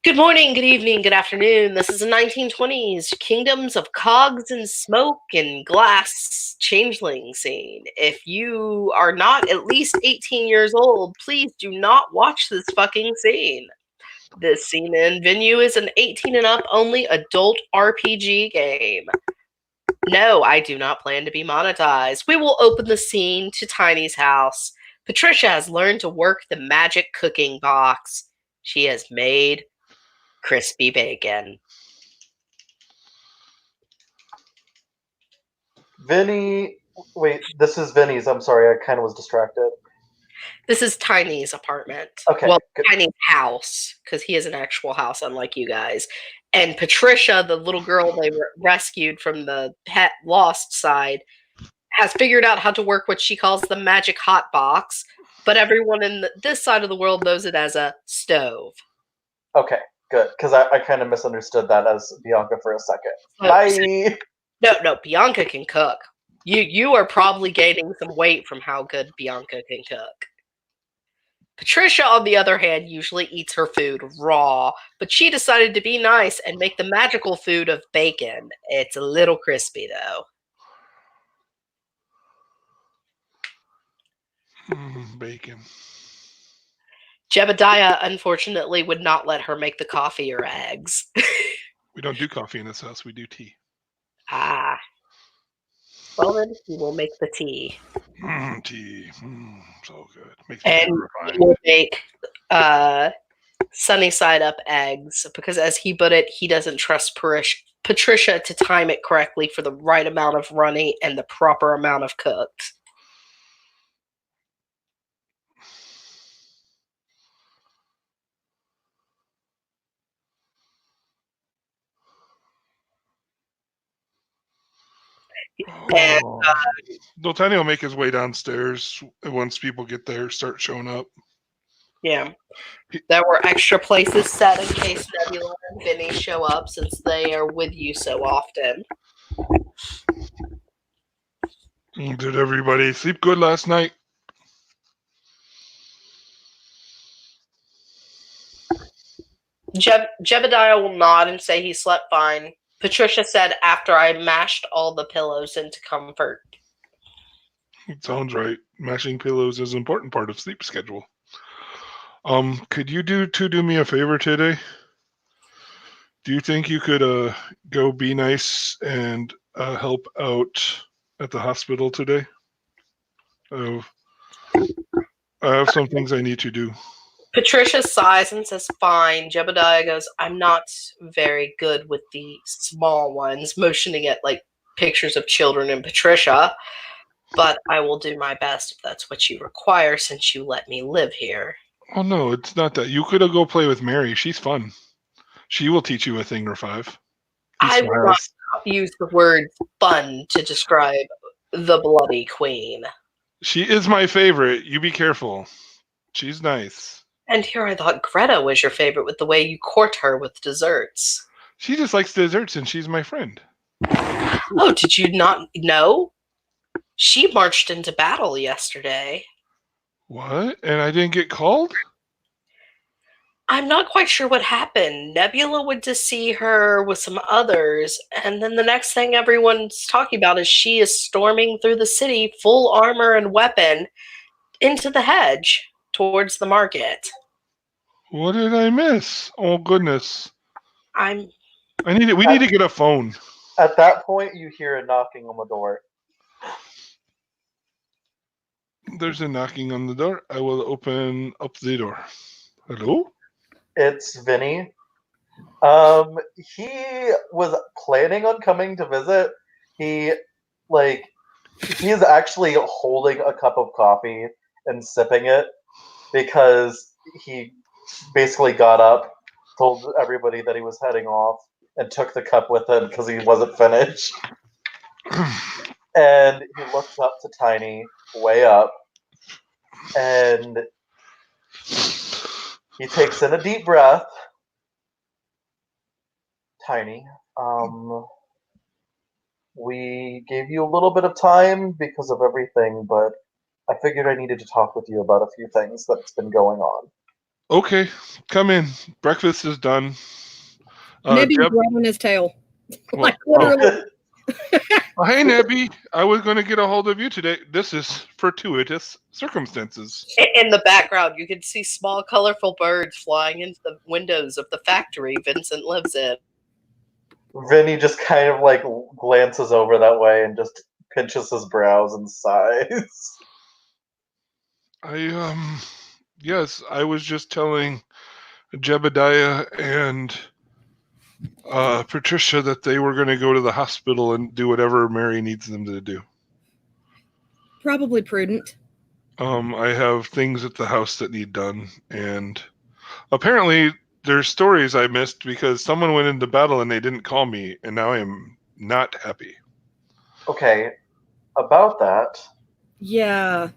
Good morning, good evening, good afternoon. This is the 1920s Kingdoms of Cogs and Smoke and Glass changeling scene. If you are not at least 18 years old, please do not watch this fucking scene. This scene and venue is an 18 and up only adult RPG game. No, I do not plan to be monetized. We will open the scene to Tiny's house. Patricia has learned to work the magic cooking box. She has made crispy bacon. Vinny, wait, this is Vinny's. I'm sorry, I kind of was distracted. This is Tiny's apartment. Okay, Well, good. Tiny's house, because he has an actual house, unlike you guys. And Patricia, the little girl they rescued from the pet lost side, has figured out how to work what she calls the magic hot box, but everyone in this side of the world knows it as a stove. Okay, good, because I kind of misunderstood that as Bianca for a second. Bye! No, Bianca can cook. You are probably gaining some weight from how good Bianca can cook. Patricia, on the other hand, usually eats her food raw, but she decided to be nice and make the magical food of bacon. It's a little crispy, though. Bacon. Jebediah, unfortunately, would not let her make the coffee or eggs. We don't do coffee in this house. We do tea. Ah. Well, then he will make the tea. Tea. So good. Makes me and he will make sunny side up eggs because, as he put it, he doesn't trust Patricia to time it correctly for the right amount of runny and the proper amount of cooked. And Tiny will make his way downstairs once people get there, start showing up. Yeah. There were extra places set in case Nebula and Vinny show up since they are with you so often. Did everybody sleep good last night? Jebediah will nod and say he slept fine. Patricia said after I mashed all the pillows into comfort. It sounds right. Mashing pillows is an important part of sleep schedule. Could you do me a favor today? Do you think you could go be nice and help out at the hospital today? I have some things I need to do. Patricia sighs and says, fine. Jebediah goes, I'm not very good with the small ones, motioning at like pictures of children and Patricia, but I will do my best if that's what you require since you let me live here. Oh, no, it's not that. You could go play with Mary. She's fun. She will teach you a thing or five. I will not use the word fun to describe the Bloody Queen. She is my favorite. You be careful. She's nice. And here I thought Greta was your favorite with the way you court her with desserts. She just likes desserts and she's my friend. Oh, did you not know? She marched into battle yesterday. What? And I didn't get called? I'm not quite sure what happened. Nebula went to see her with some others, and then the next thing everyone's talking about is she is storming through the city, full armor and weapon, into the hedge towards the market. What did I miss? Oh, goodness. We need to get a phone. At that point, you hear a knocking on the door. There's a knocking on the door. I will open up the door. Hello? It's Vinny. He was planning on coming to visit. He is actually holding a cup of coffee and sipping it because he basically got up, told everybody that he was heading off, and took the cup with him because he wasn't finished. And he looks up to Tiny, way up, and he takes in a deep breath. Tiny, we gave you a little bit of time because of everything, but I figured I needed to talk with you about a few things that's been going on. Okay, come in. Breakfast is done. Nebby's Jeb, grabbing his tail. well, Like literally. hey, Nebby. I was going to get a hold of you today. This is fortuitous circumstances. In the background, you can see small, colorful birds flying into the windows of the factory Vincent lives in. Vinny just kind of like glances over that way and just pinches his brows and sighs. Yes, I was just telling Jebediah and Patricia that they were going to go to the hospital and do whatever Mary needs them to do. Probably prudent. I have things at the house that need done, and apparently there's stories I missed because someone went into battle and they didn't call me, and now I am not happy. Okay, about that, Yeah.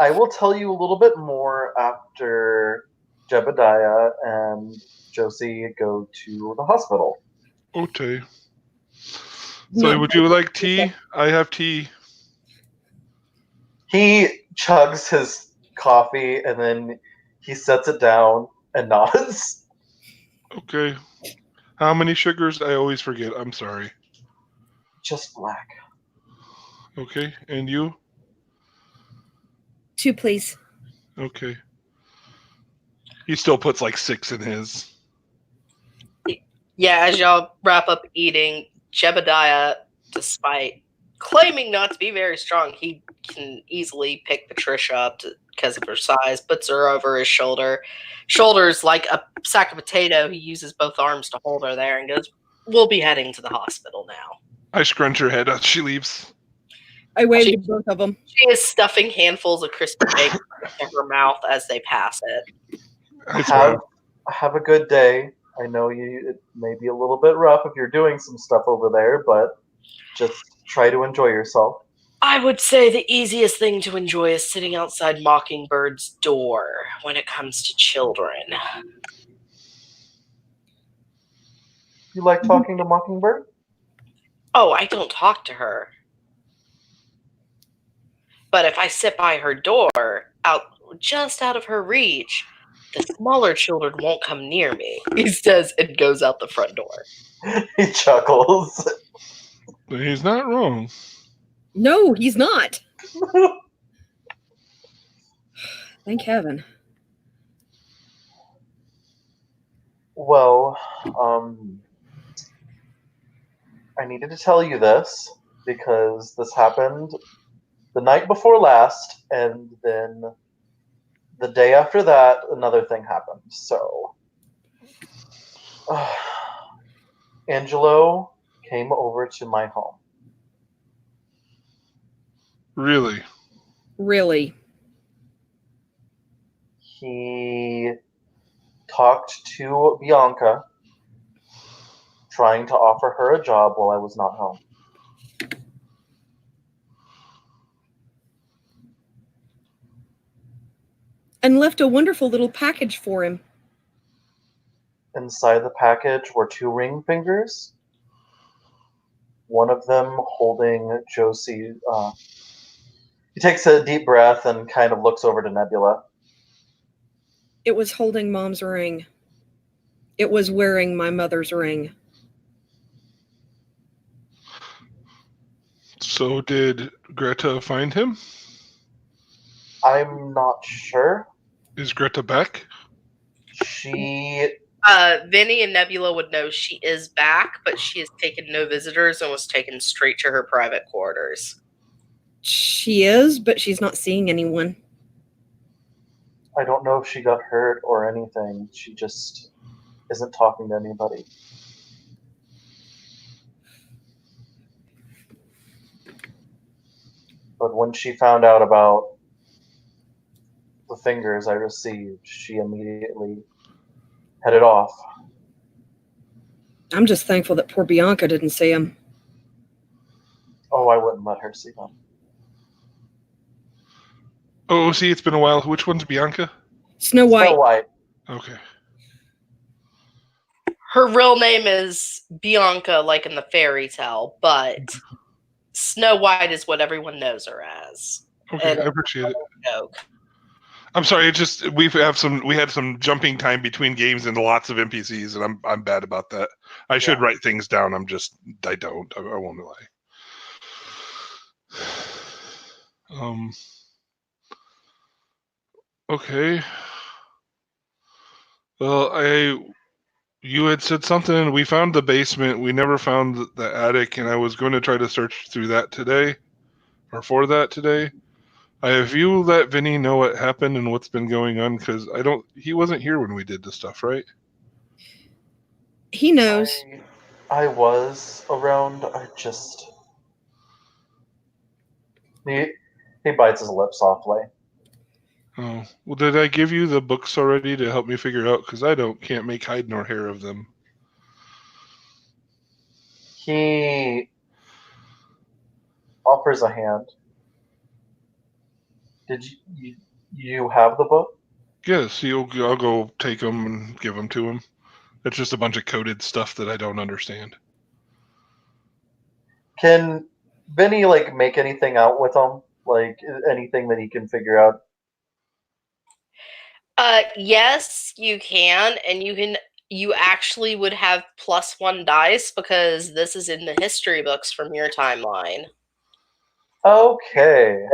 I will tell you a little bit more after Jebediah and Josie go to the hospital. Okay. No. So would you like tea? I have tea. He chugs his coffee and then he sets it down and nods. Okay. How many sugars? I always forget. I'm sorry. Just black. Okay. And you? 2, please. Okay. He still puts like 6 in his. Yeah, as y'all wrap up eating, Jebediah, despite claiming not to be very strong, he can easily pick Patricia up because of her size, puts her over his shoulders like a sack of potato. He uses both arms to hold her there and goes, "We'll be heading to the hospital now." I scrunch her head as she leaves. I waved at both of them. She is stuffing handfuls of crispy bacon in her mouth as they pass it. Have a good day. I know it may be a little bit rough if you're doing some stuff over there, but just try to enjoy yourself. I would say the easiest thing to enjoy is sitting outside Mockingbird's door when it comes to children. You like talking to Mockingbird? Oh, I don't talk to her. But if I sit by her door, just out of her reach, the smaller children won't come near me, he says, and goes out the front door. He chuckles. He's not wrong. No, he's not. Thank heaven. Well, I needed to tell you this because this happened the night before last, and then the day after that, another thing happened. So, Angelo came over to my home. Really? Really. He talked to Bianca, trying to offer her a job while I was not home. And left a wonderful little package for him. Inside the package were 2 ring fingers, one of them holding Josie. He takes a deep breath and kind of looks over to Nebula. It was holding Mom's ring. It was wearing my mother's ring. So did Greta find him? I'm not sure. Is Greta back? She... Vinny and Nebula would know she is back, but she has taken no visitors and was taken straight to her private quarters. She is, but she's not seeing anyone. I don't know if she got hurt or anything. She just isn't talking to anybody. But when she found out about the fingers I received, she immediately headed off. I'm just thankful that poor Bianca didn't see him. Oh, I wouldn't let her see them. Oh, see, it's been a while. Which one's Bianca? Snow White. Snow White. Okay. Her real name is Bianca, like in the fairy tale, but Snow White is what everyone knows her as. Okay, And I appreciate it. joke. I'm sorry. It just we had some jumping time between games and lots of NPCs, and I'm bad about that. I should write things down. I don't. I won't lie. Okay. Well, you had said something, and we found the basement. We never found the attic, and I was going to try to search through that today, or for that today. Have you let Vinny know what happened and what's been going on? Because he wasn't here when we did the stuff, right? He knows. I was around. I just he bites his lip softly. Oh, well, did I give you the books already to help me figure out? Because I can't make hide nor hair of them. He offers a hand. Did you have the book? Yes, I'll go take them and give them to him. It's just a bunch of coded stuff that I don't understand. Can Vinny make anything out with him? Like anything that he can figure out? Yes, you can, and you actually would have +1 dice because this is in the history books from your timeline. Okay.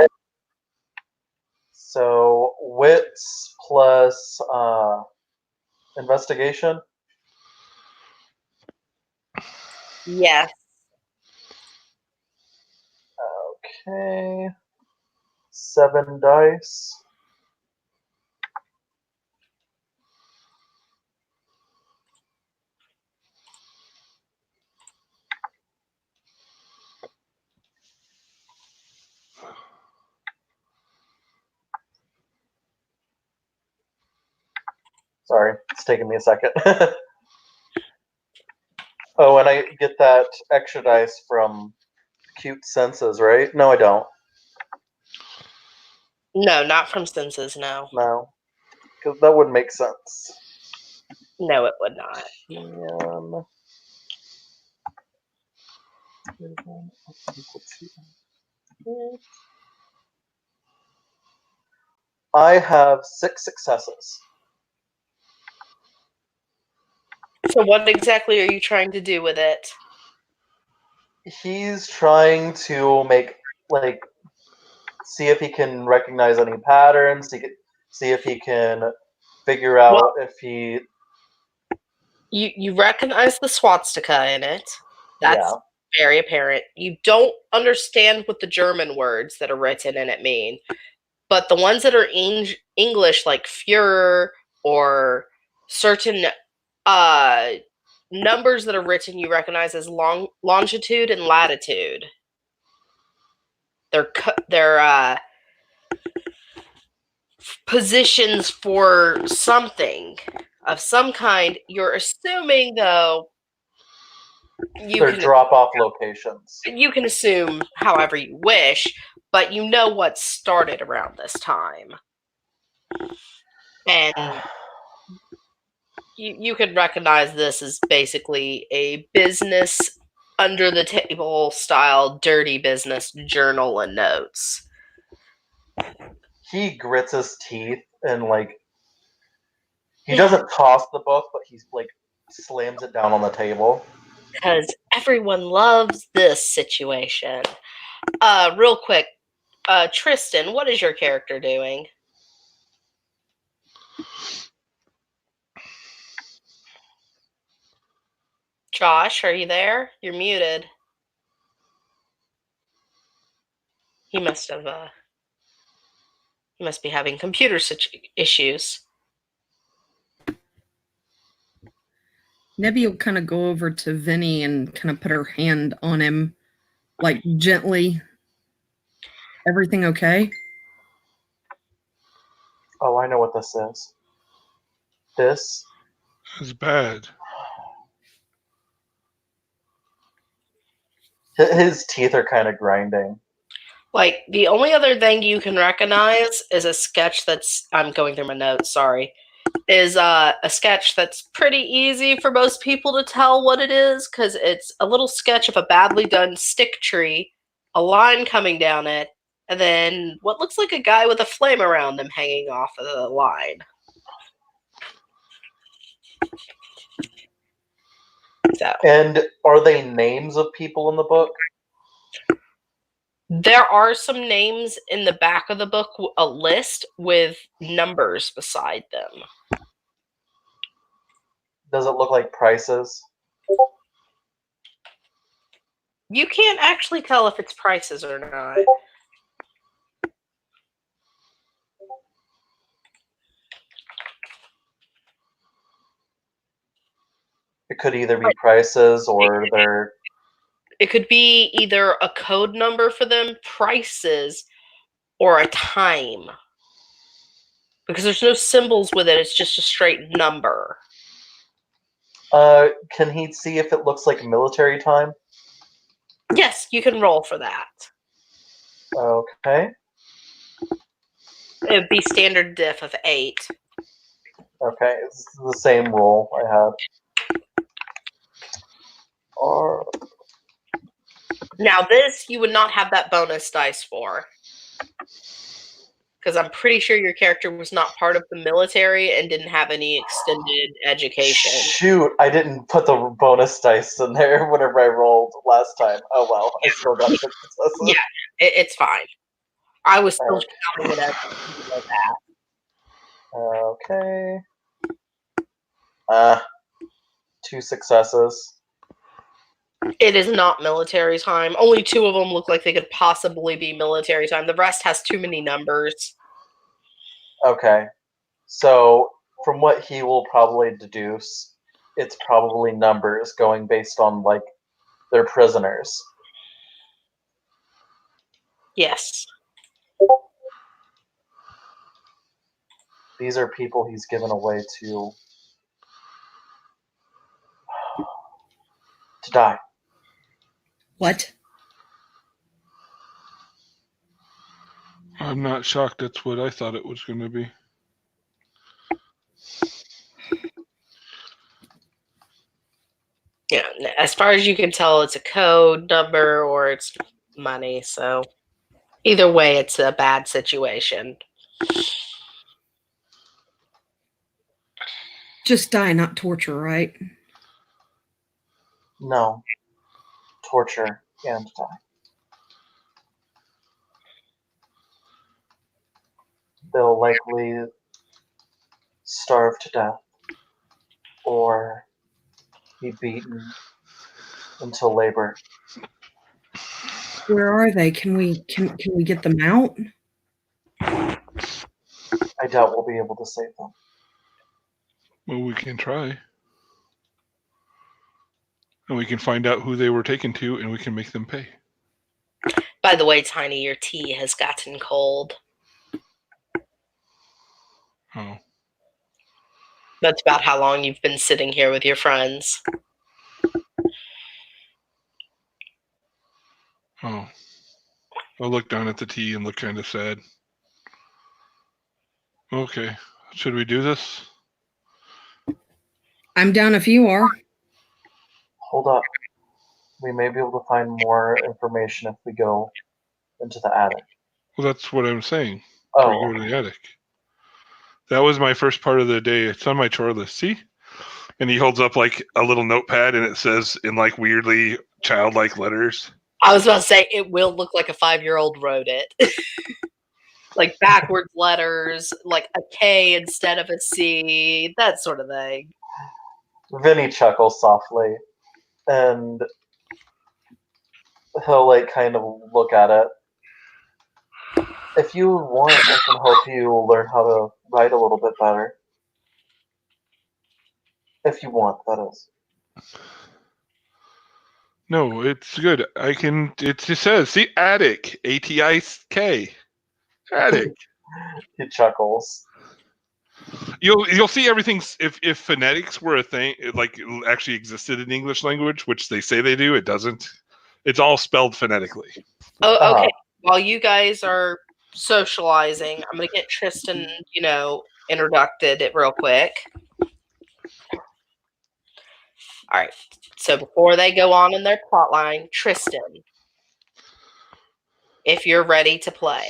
So wits plus investigation. Yes. Okay. 7 dice. Sorry, it's taking me a second. Oh, and I get that extra dice from cute senses, right? No, I don't. No, not from senses, no. No. Because that would make sense. No, it would not. I have 6 successes. So what exactly are you trying to do with it? He's trying to see if he can recognize any patterns. See if he can figure out if he. You recognize the swastika in it. That's very apparent. You don't understand what the German words that are written in it mean, but the ones that are English, like Führer or certain numbers that are written, you recognize as longitude and latitude. They're positions for something of some kind. You're assuming, though, They're drop-off locations. You can assume however you wish, but you know what started around this time. And you could recognize this as basically a business under the table style dirty business journal and notes. He grits his teeth and he doesn't toss the book, but he's slams it down on the table. Because everyone loves this situation. Real quick, Tristan, what is your character doing? Josh, are you there? You're muted. He must be having computer issues. Nebby will kind of go over to Vinny and kind of put her hand on him, gently. Everything okay? Oh, I know what this is. This is bad. His teeth are kind of grinding. The only other thing you can recognize is a sketch that's... I'm going through my notes, sorry. Is a sketch that's pretty easy for most people to tell what it is, because it's a little sketch of a badly done stick tree, a line coming down it, And then what looks like a guy with a flame around them hanging off of the line. So And are they names of people in the book? there are some names in the back of the book, a list with numbers beside them. Does it look like prices? You can't actually tell if it's prices or not. It could either be prices or they're... It could be either a code number for them, prices, or a time. Because there's no symbols with it, it's just a straight number. Can he see if it looks like military time? Yes, you can roll for that. Okay. It would be standard diff of 8. Okay, it's the same roll I had. Or... Now this, you would not have that bonus dice for. Because I'm pretty sure your character was not part of the military and didn't have any extended education. Shoot, I didn't put the bonus dice in there whenever I rolled last time. Oh well, I still got 6 successes. Yeah, it's fine. I was still Okay. counting it as something like that. Okay. 2 successes. It is not military time. Only 2 of them look like they could possibly be military time. The rest has too many numbers. Okay. So, from what he will probably deduce, it's probably numbers going based on, like, their prisoners. Yes. These are people he's given away to die. What? I'm not shocked. That's what I thought it was going to be. Yeah, as far as you can tell, it's a code number or it's money. So either way, it's a bad situation. Just die, not torture, right? No. Torture and die. They'll likely starve to death or be beaten until labor. Where are they? Can we get them out? I doubt we'll be able to save them. Well, we can try. And we can find out who they were taken to, and we can make them pay. By the way, Tiny, your tea has gotten cold. Oh. That's about how long you've been sitting here with your friends. Oh. I'll look down at the tea and look kind of sad. Okay. Should we do this? I'm down if you are. Hold up. We may be able to find more information if we go into the attic. Well, that's what I'm saying. Oh, We go to the attic. That was my first part of the day. It's on my chore list. See? And he holds up like a little notepad, and it says in like weirdly childlike letters. I was about to say, it will look like a 5-year-old wrote it. Like backwards letters, like a K instead of a C, that sort of thing. Vinny chuckles softly, and he'll like kind of look at it. If you want, I can help you learn how to write a little bit better. If you want, that is. No, it's good. I can. It just says, see, attic, ATIK, attic. He chuckles. You'll see everything. If phonetics were a thing, like it actually existed in English language, which they say they do, it doesn't. It's all spelled phonetically. Oh, okay. While you guys are socializing, I'm gonna get Tristan, introduced it real quick. All right. So before they go on in their plot line, Tristan, if you're ready to play.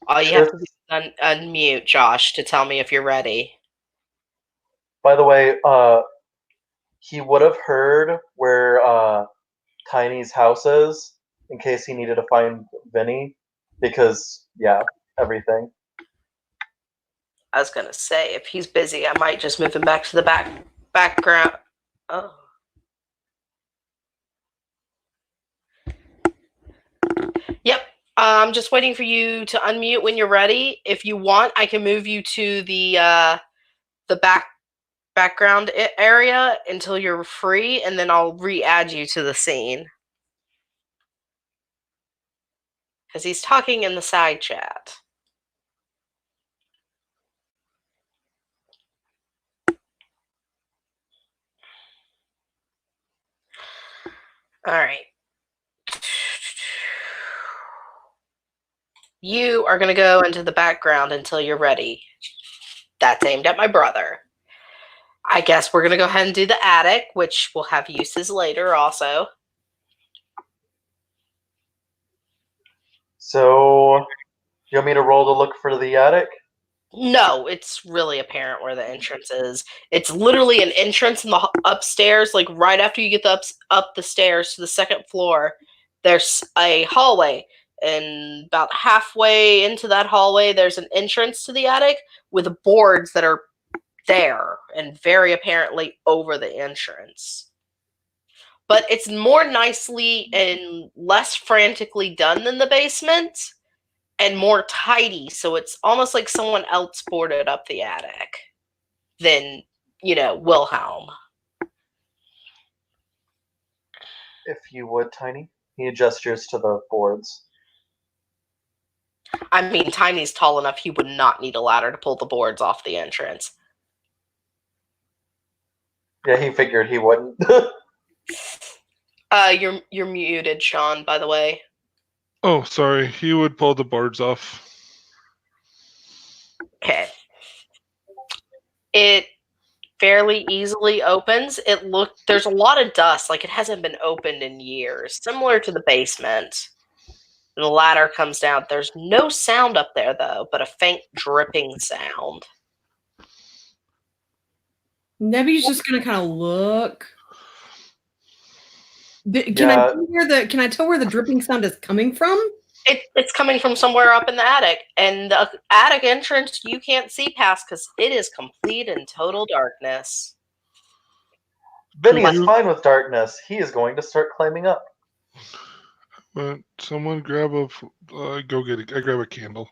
All you have to do is unmute Josh to tell me if you're ready. By the way, he would have heard where Tiny's house is in case he needed to find Vinny, because yeah, everything. I was gonna say, if he's busy, I might just move him back to the background. Oh. Yep. I'm just waiting for you to unmute when you're ready. If you want, I can move you to the background area until you're free, and then I'll re-add you to the scene. Because he's talking in the side chat. All right. You are going to go into the background until you're ready. That's aimed at my brother. I guess we're going to go ahead and do the attic, which will have uses later also. So, you want me to roll to look for the attic? No, it's really apparent where the entrance is. It's literally an entrance in the upstairs, like right after you get up the stairs to the second floor. There's a hallway, and about halfway into that hallway, there's an entrance to the attic with boards that are there and very apparently over the entrance. But it's more nicely and less frantically done than the basement, and more tidy, so it's almost like someone else boarded up the attic than, Wilhelm. If you would, Tiny. He gestures to the boards. I mean, Tiny's tall enough he would not need a ladder to pull the boards off the entrance. Yeah, he figured he wouldn't. You're muted, Sean, by the way. Oh, sorry. He would pull the boards off. Okay. It fairly easily opens. There's a lot of dust, like it hasn't been opened in years, similar to the basement. The ladder comes down. There's no sound up there, though, but a faint dripping sound. Nebby's just gonna kind of look. Can Yeah. Can I tell where the dripping sound is coming from? It's coming from somewhere up in the attic, and the attic entrance you can't see past because it is complete and total darkness. Vinny is fine with darkness. He is going to start climbing up. But someone grab I grab a candle.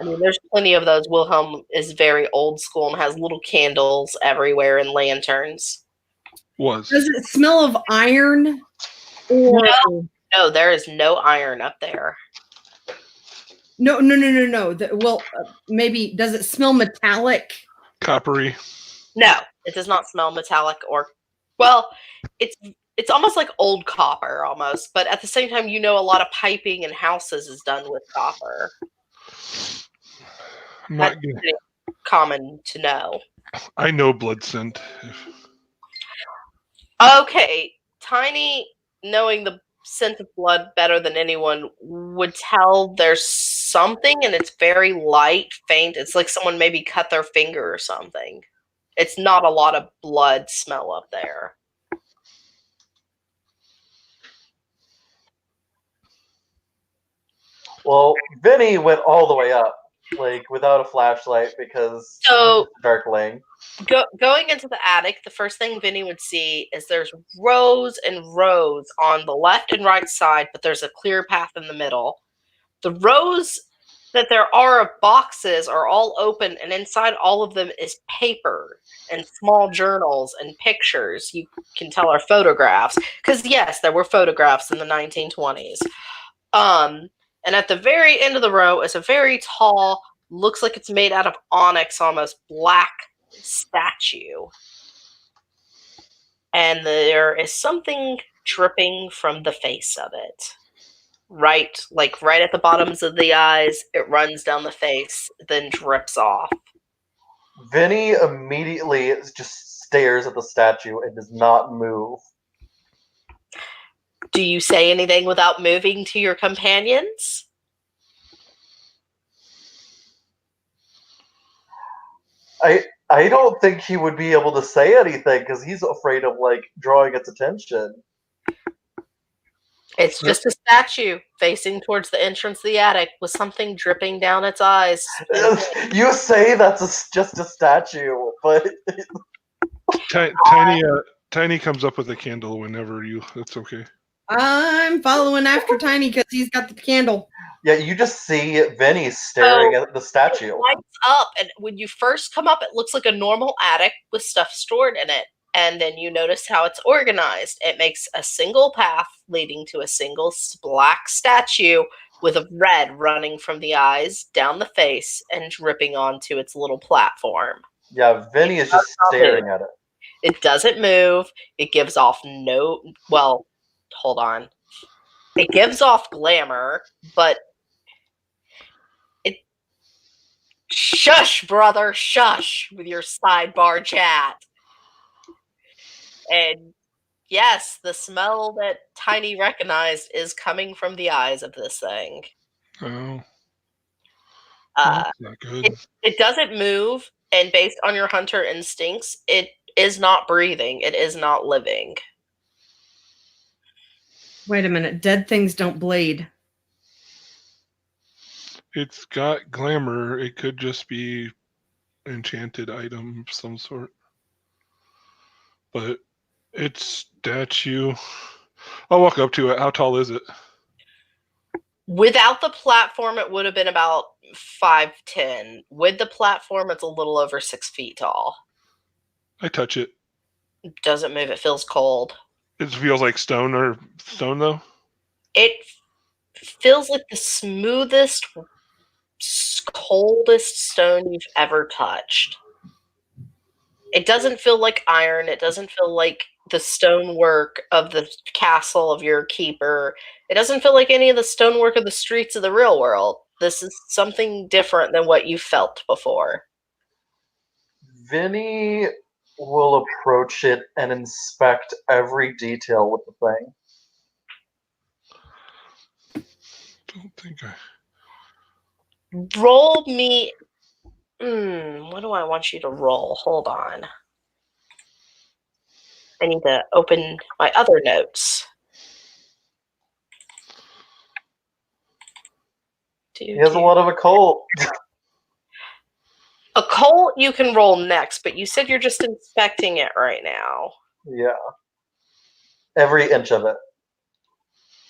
I mean, there's plenty of those. Wilhelm is very old school and has little candles everywhere and lanterns. Does it smell of iron? Or... No, there is no iron up there. No. Maybe, does it smell metallic? Coppery. No, it does not smell metallic well, it's almost like old copper almost, but at the same time, a lot of piping in houses is done with copper. That's common to know. I know blood scent. Okay, Tiny, knowing the scent of blood better than anyone, would tell there's something, and it's very light, faint. It's like someone maybe cut their finger or something. It's not a lot of blood smell up there. Well, Vinny went all the way up, without a flashlight because so it's a dark lane. Going into the attic, the first thing Vinny would see is there's rows and rows on the left and right side, but there's a clear path in the middle. The rows that there are of boxes are all open, and inside all of them is paper and small journals and pictures you can tell are photographs. Because, yes, there were photographs in the 1920s. And at the very end of the row is a very tall, looks like it's made out of onyx, almost black statue. And there is something dripping from the face of it. Right at the bottoms of the eyes, it runs down the face, then drips off. Vinny immediately just stares at the statue and does not move. Do you say anything without moving to your companions? I don't think he would be able to say anything because he's afraid of like drawing its attention. It's just a statue facing towards the entrance of the attic with something dripping down its eyes. You say that's just a statue, but Tiny comes up with a candle whenever you. That's okay. I'm following after Tiny because he's got the candle. yeah, you just see Vinny staring at the statue. It lights up, and when you first come up, it looks like a normal attic with stuff stored in it. And then you notice how it's organized. It makes a single path leading to a single black statue with a red running from the eyes down the face and dripping onto its little platform. Yeah, Vinny is just staring at it. It doesn't move. It gives off well, hold on. It gives off glamour, but shush, brother, shush with your sidebar chat. And yes, the smell that Tiny recognized is coming from the eyes of this thing. Oh. That's not good. It doesn't move, and based on your hunter instincts, it is not breathing. It is not living. Wait a minute. Dead things don't bleed. It's got glamour. It could just be enchanted item of some sort. But it's statue. I'll walk up to it. How tall is it? Without the platform, it would have been about 5'10". With the platform, it's a little over 6 feet tall. I touch it. It doesn't move. It feels cold. It feels like stone though? It feels like the smoothest, coldest stone you've ever touched. It doesn't feel like iron. It doesn't feel like the stonework of the castle of your keeper. It doesn't feel like any of the stonework of the streets of the real world. This is something different than what you felt before. Vinny will approach it and inspect every detail with the thing. Don't think I... Roll me... what do I want you to roll? Hold on. I need to open my other notes. He has a lot of occult. Occult you can roll next, but you said you're just inspecting it right now. Yeah. Every inch of it.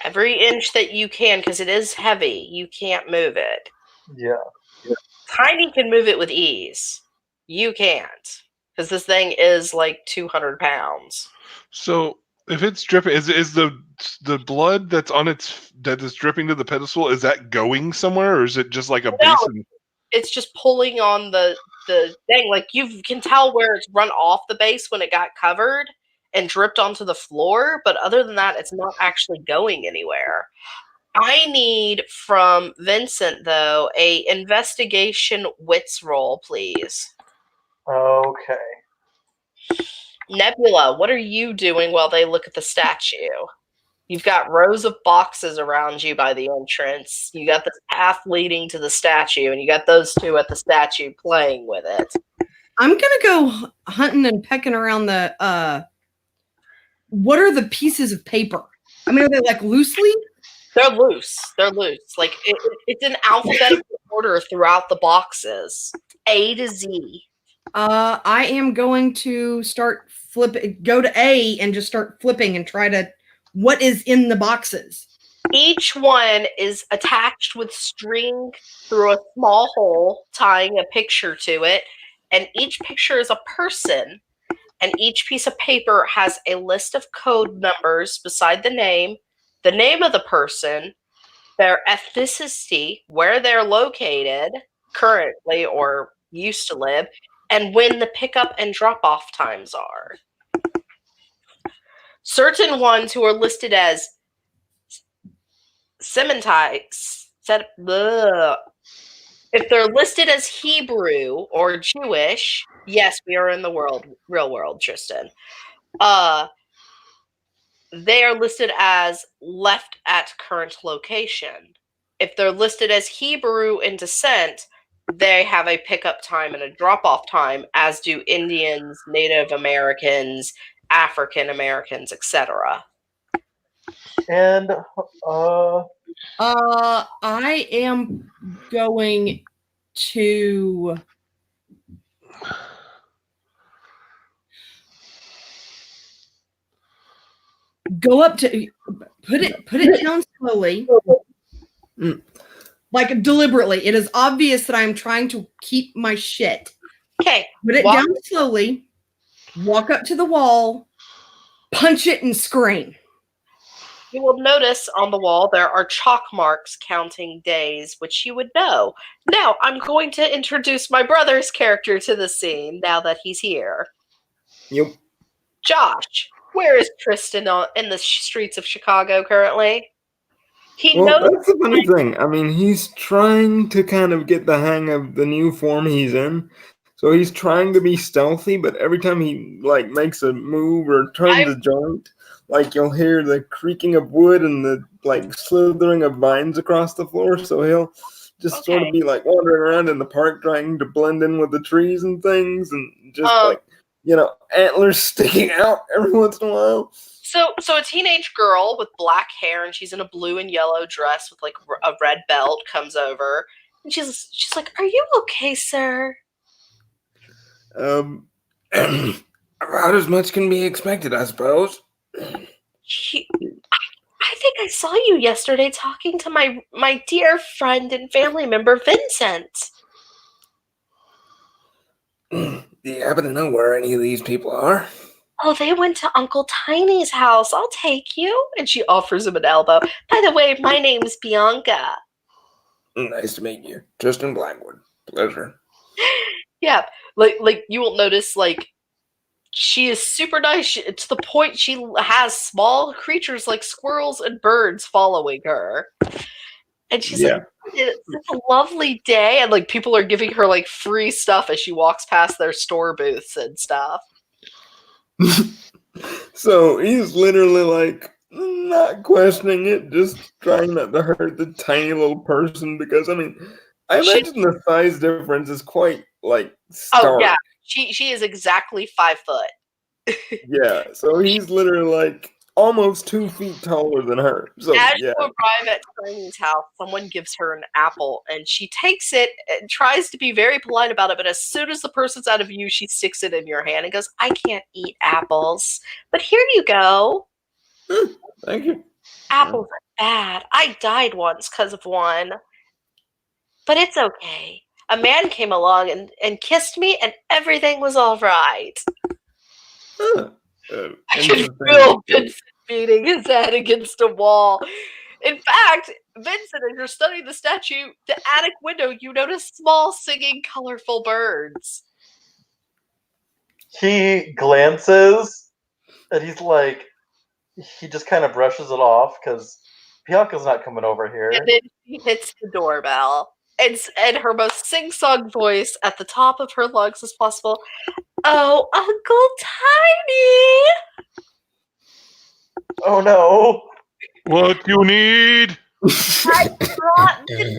Every inch that you can, because it is heavy. You can't move it. Yeah. Tiny can move it with ease. You can't. Because this thing is like 200 pounds. So if it's dripping, is the blood that is dripping to the pedestal, is that going somewhere, or is it just like a basin? It's just pulling on the thing. Like you can tell where it's run off the base when it got covered and dripped onto the floor, but other than that, it's not actually going anywhere. I need from Vincent, though, a investigation wits roll, please. Okay. Nebula, what are you doing while they look at the statue? You've got rows of boxes around you by the entrance. You got this path leading to the statue, and you got those two at the statue playing with it. I'm going to go hunting and pecking around the... what are the pieces of paper? I mean, are they like loosely? They're loose. They're loose. Like it's in alphabetical order throughout the boxes, A to Z. I am going to start go to A and just start flipping and try to, what is in the boxes? Each one is attached with string through a small hole, tying a picture to it. And each picture is a person. And each piece of paper has a list of code numbers beside the name of the person, their ethnicity, where they're located currently or used to live, and when the pickup and drop-off times are. Certain ones who are listed as Sementites, If they're listed as Hebrew or Jewish, yes, we are in the real world, Tristan. They are listed as left at current location. If they're listed as Hebrew in descent, they have a pickup time and a drop-off time, as do Indians, Native Americans, African Americans, etc. And I am going to go up to put it down slowly. Like deliberately. It is obvious that I'm trying to keep my shit. Okay. Put it down slowly. Walk up to the wall, punch it, and scream. You will notice on the wall there are chalk marks counting days, which you would know. Now, I'm going to introduce my brother's character to the scene now that he's here. Yep. Josh, where is Tristan in the streets of Chicago currently? He Well, knows. that's the funny thing. I mean, he's trying to kind of get the hang of the new form he's in. So he's trying to be stealthy, but every time he like makes a move or turns a joint, like you'll hear the creaking of wood and the like slithering of vines across the floor. So he'll just sort of be like wandering around in the park trying to blend in with the trees and things, and just like, you know, antlers sticking out every once in a while. So a teenage girl with black hair, and she's in a blue and yellow dress with like a red belt, comes over, and she's like, "Are you okay, sir?" About as much can be expected, I suppose. I think I saw you yesterday talking to my dear friend and family member, Vincent. Do you happen to know where any of these people are? Oh, they went to Uncle Tiny's house. I'll take you. And she offers him an elbow. By the way, my name's Bianca. Nice to meet you. Tristan Blackwood. Pleasure. Yeah. Like you will notice, like, she is super nice. To the point she has small creatures like squirrels and birds following her. And she's like, it's a lovely day. And like people are giving her like free stuff as she walks past their store booths and stuff. So he's literally like not questioning it, just trying not to hurt the tiny little person, because I mean, I imagine the size difference is quite like stark. Oh yeah, she is exactly 5 foot. Yeah, so he's literally like almost 2 feet taller than her. So as you arrive at Tiny's house, someone gives her an apple, and she takes it and tries to be very polite about it, but as soon as the person's out of view, she sticks it in your hand and goes, "I can't eat apples, but here you go." Thank you. Apples are bad. I died once because of one. But it's okay. A man came along and kissed me, and everything was all right. I can feel Vincent beating his head against a wall. In fact, Vincent, as you're studying the statue, the attic window, you notice small singing colorful birds. He glances, and he's like, he just kind of brushes it off because Bianca's not coming over here. And then he hits the doorbell. And her most sing-song voice at the top of her lungs as possible. "Oh, Uncle Tiny!" Oh no! What you need? I brought this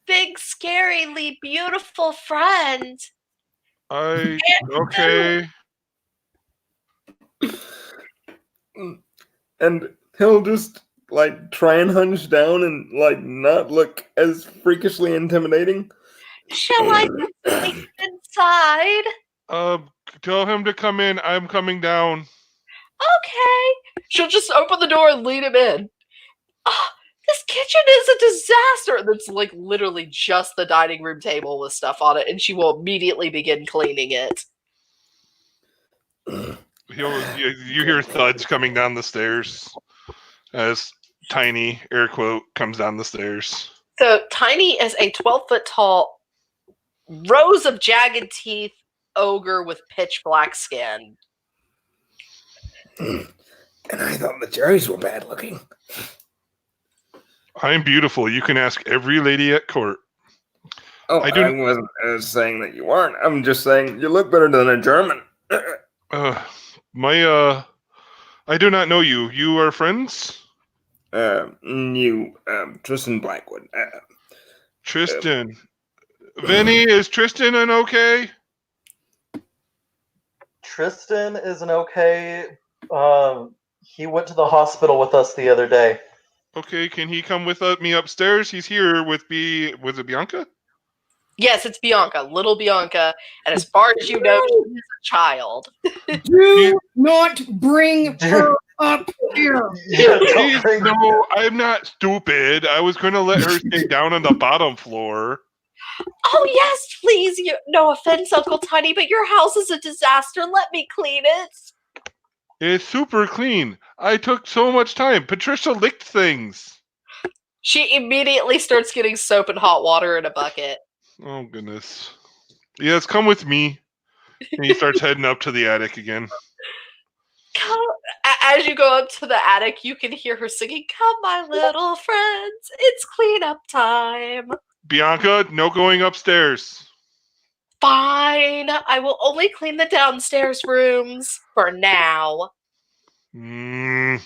big, scarily beautiful friend. Okay. And he'll just like try and hunch down and like not look as freakishly intimidating. Shall I take inside? Tell him to come in. I'm coming down. Okay. She'll just open the door and lead him in. Oh, this kitchen is a disaster. And it's like literally just the dining room table with stuff on it, and she will immediately begin cleaning it. You hear thuds coming down the stairs as Tiny, air quote, comes down the stairs. So Tiny is a 12-foot tall, rows of jagged teeth ogre with pitch black skin. And I thought the Jerrys were bad looking. I'm beautiful. You can ask every lady at court. Oh, I do- I wasn't saying that you aren't. I'm just saying you look better than a German. I do not know you. You are friends? Tristan Blackwood. Tristan. Vinny, is Tristan an okay? Tristan is an okay. He went to the hospital with us the other day. Okay, can he come with me upstairs? He's here with was it Bianca? Yes, it's Bianca, little Bianca, and as far as you know, she's a child. Do not bring her up here. Yeah, Please, no, I'm not stupid. I was going to let her stay down on the bottom floor. Oh yes, please. No offense, Uncle Tiny, but your house is a disaster. Let me clean it. It's super clean. I took so much time. Patricia licked things. She immediately starts getting soap and hot water in a bucket. Oh, goodness. Yes, come with me. And he starts heading up to the attic again. As you go up to the attic, you can hear her singing, "Come, my little friends, it's cleanup time." Bianca, no going upstairs. Fine, I will only clean the downstairs rooms for now. Your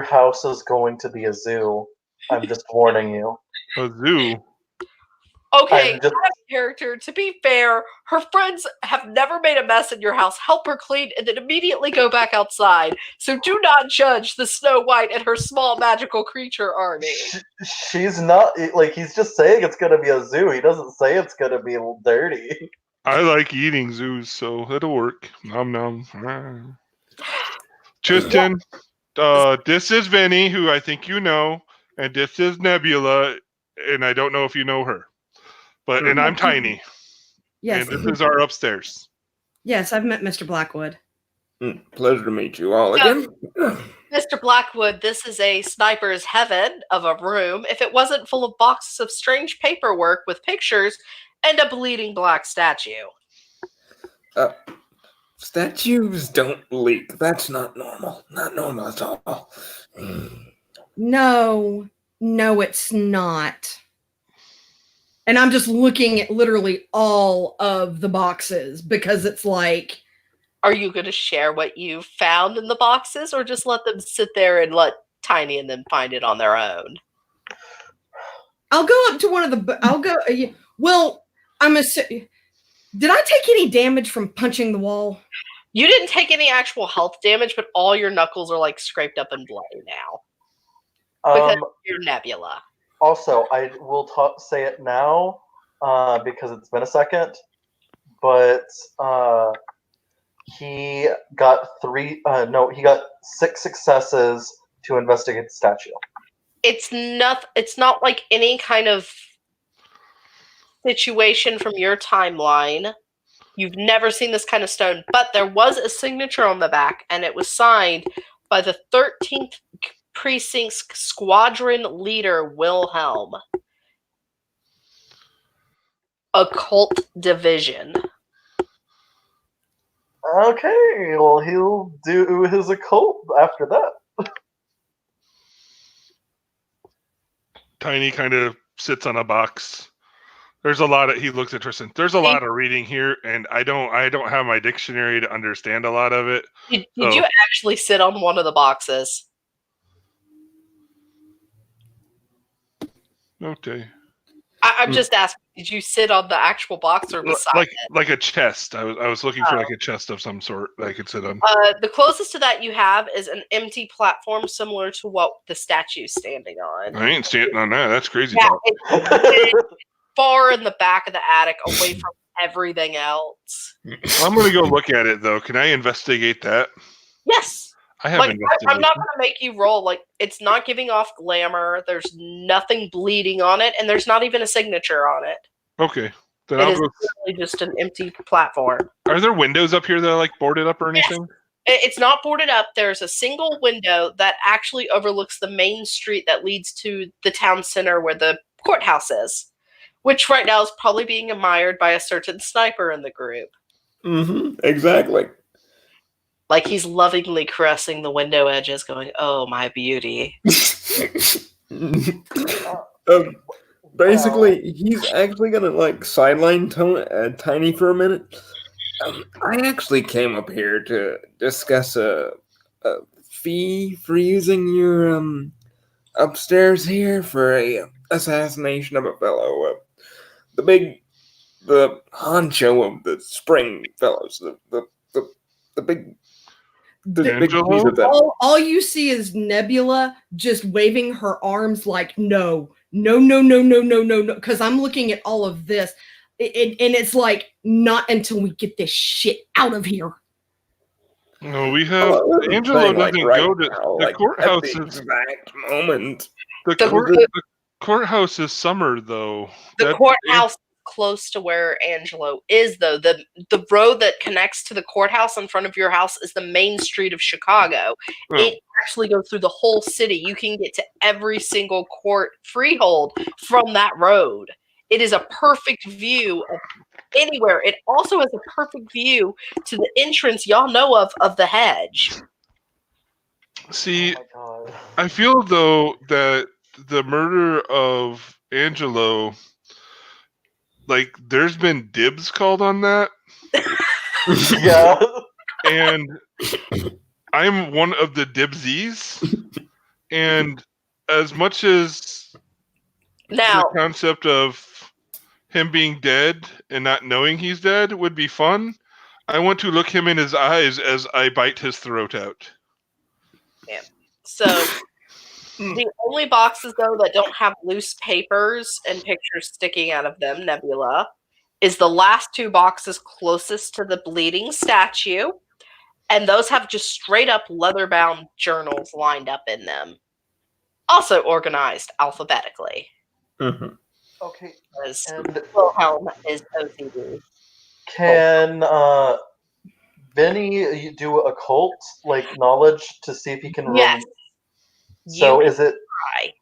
house is going to be a zoo. I'm just warning you. A zoo? Okay, out of character, to be fair, her friends have never made a mess in your house, help her clean, and then immediately go back outside. So do not judge the Snow White and her small magical creature army. She's not, like, he's just saying it's going to be a zoo. He doesn't say it's going to be dirty. I like eating zoos, so it'll work. Nom nom. Tristan, this is Vinny, who I think you know, and this is Nebula, and I don't know if you know her. And I'm Tiny. Yes. And this is our upstairs. Yes, I've met Mr. Blackwood. Pleasure to meet you all again. Mr. Blackwood, this is a sniper's heaven of a room if it wasn't full of boxes of strange paperwork with pictures and a bleeding black statue. Statues don't leak. That's not normal. Not normal at all. No, it's not. And I'm just looking at literally all of the boxes because it's like... Are you going to share what you found in the boxes or just let them sit there and let Tiny and them find it on their own? I'll go up to one of the... Well, did I take any damage from punching the wall? You didn't take any actual health damage, but all your knuckles are like scraped up and bloody now. Because you're Nebula. Also, I will say it now because it's been a second, but he got 6 successes to investigate the statue. It's not like any kind of situation from your timeline. You've never seen this kind of stone, but there was a signature on the back, and it was signed by the 13th Precinct's Squadron Leader, Wilhelm. Occult Division. Okay, well, he'll do his occult after that. Tiny kind of sits on a box. There's a lot of, he looks at Tristan. There's a lot of reading here, and I don't have my dictionary to understand a lot of it. Did you actually sit on one of the boxes? Okay. I'm just asking, did you sit on the actual box or beside it? Like a chest. I was looking for like a chest of some sort that I could sit on. The closest to that you have is an empty platform similar to what the statue's standing on. I ain't standing on that. That's crazy. Yeah, it's far in the back of the attic, away from everything else. I'm going to go look at it, though. Can I investigate that? Yes. I haven't investigated. I'm not going to make you roll. Like, it's not giving off glamour. There's nothing bleeding on it, and there's not even a signature on it. Okay. Then It is literally just an empty platform. Are there windows up here that are like boarded up or anything? Yes. It's not boarded up. There's a single window that actually overlooks the main street that leads to the town center where the courthouse is, which right now is probably being admired by a certain sniper in the group. Exactly. Like he's lovingly caressing the window edges, going, "Oh, my beauty." Basically, he's actually gonna like sideline Tiny for a minute. I actually came up here to discuss a fee for using your upstairs here for a assassination of a fellow. The honcho of the spring fellows, the big big piece Angelo? of that. All you see is Nebula just waving her arms like no, because I'm looking at all of this. And it's like, not until we get this shit out of here. No, we have Well, Angelo saying, like, doesn't right go to now, the like, courthouse. at the Is exact moment. the The- courthouse is summer though. The That- courthouse is close to where Angelo is, though. The road that connects to the courthouse in front of your house is the main street of Chicago. Oh. It actually goes through the whole city. You can get to every single court freehold from that road. It is a perfect view of anywhere. It also has a perfect view to the entrance y'all know of the hedge. See, Oh my god. I feel though that the murder of Angelo, like, there's been dibs called on that, Yeah. and I'm one of the dibsies. And as much as Now, the concept of him being dead and not knowing he's dead would be fun, I want to look him in his eyes as I bite his throat out. so the only boxes though that don't have loose papers and pictures sticking out of them, Nebula, is the last two boxes closest to the bleeding statue, and those have just straight up leather-bound journals lined up in them, also organized alphabetically. Mhm. Okay. Because And Wilhelm is OCD. can Vinny do occult like knowledge to see if he can Yes. So You is it try.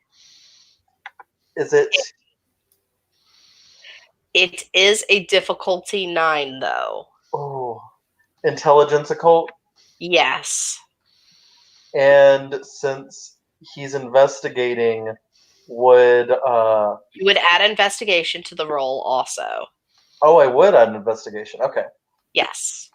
It is a difficulty 9, though. intelligence occult? Yes. And since he's investigating, would You would add investigation to the roll also. I would add an investigation. Okay. Yes.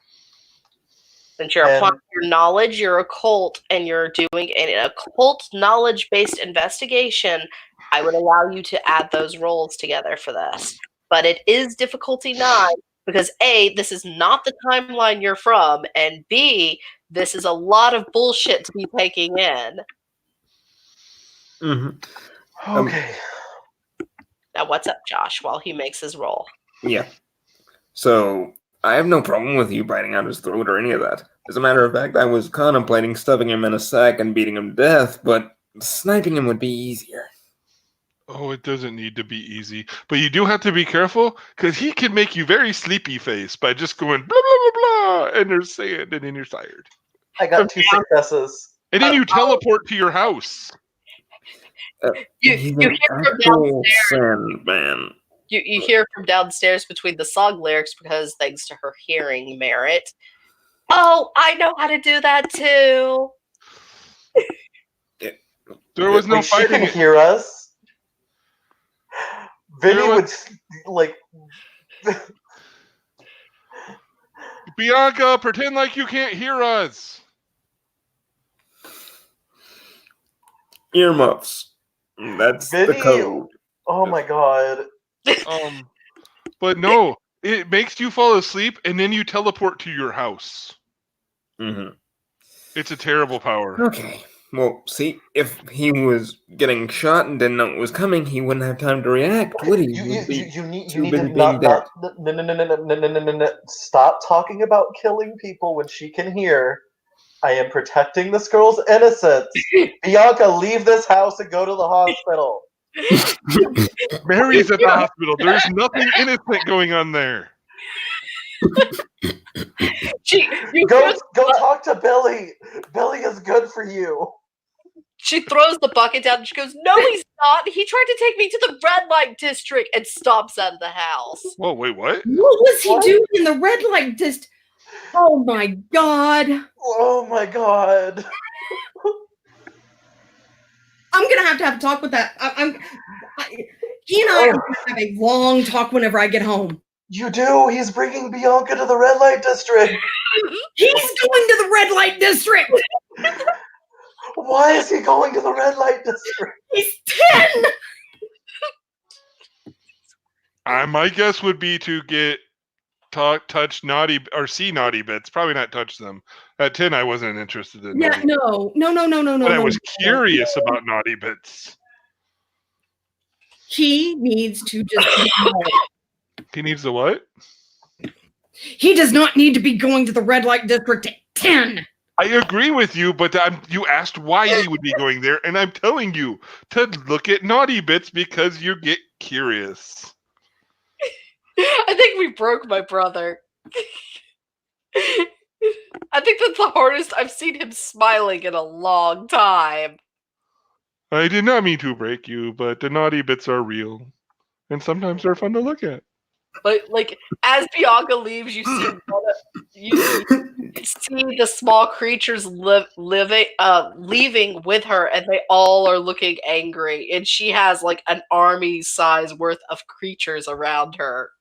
Since you're And- applying your knowledge, your occult, and you're doing an occult knowledge-based investigation, I would allow you to add those rolls together for this. But it is difficulty 9 because A, this is not the timeline you're from, and B, this is a lot of bullshit to be taking in. Mm-hmm. Okay. Now, what's up, Josh, while he makes his roll? Yeah. So I have no problem with you biting out his throat or any of that. As a matter of fact, I was contemplating stuffing him in a sack and beating him to death, but sniping him would be easier. Oh, it doesn't need to be easy. But you do have to be careful, because he can make you very sleepy face by just going blah, blah, blah, blah, and there's sand, and then you're tired. I got 2 successes. And then you teleport to your house. You He's hear an from actual downstairs. Sandman. You hear from downstairs between the song lyrics because thanks to her hearing merit. Oh, I know how to do that too. There was no Wait, she fighting can it. hear us? Vinny There would like Bianca, pretend like you can't hear us. Earmuffs. That's the Vinny- code. oh my god. But no, it makes you fall asleep, and then you teleport to your house. Mm-hmm. It's a terrible power. Okay. Well, see, if he was getting shot and didn't know it was coming, he wouldn't have time to react, would he? You He'd be need too to busy not being dead. no. Stop talking about killing people when she can hear. I am protecting this girl's innocence. Bianca, leave this house and go to the hospital. Mary's at the hospital. There's nothing innocent going on there. You Go hear talk to Billy. Billy is good for you. She throws the bucket down and she goes, "No, he's not. He tried to take me to the red light district," and stomps out of the house. Whoa, wait, what? What was he What? doing in the red light district? Oh my god. Oh my god. I'm gonna have to have a talk with that. He and I are going to have a long talk whenever I get home. You do? He's bringing Bianca to the red light district. He's going to the red light district. Why is he going to the red light district? He's 10. My guess would be to get touch naughty or see naughty bits. Probably not touch them. At 10, I wasn't interested in. Yeah, no. But I was curious about naughty bits. He needs to just. He needs the what? He does not need to be going to the red light district at 10. I agree with you, but you asked why he would be going there, and I'm telling you to look at naughty bits because you get curious. I think we broke my brother. I think that's the hardest I've seen him smiling in a long time. I did not mean to break you, but the naughty bits are real. And sometimes they're fun to look at. But like as Bianca leaves, you see the small creatures leaving with her, and they all are looking angry. And she has like an army size worth of creatures around her.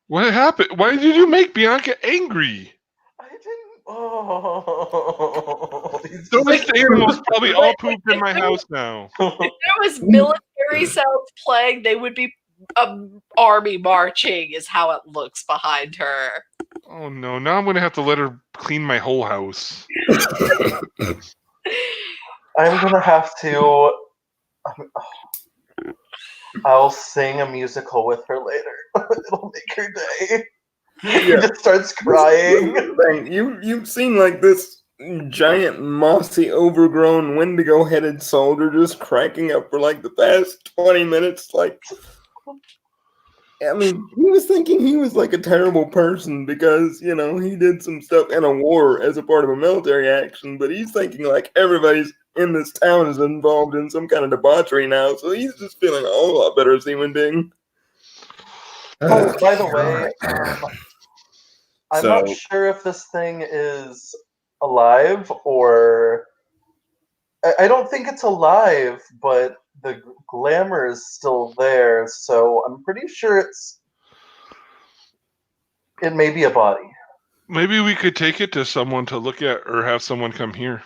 What happened? Why did you make Bianca angry? I didn't. Oh, Those animals probably all pooped in my house now. If there was military sounds playing, they would be army marching is how it looks behind her. Oh no, now I'm gonna have to let her clean my whole house. I'm gonna have to. I'll sing a musical with her later. It'll make her day. She just starts crying. You've seen like this giant mossy overgrown wendigo headed soldier just cracking up for like the past 20 minutes. Like, I mean, he was thinking he was like a terrible person because, you know, he did some stuff in a war as a part of a military action, but he's thinking like everybody's in this town is involved in some kind of debauchery now, so he's just feeling a whole lot better as a human being. Oh, by the way, I'm not sure if this thing is alive or... I don't think it's alive, but the glamour is still there, so I'm pretty sure it may be a body. Maybe we could take it to someone to look at or have someone come here.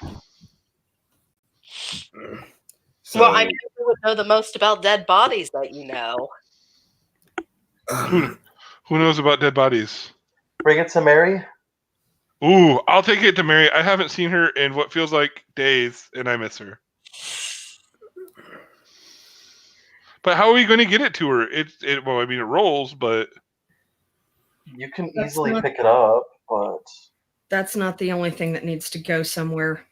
Well, I know you would know the most about dead bodies that you know. Who knows about dead bodies? Bring it to Mary? Ooh, I'll take it to Mary. I haven't seen her in what feels like days, and I miss her. But how are we going to get it to her? Well, I mean, it rolls, but... You can easily pick it up, but... That's not the only thing that needs to go somewhere.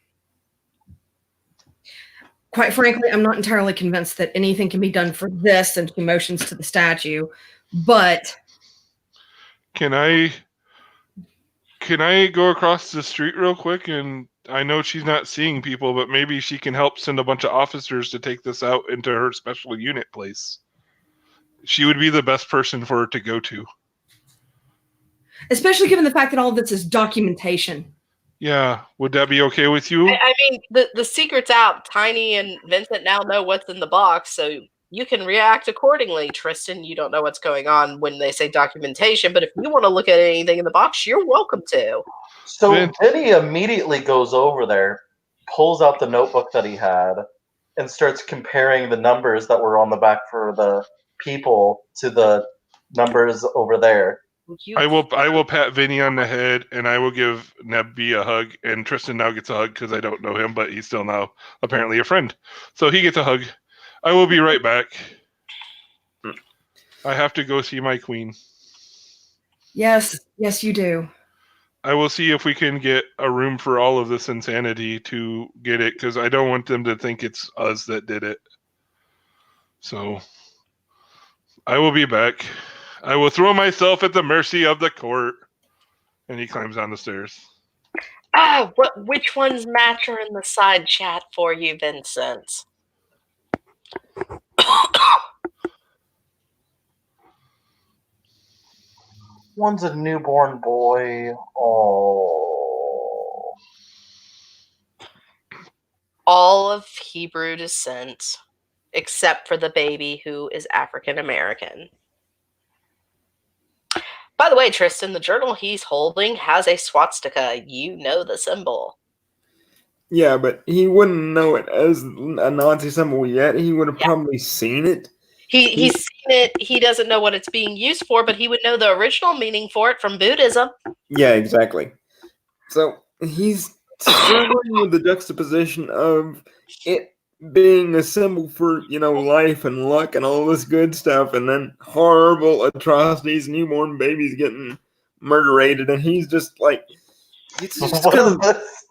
Quite frankly, I'm not entirely convinced that anything can be done for this, and she motions to the statue, but... Can I go across the street real quick? And I know she's not seeing people, but maybe she can help send a bunch of officers to take this out into her special unit place. She would be the best person for her to go to. Especially given the fact that all of this is documentation. Yeah, would that be okay with you? I mean, the secret's out. Tiny and Vincent now know what's in the box, so you can react accordingly. Tristan, you don't know what's going on when they say documentation, but if you want to look at anything in the box, you're welcome to. So Vinny immediately goes over there, pulls out the notebook that he had, and starts comparing the numbers that were on the back for the people to the numbers over there. I will pat Vinny on the head, and I will give Nebby a hug, and Tristan now gets a hug because I don't know him, but he's still now apparently a friend. So he gets a hug. I will be right back. I have to go see my queen. Yes, you do. I will see if we can get a room for all of this insanity to get it, because I don't want them to think it's us that did it. So, I will be back. I will throw myself at the mercy of the court. And he climbs down the stairs. Which one's matcher in the side chat for you, Vincent? One's a newborn boy. Oh. All of Hebrew descent. except for the baby who is African American. By the way, Tristan, the journal he's holding has a swastika. You know the symbol. Yeah, but he wouldn't know it as a Nazi symbol yet. He would have Yeah. probably seen it. He's seen it. He doesn't know what it's being used for, but he would know the original meaning for it from Buddhism. Yeah, exactly. So he's struggling with the juxtaposition of it being a symbol for, life and luck and all this good stuff, and then horrible atrocities, newborn babies getting murderated, and he's just like, it's just What kind is of this?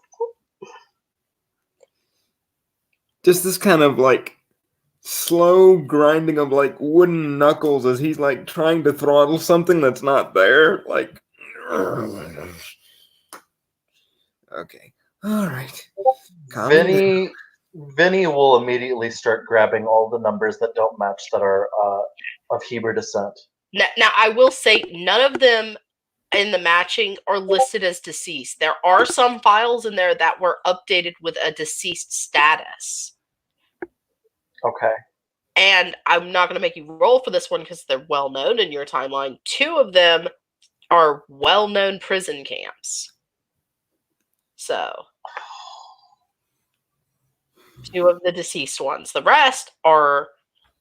just this kind of like slow grinding of like wooden knuckles as he's like trying to throttle something that's not there. Like, okay, all right. Vinny will immediately start grabbing all the numbers that don't match that are of Hebrew descent. Now, I will say none of them in the matching are listed as deceased. There are some files in there that were updated with a deceased status. Okay. And I'm not going to make you roll for this one because they're well known in your timeline. 2 of them are well known prison camps. So, 2 of the deceased ones. The rest are,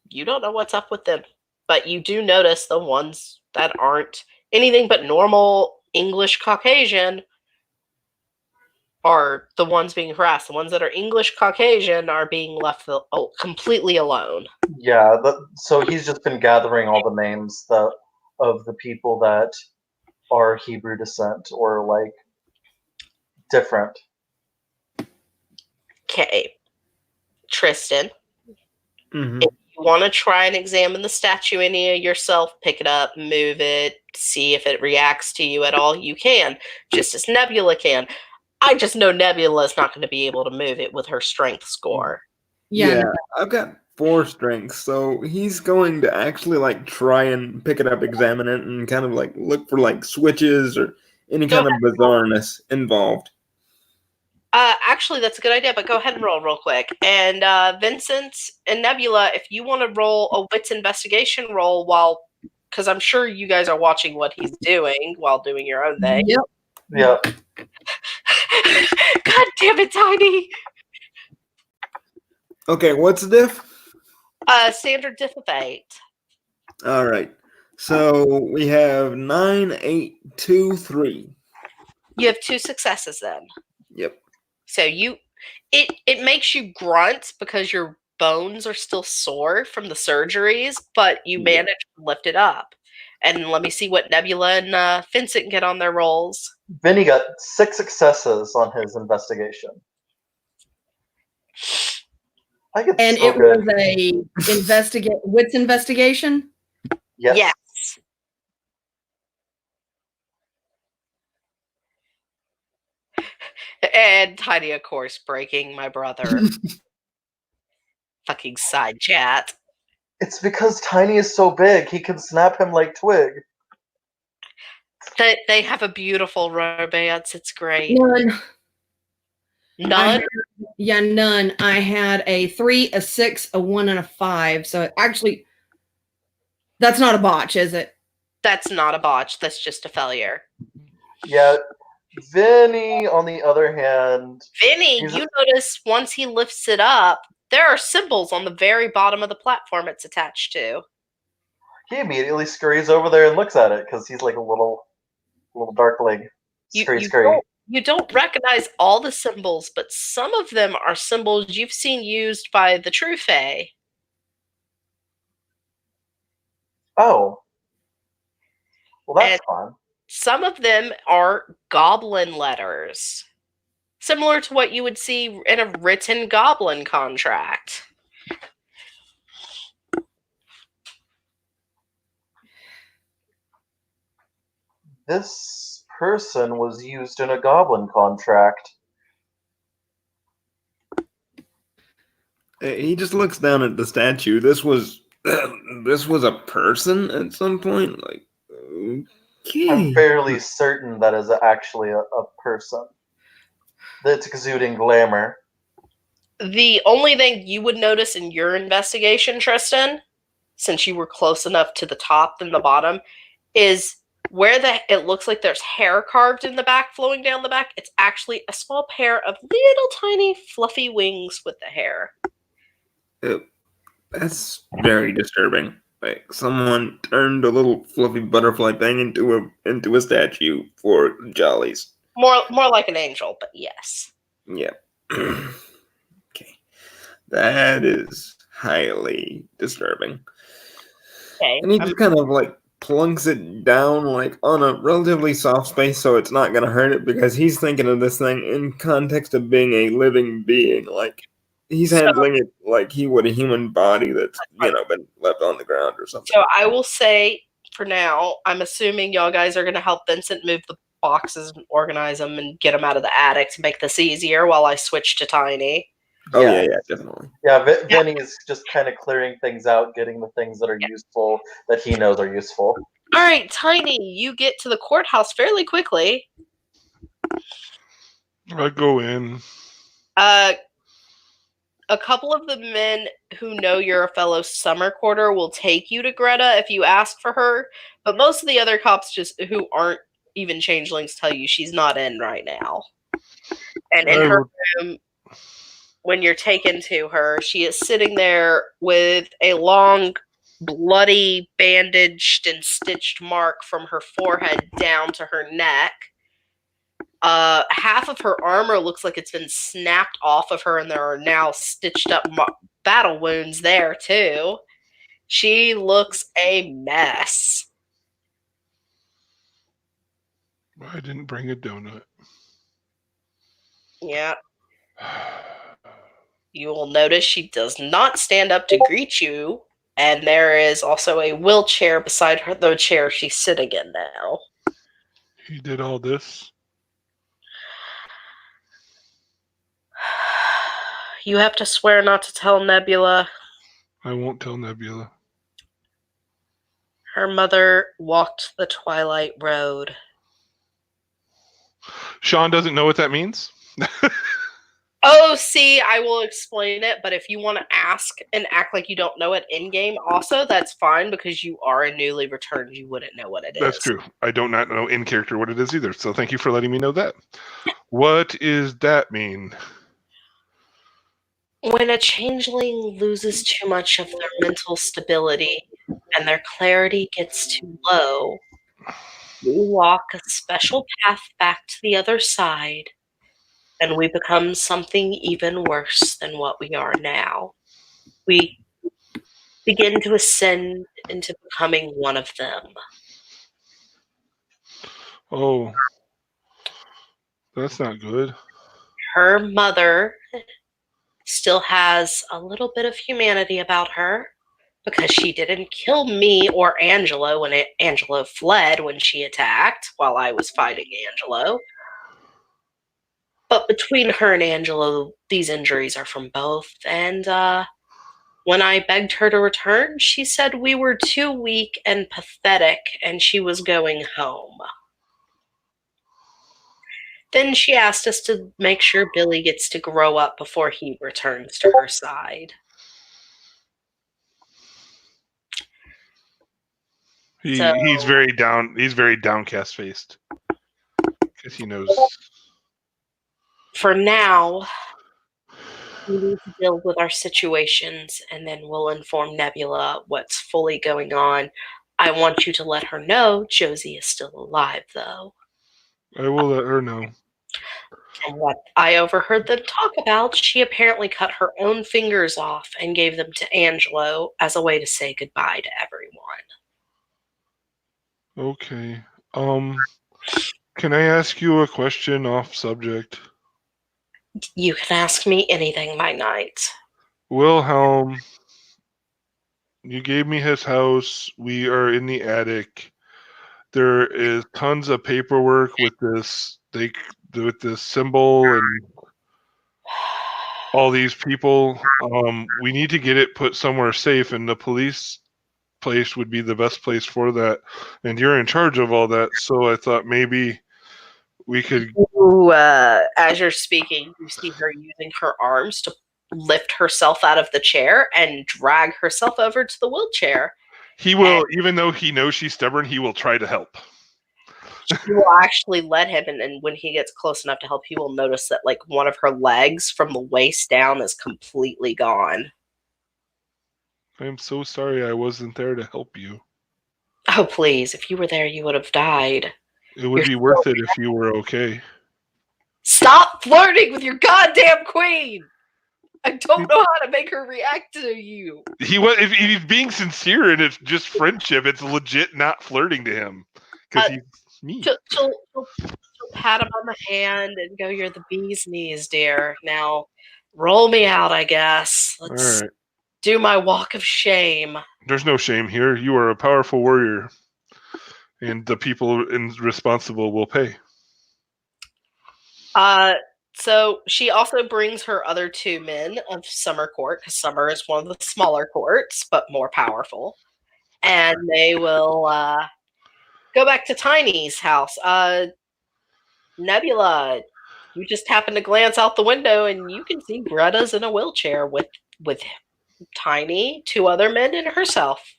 you don't know what's up with them. But you do notice the ones that aren't anything but normal English Caucasian are the ones being harassed. The ones that are English Caucasian are being left completely alone. Yeah, so he's just been gathering all the names of the people that are Hebrew descent or like different. Okay. Tristan, Mm-hmm. if you want to try and examine the statuenia yourself, pick it up, move it, see if it reacts to you at all, you can, just as Nebula can. I just know Nebula is not going to be able to move it with her strength score. Yeah, I've got 4 strengths, so he's going to actually like try and pick it up, examine it, and kind of like look for like switches or any kind of bizarreness involved. Actually, that's a good idea, but go ahead and roll real quick. And Vincent and Nebula, if you want to roll a wits investigation roll because I'm sure you guys are watching what he's doing while doing your own thing. Yep. Yeah. God damn it, Tiny! Okay, what's the diff? Standard diff of 8. All right, so we have 9, 8, 2, 3. You have 2 successes then. Yep. So it makes you grunt because your bones are still sore from the surgeries, but you manage to lift it up. And let me see what Nebula and Vincent get on their rolls. Vinny got 6 successes on his investigation. I get And so it good. was a wits investigation. Yes. Yes. And Tiny, of course, breaking my brother. Fucking side chat. It's because Tiny is so big, he can snap him like Twig. They have a beautiful romance. It's great. None. None? None. I had a 3, a 6, a 1, and a 5. So actually, that's not a botch, is it? That's not a botch. That's just a failure. Yeah. Vinny, on the other hand... Vinny, you notice once he lifts it up, there are symbols on the very bottom of the platform it's attached to. He immediately scurries over there and looks at it, because he's like a little darkling. Scurry. You don't recognize all the symbols, but some of them are symbols you've seen used by the True Fae. Oh. Well, that's fun. Some of them are goblin letters, similar to what you would see in a written goblin contract. This person was used in a goblin contract. He just looks down at the statue. This was a person at some point. Like, okay. I'm fairly certain that is actually a person. That's exuding glamour. The only thing you would notice in your investigation, Tristan, since you were close enough to the top than the bottom, is where it looks like there's hair carved in the back, flowing down the back. It's actually a small pair of little tiny fluffy wings with the hair. That's very disturbing. Like someone turned a little fluffy butterfly thing into a statue for jollies. More like an angel, but yes. Yeah. Okay. That is highly disturbing. Okay. And he just kind of like plunks it down like on a relatively soft space so it's not gonna hurt it, because he's thinking of this thing in context of being a living being. Like he's handling it like he would a human body that's been left on the ground or something. So I will say for now, I'm assuming y'all guys are gonna help Vincent move the boxes and organize them and get them out of the attic to make this easier while I switch to Tiny. Oh yeah, definitely. Yeah, Vinny's just kind of clearing things out, getting the things that are useful that he knows are useful. All right, Tiny, you get to the courthouse fairly quickly. I go in. A couple of the men who know you're a fellow summer quarter will take you to Greta if you ask for her, but most of the other cops who aren't even changelings tell you she's not in right now. And in her room, when you're taken to her, she is sitting there with a long, bloody, bandaged and stitched mark from her forehead down to her neck. Half of her armor looks like it's been snapped off of her, and there are now stitched up battle wounds there, too. She looks a mess. I didn't bring a donut. Yeah. You will notice she does not stand up to greet you, and there is also a wheelchair beside her, the chair she's sitting in now. He did all this? You have to swear not to tell Nebula. I won't tell Nebula. Her mother walked the Twilight Road. Sean doesn't know what that means? Oh, see, I will explain it, but if you want to ask and act like you don't know it in-game also, that's fine, because you are a newly returned. You wouldn't know what it is. That's true. I do not know in character what it is either, so thank you for letting me know that. What does that mean? When a changeling loses too much of their mental stability and their clarity gets too low, we walk a special path back to the other side, and we become something even worse than what we are now. We begin to ascend into becoming one of them. Oh, that's not good. Her mother still has a little bit of humanity about her, because she didn't kill me or Angelo when Angelo fled when she attacked while I was fighting Angelo. But between her and Angelo, these injuries are from both. And when I begged her to return, she said we were too weak and pathetic and she was going home. Then she asked us to make sure Billy gets to grow up before he returns to her side. He's very downcast faced. Because he knows. For now, we need to deal with our situations, and then we'll inform Nebula what's fully going on. I want you to let her know Josie is still alive, though. I will let her know. From what I overheard them talk about, she apparently cut her own fingers off and gave them to Angelo as a way to say goodbye to everyone. Okay. Can I ask you a question off subject? You can ask me anything, my knight. Wilhelm, you gave me his house. We are in the attic. There is tons of paperwork with this symbol and all these people. We need to get it put somewhere safe, and the police place would be the best place for that. And you're in charge of all that, so I thought maybe we could. Ooh, as you're speaking, you see her using her arms to lift herself out of the chair and drag herself over to the wheelchair. He will, even though he knows she's stubborn, he will try to help. She will actually let him, and when he gets close enough to help, he will notice that like one of her legs from the waist down is completely gone. I'm so sorry I wasn't there to help you. Oh, please. If you were there, you would have died. It would be worth it if you were okay. Stop flirting with your goddamn queen! I don't know how to make her react to you. If he's being sincere and it's just friendship, it's legit not flirting to him. Because he's mean. She'll pat him on the hand and go, "You're the bee's knees, dear. Now, roll me out, I guess. Let's do my walk of shame." There's no shame here. You are a powerful warrior. And the people responsible will pay. So she also brings her other 2 men of Summer Court, because Summer is one of the smaller courts, but more powerful. And they will go back to Tiny's house. Nebula, you just happen to glance out the window and you can see Greta's in a wheelchair with Tiny, 2 other men, and herself.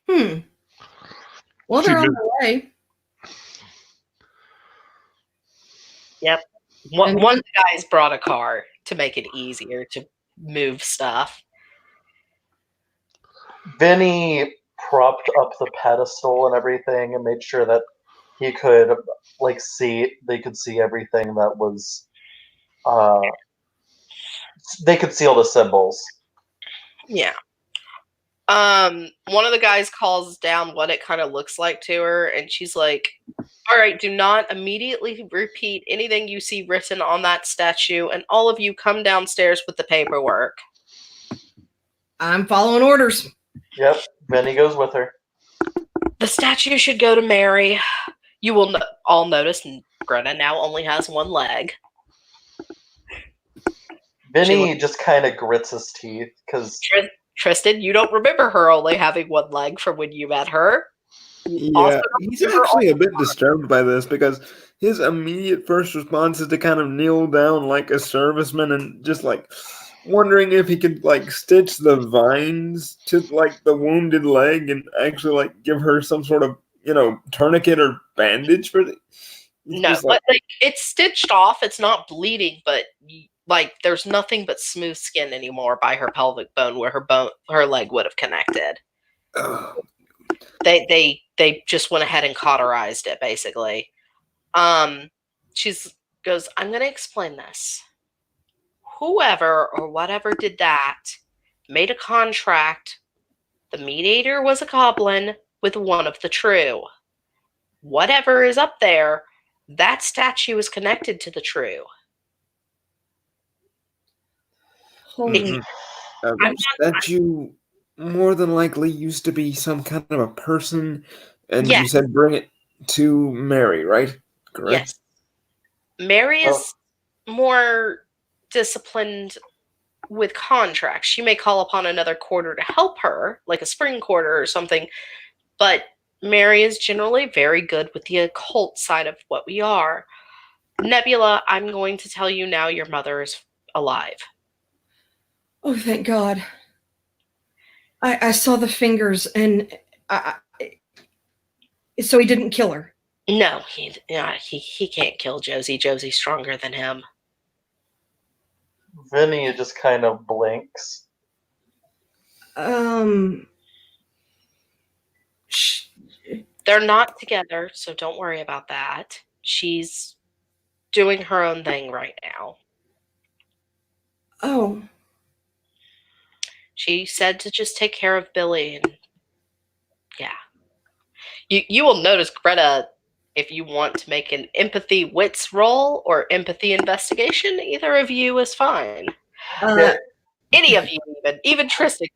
Well, they're on their way. Yep. One of the guys brought a car to make it easier to move stuff. Vinny propped up the pedestal and everything and made sure that he could they could see everything that was they could see all the symbols. Yeah. One of the guys calls down what it kind of looks like to her, and she's like, "All right, do not immediately repeat anything you see written on that statue, and all of you come downstairs with the paperwork." I'm following orders. Yep, Vinny goes with her. The statue should go to Mary. You will all notice Greta now only has 1 leg. Vinny just kind of grits his teeth because Tristan, you don't remember her only having 1 leg from when you met her. Yeah, he's actually a bit disturbed by this because his immediate first response is to kind of kneel down like a serviceman and just like wondering if he could like stitch the vines to like the wounded leg and actually like give her some sort of, tourniquet or bandage for the. No, but like it's stitched off. It's not bleeding, but like there's nothing but smooth skin anymore by her pelvic bone where her leg would have connected. They just went ahead and cauterized it basically. She's goes, "I'm going to explain this. Whoever or whatever did that made a contract. The mediator was a goblin with one of the true. Whatever is up there, that statue is connected to the true." That statue more than likely used to be some kind of a person, and you said bring it to Mary, right? Correct? Yes. Mary is more disciplined with contracts. She may call upon another quarter to help her, like a spring quarter or something, but Mary is generally very good with the occult side of what we are. Nebula, I'm going to tell you now your mother is alive. Oh, thank God. I saw the fingers, and so he didn't kill her. No, he can't kill Josie. Josie's stronger than him. Vinny just kind of blinks. They're not together, so don't worry about that. She's doing her own thing right now. Oh. She said to just take care of Billy, and you will notice Greta, if you want to make an empathy wits roll or empathy investigation, either of you is fine. Any of you, even Tristan.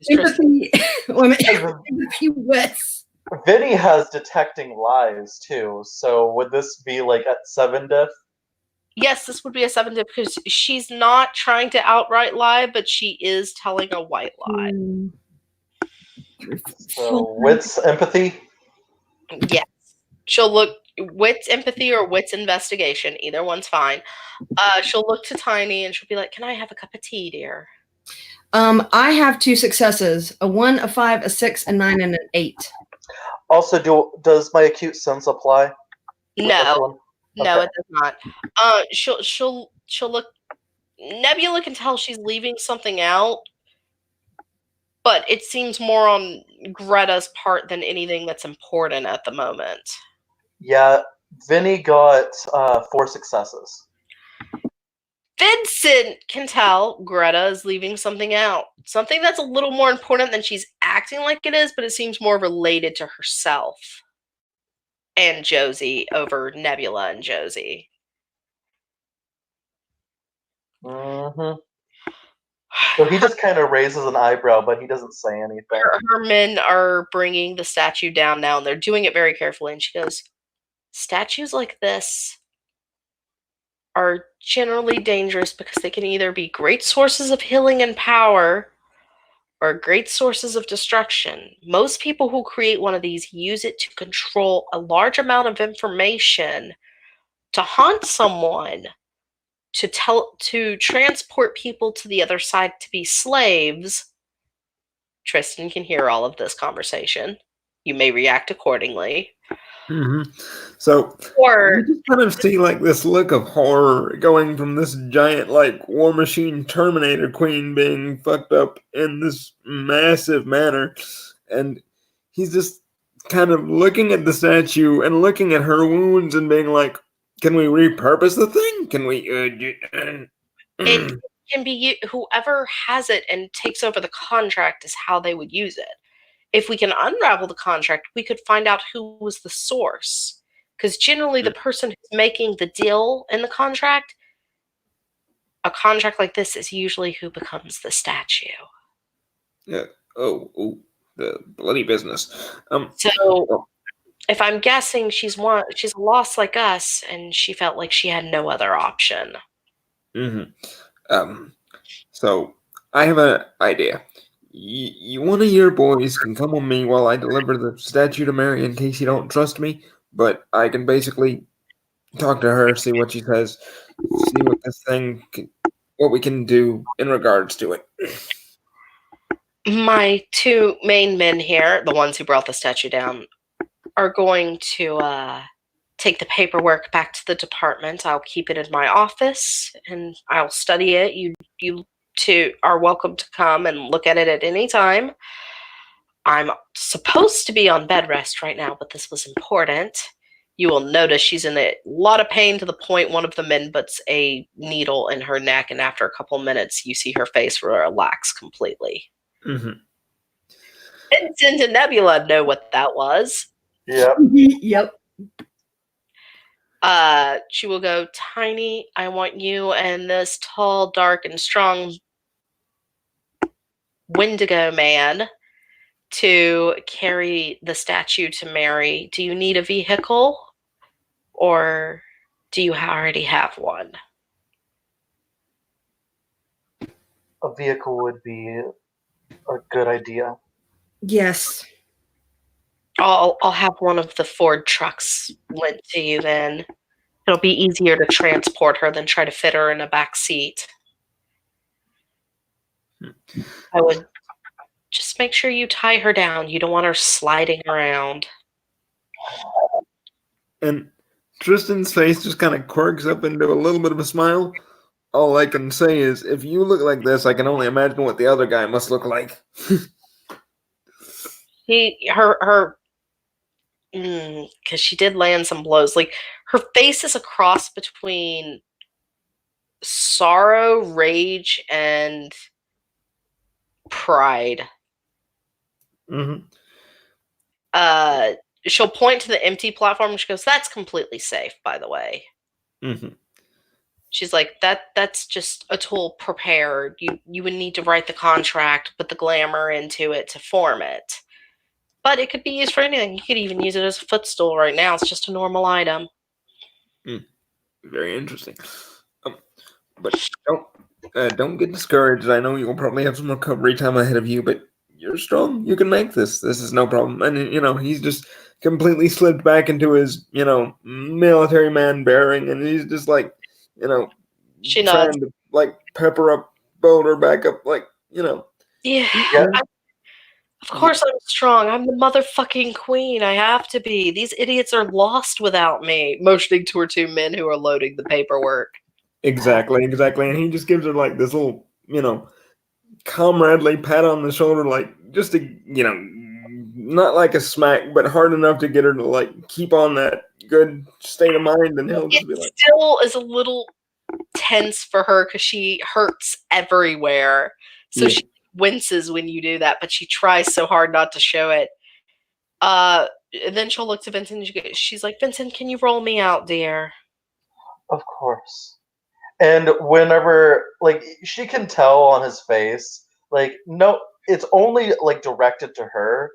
Empathy wits. Vinny has detecting lies too, so would this be like at 7 diff? Yes, this would be a 7 diff because she's not trying to outright lie, but she is telling a white lie. So wits empathy? Yes. She'll look wits empathy or wits investigation. Either one's fine. She'll look to Tiny and she'll be like, "Can I have a cup of tea, dear?" I have 2 successes: a 1, a 5, a 6, a 9, and an 8. Also, does my acute sense apply? with this No, one? no, Okay. it does not. She'll look. Nebula can tell she's leaving something out, but it seems more on Greta's part than anything that's important at the moment. Yeah, Vinny got 4 successes. Vincent can tell Greta is leaving something out. Something that's a little more important than she's acting like it is, but it seems more related to herself and Josie over Nebula and Josie. Mm-hmm. So he just kind of raises an eyebrow, but he doesn't say anything. Her men are bringing the statue down now, and they're doing it very carefully. And she goes, "Statues like this are generally dangerous because they can either be great sources of healing and power or great sources of destruction. Most people who create one of these use it to control a large amount of information, to haunt someone, to transport people to the other side to be slaves." Tristan can hear all of this conversation. You may react accordingly. Mm-hmm. So Or you just kind of see like this look of horror going from this giant like War Machine Terminator Queen being fucked up in this massive manner, and he's just kind of looking at the statue and looking at her wounds and being like, "Can we repurpose the thing? Can we?" it can be whoever has it and takes over the contract is how they would use it. If we can unravel the contract, we could find out who was the source. Because generally, the person who's making the deal in the contract, a contract like this is usually who becomes the statue. Yeah. Oh, the bloody business. So, if I'm guessing, she's a loss like us, and she felt like she had no other option. Mm-hmm. So I have an idea. One of your boys can come with me while I deliver the statue to Mary in case you don't trust me, but I can basically talk to her, see what she says, see what we can do in regards to it. My 2 main men here, the ones who brought the statue down, are going to take the paperwork back to the department. I'll keep it in my office and I'll study it. You 2 are welcome to come and look at it at any time. I'm supposed to be on bed rest right now, but this was important. You will notice she's in a lot of pain to the point one of the men puts a needle in her neck, and after a couple minutes, you see her face relax completely. Mm-hmm. Vincent and Nebula know what that was. Yep. Yep. She will go, "Tiny, I want you and this tall, dark, and strong Wendigo man to carry the statue to Mary. Do you need a vehicle, or do you already have one?" A vehicle would be a good idea. Yes. I'll have one of the Ford trucks lent to you then. It'll be easier to transport her than try to fit her in a back seat. I would just make sure you tie her down. You don't want her sliding around. And Tristan's face just kind of quirks up into a little bit of a smile. All I can say is, if you look like this, I can only imagine what the other guy must look like. Because she did land some blows. Like, her face is a cross between sorrow, rage, and pride. Mm-hmm. She'll point to the empty platform and she goes, "That's completely safe, by the way." Mm-hmm. She's like, that's just a tool prepared. You would need to write the contract, put the glamour into it to form it. But it could be used for anything. You could even use it as a footstool right now. It's just a normal item. Very interesting. But don't get discouraged. I know you'll probably have some recovery time ahead of you, but you're strong. You can make this. This is no problem. And he's just completely slipped back into his, military man bearing, and he's just like, She nods. trying to like pepper up Boulder back up, like, Yeah. Yeah. Of course I'm strong. I'm the motherfucking queen. I have to be. These idiots are lost without me. Motioning to her two men who are loading the paperwork. Exactly. And he just gives her like this little, comradely pat on the shoulder, like just to, not like a smack, but hard enough to get her to like keep on that good state of mind, and he'll just be It like, still is a little tense for her because she hurts everywhere. So Yeah. she winces when you do that, but she tries so hard not to show it. And then she'll look to Vincent and she's like, Vincent, can you roll me out, dear? Of course. And whenever, like, she can tell on his face, like, no, it's only, like, directed to her,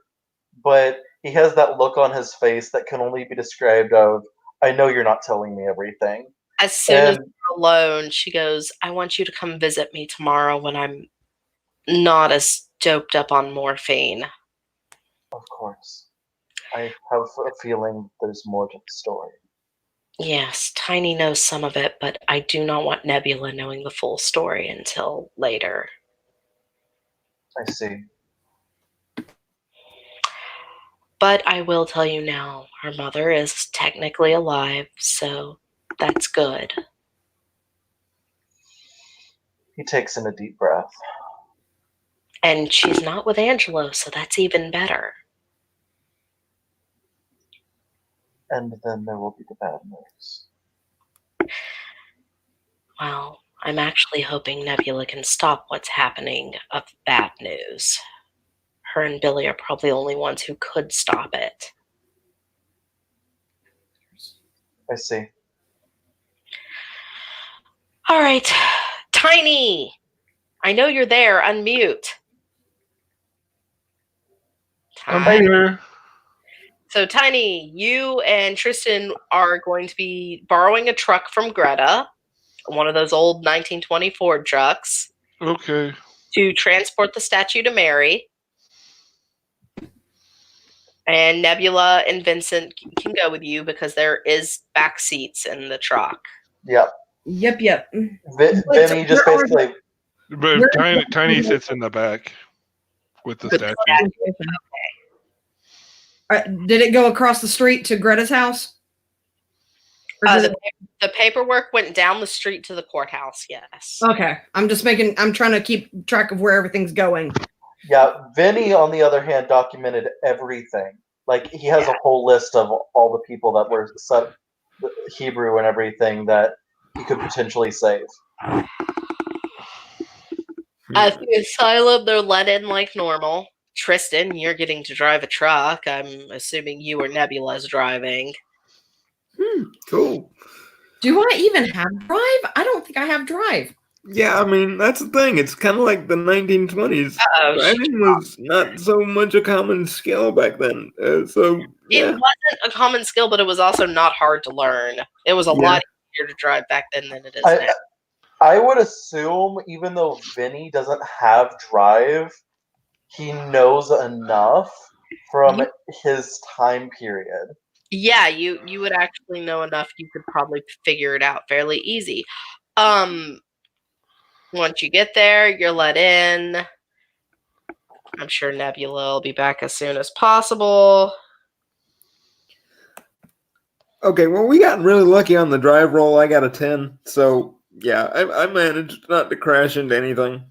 but he has that look on his face that can only be described of, I know you're not telling me everything. As soon as And we're alone, she goes, I want you to come visit me tomorrow when I'm not as doped up on morphine. of course, I have a feeling there's more to the story. Yes, Tiny knows some of it, but I do not want Nebula knowing the full story until later. I see. But I will tell you now, her mother is technically alive, so that's good. He takes in a deep breath. And she's not with Angelo, so that's even better. And then there will be the bad news. Well, I'm actually hoping Nebula can stop what's happening of bad news. Her and Billy are probably the only ones who could stop it. I see. All right, Tiny! I know you're there. Unmute. I'm here. So, Tiny, you and Tristan are going to be borrowing a truck from Greta, one of those old 1920 Ford trucks, Okay. to transport the statue to Mary. And Nebula and Vincent can go with you because there is back seats in the truck. Yep. Yep. Vinny just where are basically. But Where- Tiny sits in the back with the With the statue. Did it go across the street to Greta's house? Or did The paperwork went down the street to the courthouse, yes. Okay, I'm trying to keep track of where everything's going. Yeah, Vinny, on the other hand, documented everything. Like, he has a whole list of all the people that were Hebrew and everything that he could potentially save. At the asylum, they're let in like normal. Tristan, you're getting to drive a truck. I'm assuming you or Nebula's driving. Cool. Do I even have drive? I don't think I have drive. Yeah, I mean, that's the thing. It's kind of like the 1920s. Uh-oh, Driving was not so much a common skill back then. So, It yeah. wasn't a common skill, but it was also not hard to learn. It was a lot easier to drive back then than it is now. I would assume, even though Vinny doesn't have drive, he knows enough from his time period. Yeah, you would actually know enough. You could probably figure it out fairly easy. Once you get there, you're let in. I'm sure Nebula will be back as soon as possible. Okay, well, we got really lucky on the drive roll. I got a 10. So, yeah, I managed not to crash into anything.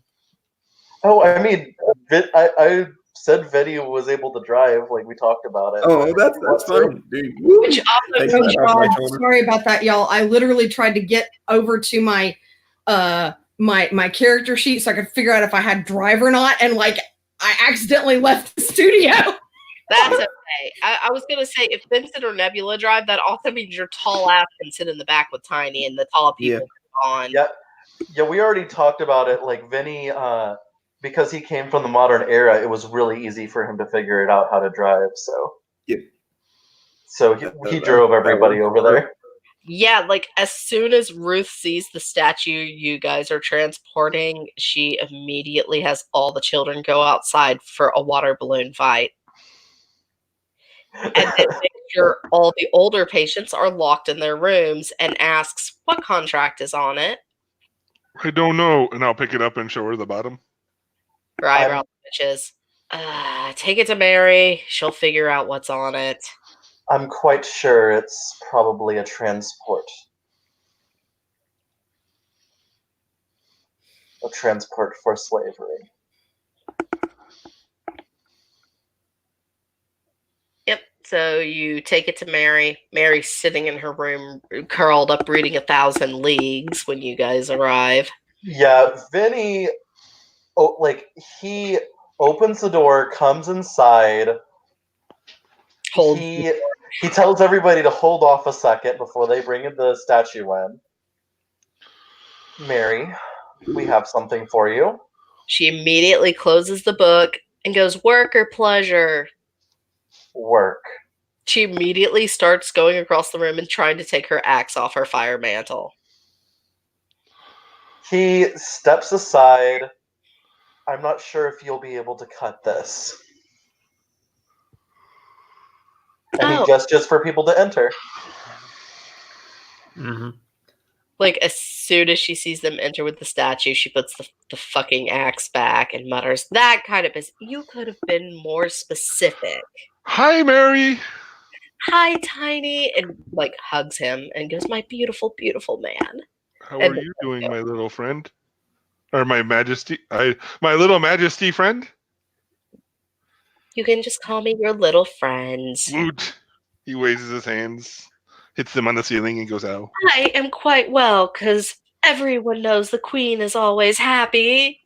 Oh, I mean, I said Vinny was able to drive, like we talked about it. Oh, that's fine, dude. Which also Take Oh that off my God, shoulder. sorry about that, y'all. I literally tried to get over to my my character sheet so I could figure out if I had drive or not, and like I accidentally left the studio. That's okay. I was gonna say if Vincent or Nebula drive, that also means your tall ass can sit in the back with Tiny, and the tall people can go on. Yeah, we already talked about it. Like Vinny, because he came from the modern era, it was really easy for him to figure it out how to drive. So he drove everybody over there. Yeah, like as soon as Ruth sees the statue you guys are transporting, she immediately has all the children go outside for a water balloon fight. and then makes sure all the older patients are locked in their rooms and asks what contract is on it. I don't know. And I'll pick it up and show her the bottom. Her eyebrow twitches. Take it to Mary. She'll figure out what's on it. I'm quite sure it's probably a transport. A transport for slavery. Yep. So you take it to Mary. Mary's sitting in her room, curled up, reading 1,000 Leagues when you guys arrive. Yeah, Vinny, he opens the door, comes inside. Hold. He tells everybody to hold off a second before they bring in the statue in. Mary, we have something for you. She immediately closes the book and goes, work or pleasure? Work. She immediately starts going across the room and trying to take her axe off her fire mantle. He steps aside. I'm not sure if you'll be able to cut this. And he gestures for people to enter. Mm-hmm. Like, as soon as she sees them enter with the statue, she puts the fucking axe back and mutters, that kind of you could have been more specific. Hi, Mary. Hi, Tiny. And, like, hugs him and goes, my beautiful, beautiful man. How are you doing, my little friend? Or my majesty? My little majesty friend? You can just call me your little friend. Woot. He raises his hands, hits them on the ceiling, and goes, ow. I am quite well, because everyone knows the queen is always happy.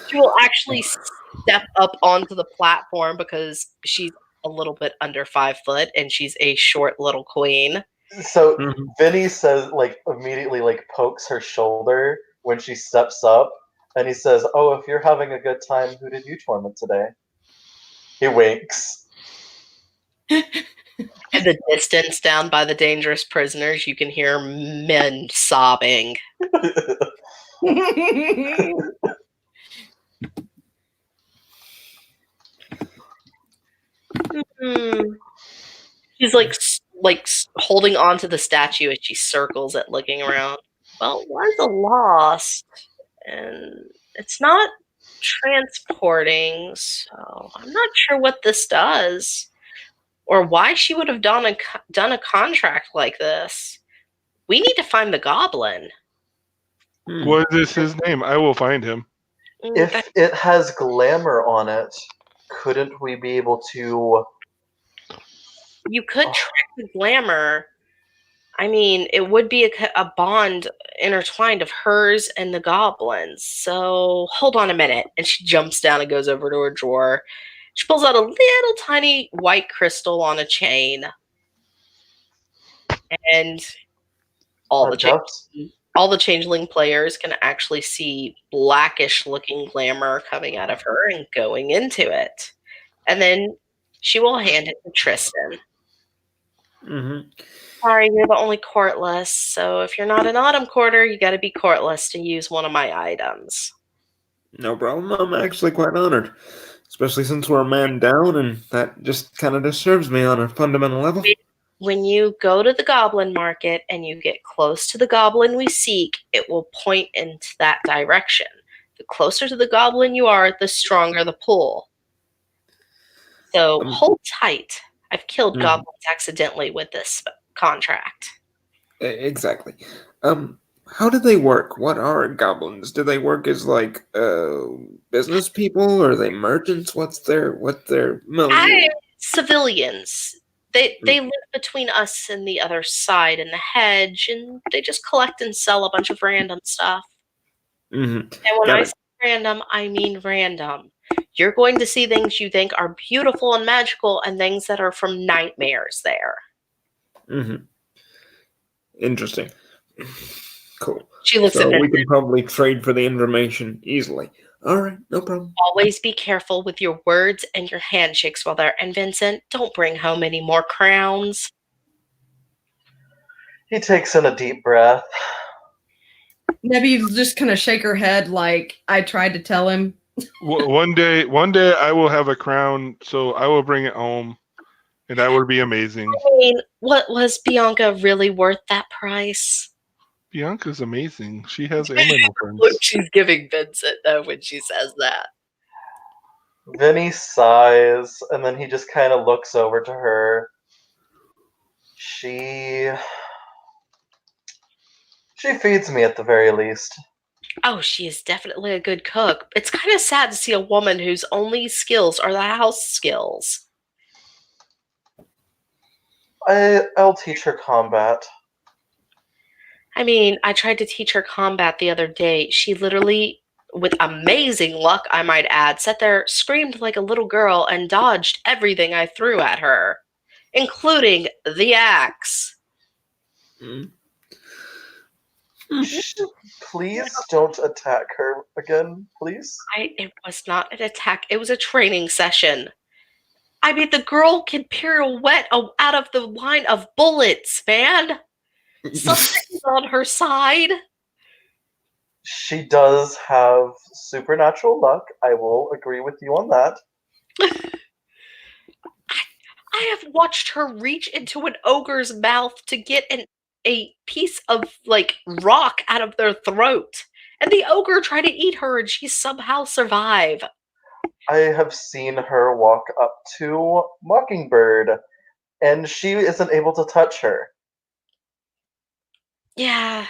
She will actually step up onto the platform because she's a little bit under 5 foot and she's a short little queen. So Vinny says, immediately, pokes her shoulder when she steps up, and he says, "Oh, if you're having a good time, who did you torment today?" He winks. In the distance, down by the dangerous prisoners, you can hear men sobbing. She's like holding on to the statue as she circles it, looking around. Well, it was a loss, and it's not transporting, so I'm not sure what this does, or why she would have done a contract like this. We need to find the goblin. What is his name? I will find him. If it has glamour on it, couldn't we be able to... You could track the glamour. I mean, it would be a bond intertwined of hers and the goblins. So hold on a minute. And she jumps down and goes over to her drawer. She pulls out a little tiny white crystal on a chain. And all the changeling players can actually see blackish looking glamour coming out of her and going into it. And then she will hand it to Tristan. Mm-hmm. Sorry, you're the only courtless, so if you're not an autumn quarter, you gotta be courtless to use one of my items. No problem. I'm actually quite honored. Especially since we're a man down, and that just kind of disturbs me on a fundamental level. When you go to the goblin market and you get close to the goblin we seek, it will point into that direction. The closer to the goblin you are, the stronger the pull. So hold tight. I've killed goblins accidentally with this contract. Exactly. How do they work? What are goblins? Do they work as business people, or are they merchants? What's their milieu? Civilians. They live between us and the other side in the hedge, and they just collect and sell a bunch of random stuff. Mm-hmm. And when I say random, I mean random. You're going to see things you think are beautiful and magical and things that are from nightmares there. Mm-hmm. Interesting. Cool. She looks at me. Vincent. We can probably trade for the information easily. All right, no problem. Always be careful with your words and your handshakes while there. And Vincent, don't bring home any more crowns. He takes in a deep breath. Nebby's just kind of shake her head like I tried to tell him One day, I will have a crown, so I will bring it home, and that would be amazing. I mean, what was Bianca really worth that price? Bianca's amazing. She has animal Look, friends. she's giving Vincent though when she says that. Vinny sighs, and then he just kind of looks over to her. She feeds me at the very least. Oh, she is definitely a good cook. It's kind of sad to see a woman whose only skills are the house skills. I'll teach her combat. I mean, I tried to teach her combat the other day. She literally, with amazing luck, I might add, sat there, screamed like a little girl, and dodged everything I threw at her, including the axe. Mm. Please don't attack her again, please. It was not an attack. It was a training session. I mean, the girl can pirouette out of the line of bullets, man. Something's on her side. She does have supernatural luck. I will agree with you on that. I have watched her reach into an ogre's mouth to get a piece of like rock out of their throat. And the ogre tried to eat her and she somehow survived. I have seen her walk up to Mockingbird, and she isn't able to touch her. Yeah,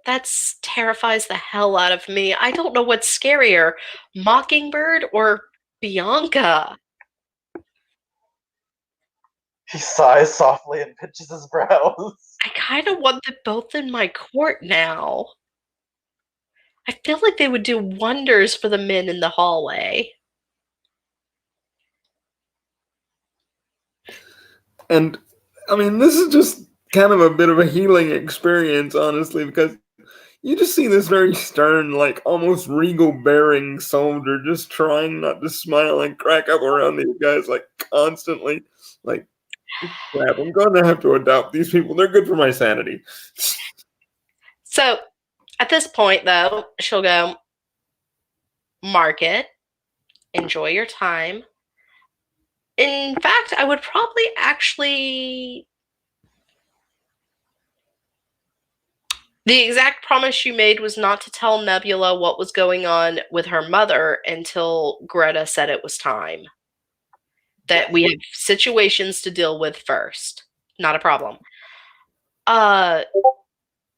that's terrifies the hell out of me. I don't know what's scarier, Mockingbird or Bianca. He sighs softly and pinches his brows. I kind of want them both in my court now. I feel like they would do wonders for the men in the hallway. And I mean, this is just kind of a bit of a healing experience, honestly, because you just see this very stern, like almost regal bearing soldier just trying not to smile and crack up around these guys like constantly. Like, crap, I'm going to have to adopt these people. They're good for my sanity. So at this point, though, she'll go, mark it, enjoy your time. In fact, I would probably actually. The exact promise you made was not to tell Nebula what was going on with her mother until Greta said it was time. That we have situations to deal with first. Not a problem.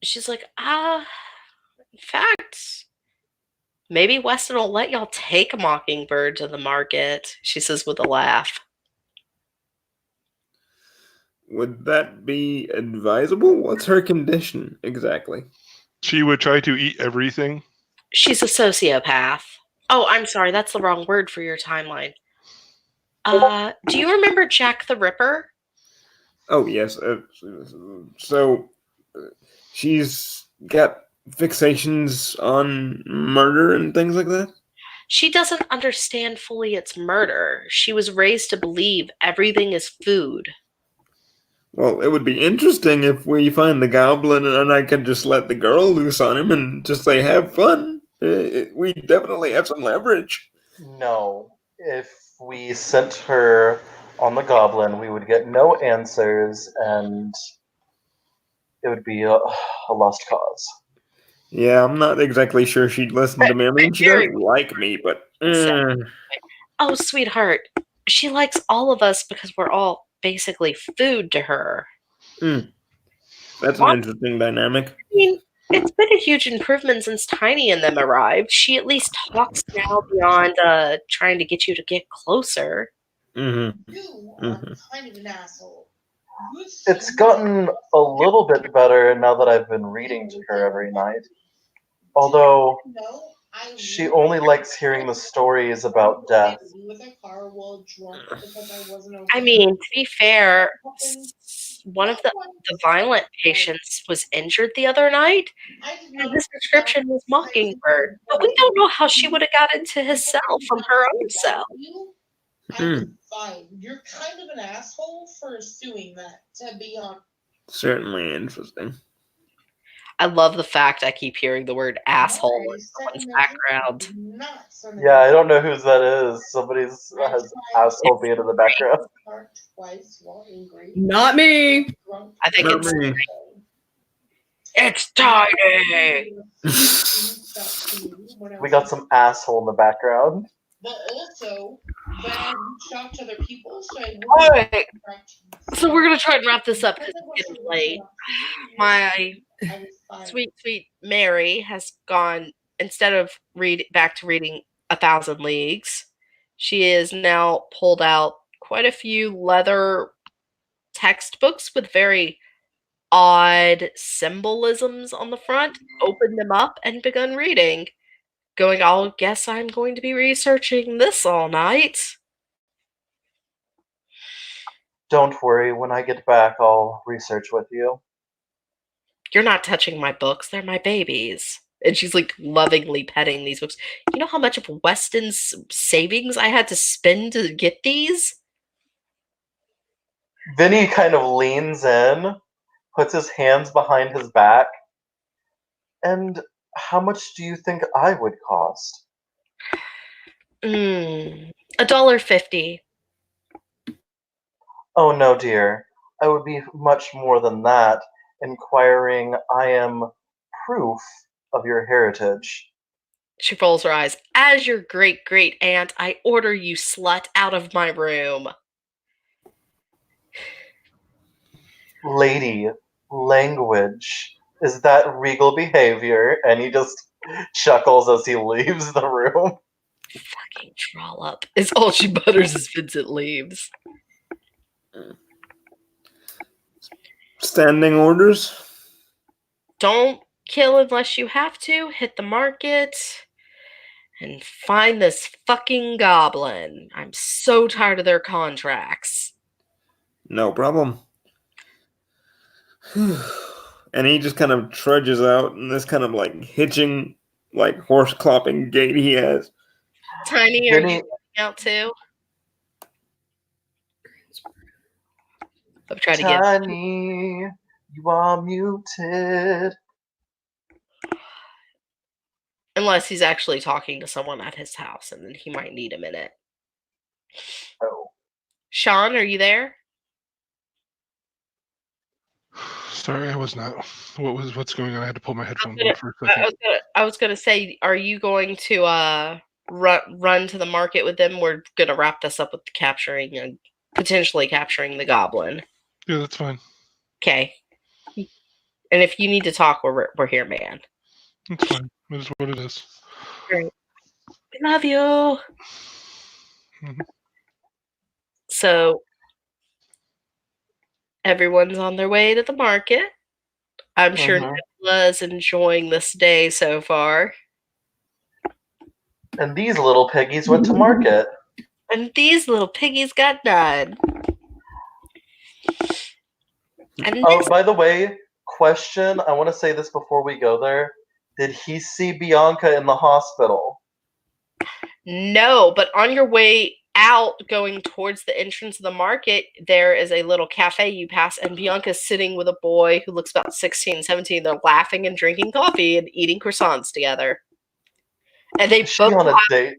She's like, in fact, maybe Weston will let y'all take Mockingbird to the market, she says with a laugh. Would that be advisable? What's her condition exactly? She would try to eat everything. She's a sociopath. Oh, I'm sorry, that's the wrong word for your timeline. Do you remember Jack the Ripper? Oh, yes. So she's got fixations on murder and things like that? She doesn't understand fully it's murder. She was raised to believe everything is food. Well, it would be interesting if we find the goblin and I can just let the girl loose on him and just say, have fun. We definitely have some leverage. No. If we sent her on the goblin, we would get no answers, and it would be a lost cause. Yeah, I'm not exactly sure she'd listen to me. I mean, she doesn't like me, but... Oh, sweetheart. She likes all of us because we're all basically food to her. That's an interesting dynamic. I mean, it's been a huge improvement since Tiny and them arrived. She at least talks now beyond trying to get you to get closer. You are kind of an asshole. It's gotten a little bit better now that I've been reading to her every night. Although she only likes hearing the stories about death. I mean, to be fair, one of the violent patients was injured the other night, and his description was Mockingbird. But we don't know how she would have got into his cell from her own cell. I'm fine. You're kind of an asshole for assuming that, to be honest. Certainly interesting. I love the fact I keep hearing the word asshole in someone's background. Yeah, I don't know whose that is. Somebody's has asshole being in the background. Not me. I think Not it's me. it's tiny. We got some asshole in the background. But also, when I reached out to other people, so I Alright, so we're gonna try and wrap this up because it's getting late. My sweet, sweet Mary has gone, instead of back to reading 1,000 Leagues, she is now pulled out quite a few leather textbooks with very odd symbolisms on the front, opened them up, and begun reading. Going, I'll guess I'm going to be researching this all night. Don't worry, when I get back, I'll research with you. You're not touching my books, they're my babies. And she's like lovingly petting these books. You know how much of Weston's savings I had to spend to get these? Vinny kind of leans in, puts his hands behind his back. And how much do you think I would cost? $1.50. Oh no, dear. I would be much more than that, inquiring I am proof of your heritage. She rolls her eyes. As your great great aunt, I order you, slut, out of my room. Lady, language. Is that regal behavior? And he just chuckles as he leaves the room. Fucking trollop. Is all she butters as Vincent leaves. Standing orders? Don't kill unless you have to. Hit the market. And find this fucking goblin. I'm so tired of their contracts. No problem. And he just kind of trudges out in this kind of like hitching, like horse clopping gait he has. Tiny, are you Vinny, going out too? I'm trying to get. Tiny, you are muted. Unless he's actually talking to someone at his house, and then he might need a minute. Oh. Sean, are you there? Sorry, I was not. What's going on? I had to pull my headphones off for a second. I was gonna say, are you going to run to the market with them? We're gonna wrap this up with capturing and potentially capturing the goblin. Yeah, that's fine. Okay. And if you need to talk, we're here, man. It's fine. It is what it is. Great. I love you. Mhm. So everyone's on their way to the market. I'm sure Mhm. Nebula's enjoying this day so far. And these little piggies went to market. And these little piggies got done. And Oh, this, by the way, question. I want to say this before we go there. Did he see Bianca in the hospital? no, but on your way out, going towards the entrance of the market, there is a little cafe you pass, and Bianca's sitting with a boy who looks about 16, 17. They're laughing and drinking coffee and eating croissants together. And they Is she both on a have, date?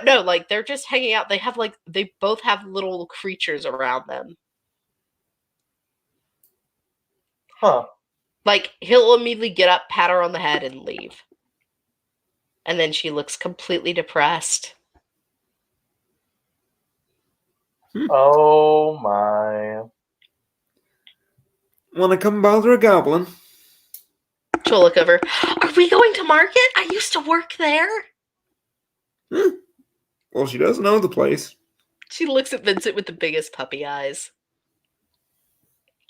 no, like they're just hanging out. They both have little creatures around them. Huh. Like he'll immediately get up, pat her on the head, and leave. And then she looks completely depressed. Oh my. Wanna come bother a goblin? She'll look over. Are we going to market? I used to work there. Well, she does know the place. She looks at Vincent with the biggest puppy eyes.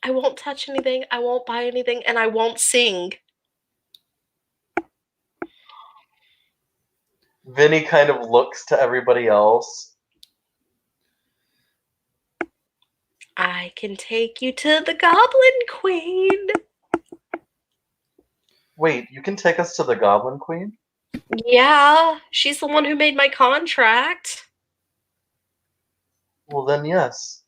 I won't touch anything, I won't buy anything, and I won't sing. Vinny kind of looks to everybody else. I can take you to the Goblin Queen. Wait, you can take us to the Goblin Queen? Yeah, she's the one who made my contract. Well then, yes.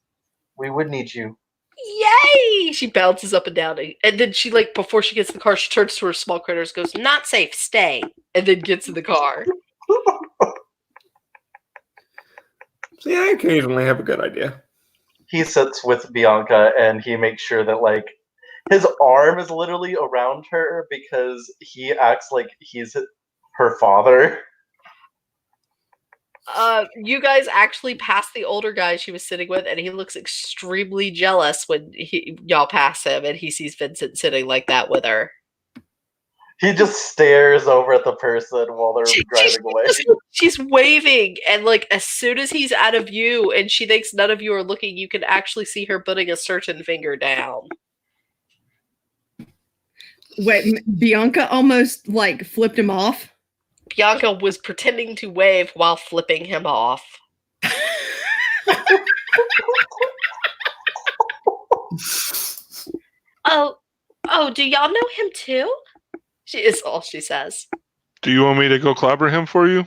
We would need you. Yay! She bounces up and down, and then she before she gets in the car, she turns to her small critters, goes, "Not safe, stay," and then gets in the car. See, I occasionally have a good idea. He sits with Bianca and he makes sure that his arm is literally around her because he acts like he's her father. You guys actually pass the older guy she was sitting with, and he looks extremely jealous when y'all pass him, and he sees Vincent sitting like that with her. He just stares over at the person while they're driving away. She's waving, and as soon as he's out of view, and she thinks none of you are looking, you can actually see her putting a certain finger down. Wait, Bianca almost flipped him off. Bianca was pretending to wave while flipping him off. Oh, do y'all know him too? Is all she says. Do you want me to go clobber him for you?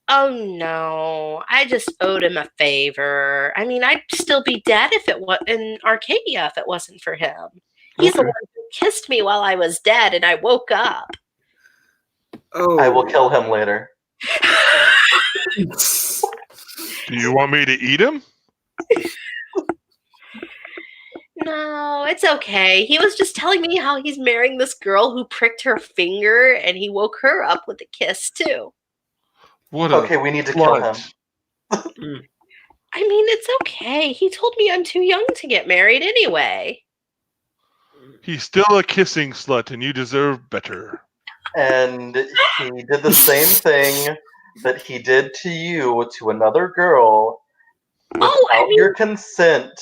Oh no, I just owed him a favor. I mean, I'd still be dead if it was in Arcadia if it wasn't for him. He's the one who kissed me while I was dead, and I woke up. Oh, I will kill him later. Do you want me to eat him? No, it's okay. He was just telling me how he's marrying this girl who pricked her finger, and he woke her up with a kiss too. Okay, we need to kill him. I mean, it's okay. He told me I'm too young to get married anyway. He's still a kissing slut, and you deserve better. And he did the same thing that he did to you to another girl without your consent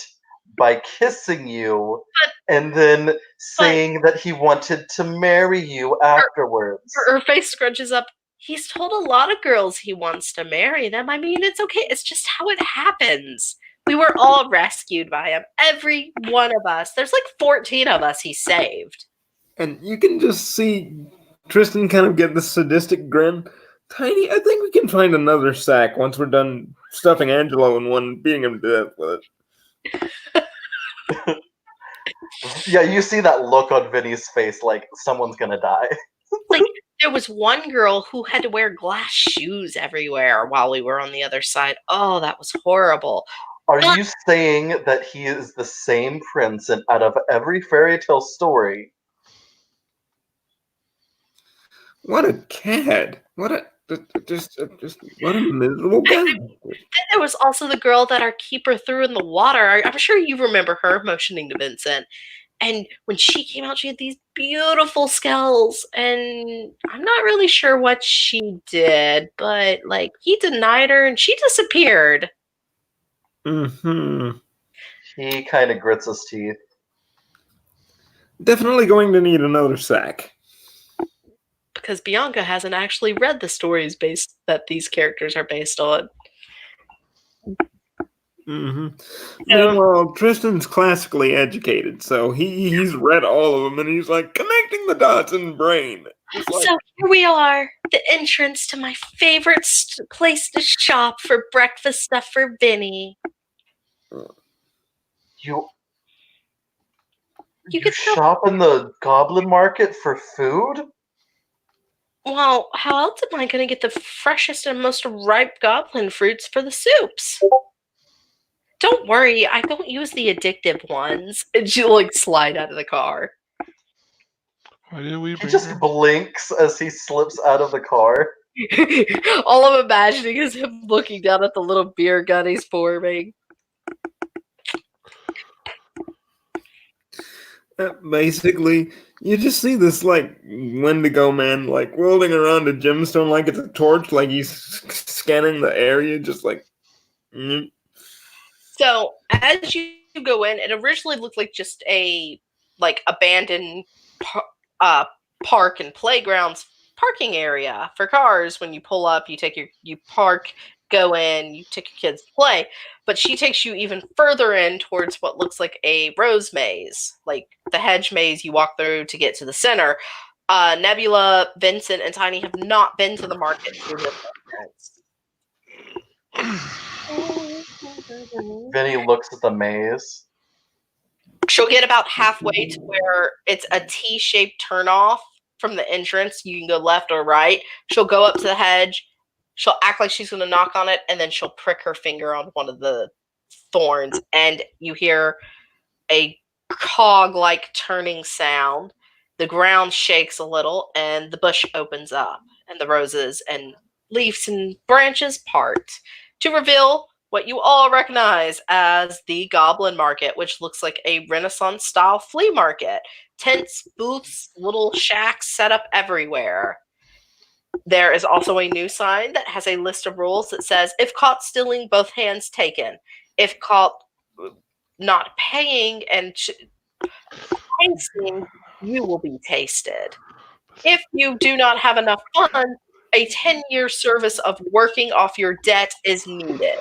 by kissing you and then saying that he wanted to marry you afterwards. Her face scrunches up. He's told a lot of girls he wants to marry them. I mean, it's okay. It's just how it happens. We were all rescued by him. Every one of us. There's 14 of us he saved. And you can just see Tristan kind of get the sadistic grin. Tiny, I think we can find another sack once we're done stuffing Angelo in one, beating him to death with it. Yeah, you see that look on Vinny's face like someone's gonna die. There was one girl who had to wear glass shoes everywhere while we were on the other side. Oh, that was horrible. Are you saying that he is the same prince and out of every fairy tale story? What a cad! What a what a miserable guy! Then there was also the girl that our keeper threw in the water. I'm sure you remember her motioning to Vincent. And when she came out, she had these beautiful skulls. And I'm not really sure what she did, but he denied her and she disappeared. Mm-hmm. He kind of grits his teeth. Definitely going to need another sack. Because Bianca hasn't actually read the stories that these characters are based on. Mm-hmm. Meanwhile, Tristan's classically educated, so he's read all of them, and he's connecting the dots in the brain. So here we are, the entrance to my favorite place to shop for breakfast stuff for Vinny. You could shop in the goblin market for food? Well, how else am I going to get the freshest and most ripe goblin fruits for the soups? Don't worry, I don't use the addictive ones. And she slide out of the car. Why did we he just blinks as he slips out of the car. All I'm imagining is him looking down at the little beer gun he's forming. Basically, you just see this Wendigo man whirling around a gemstone like it's a torch, he's scanning the area, just So as you go in, it originally looked like just a abandoned park and playgrounds parking area for cars. When you pull up, you park, go in, you take your kids to play. But she takes you even further in towards what looks like a rose maze, the hedge maze you walk through to get to the center. Nebula, Vincent, and Tiny have not been to the market through this entrance. Vinny looks at the maze. She'll get about halfway to where it's a T-shaped turnoff from the entrance. You can go left or right. She'll go up to the hedge. She'll act like she's going to knock on it, and then she'll prick her finger on one of the thorns, and you hear a cog-like turning sound. The ground shakes a little, and the bush opens up, and the roses and leaves and branches part to reveal what you all recognize as the Goblin Market, which looks like a Renaissance-style flea market. Tents, booths, little shacks set up everywhere. There is also a new sign that has a list of rules that says, if caught stealing, both hands taken. If caught not paying and tasting, you will be tasted. If you do not have enough funds, a 10-year service of working off your debt is needed.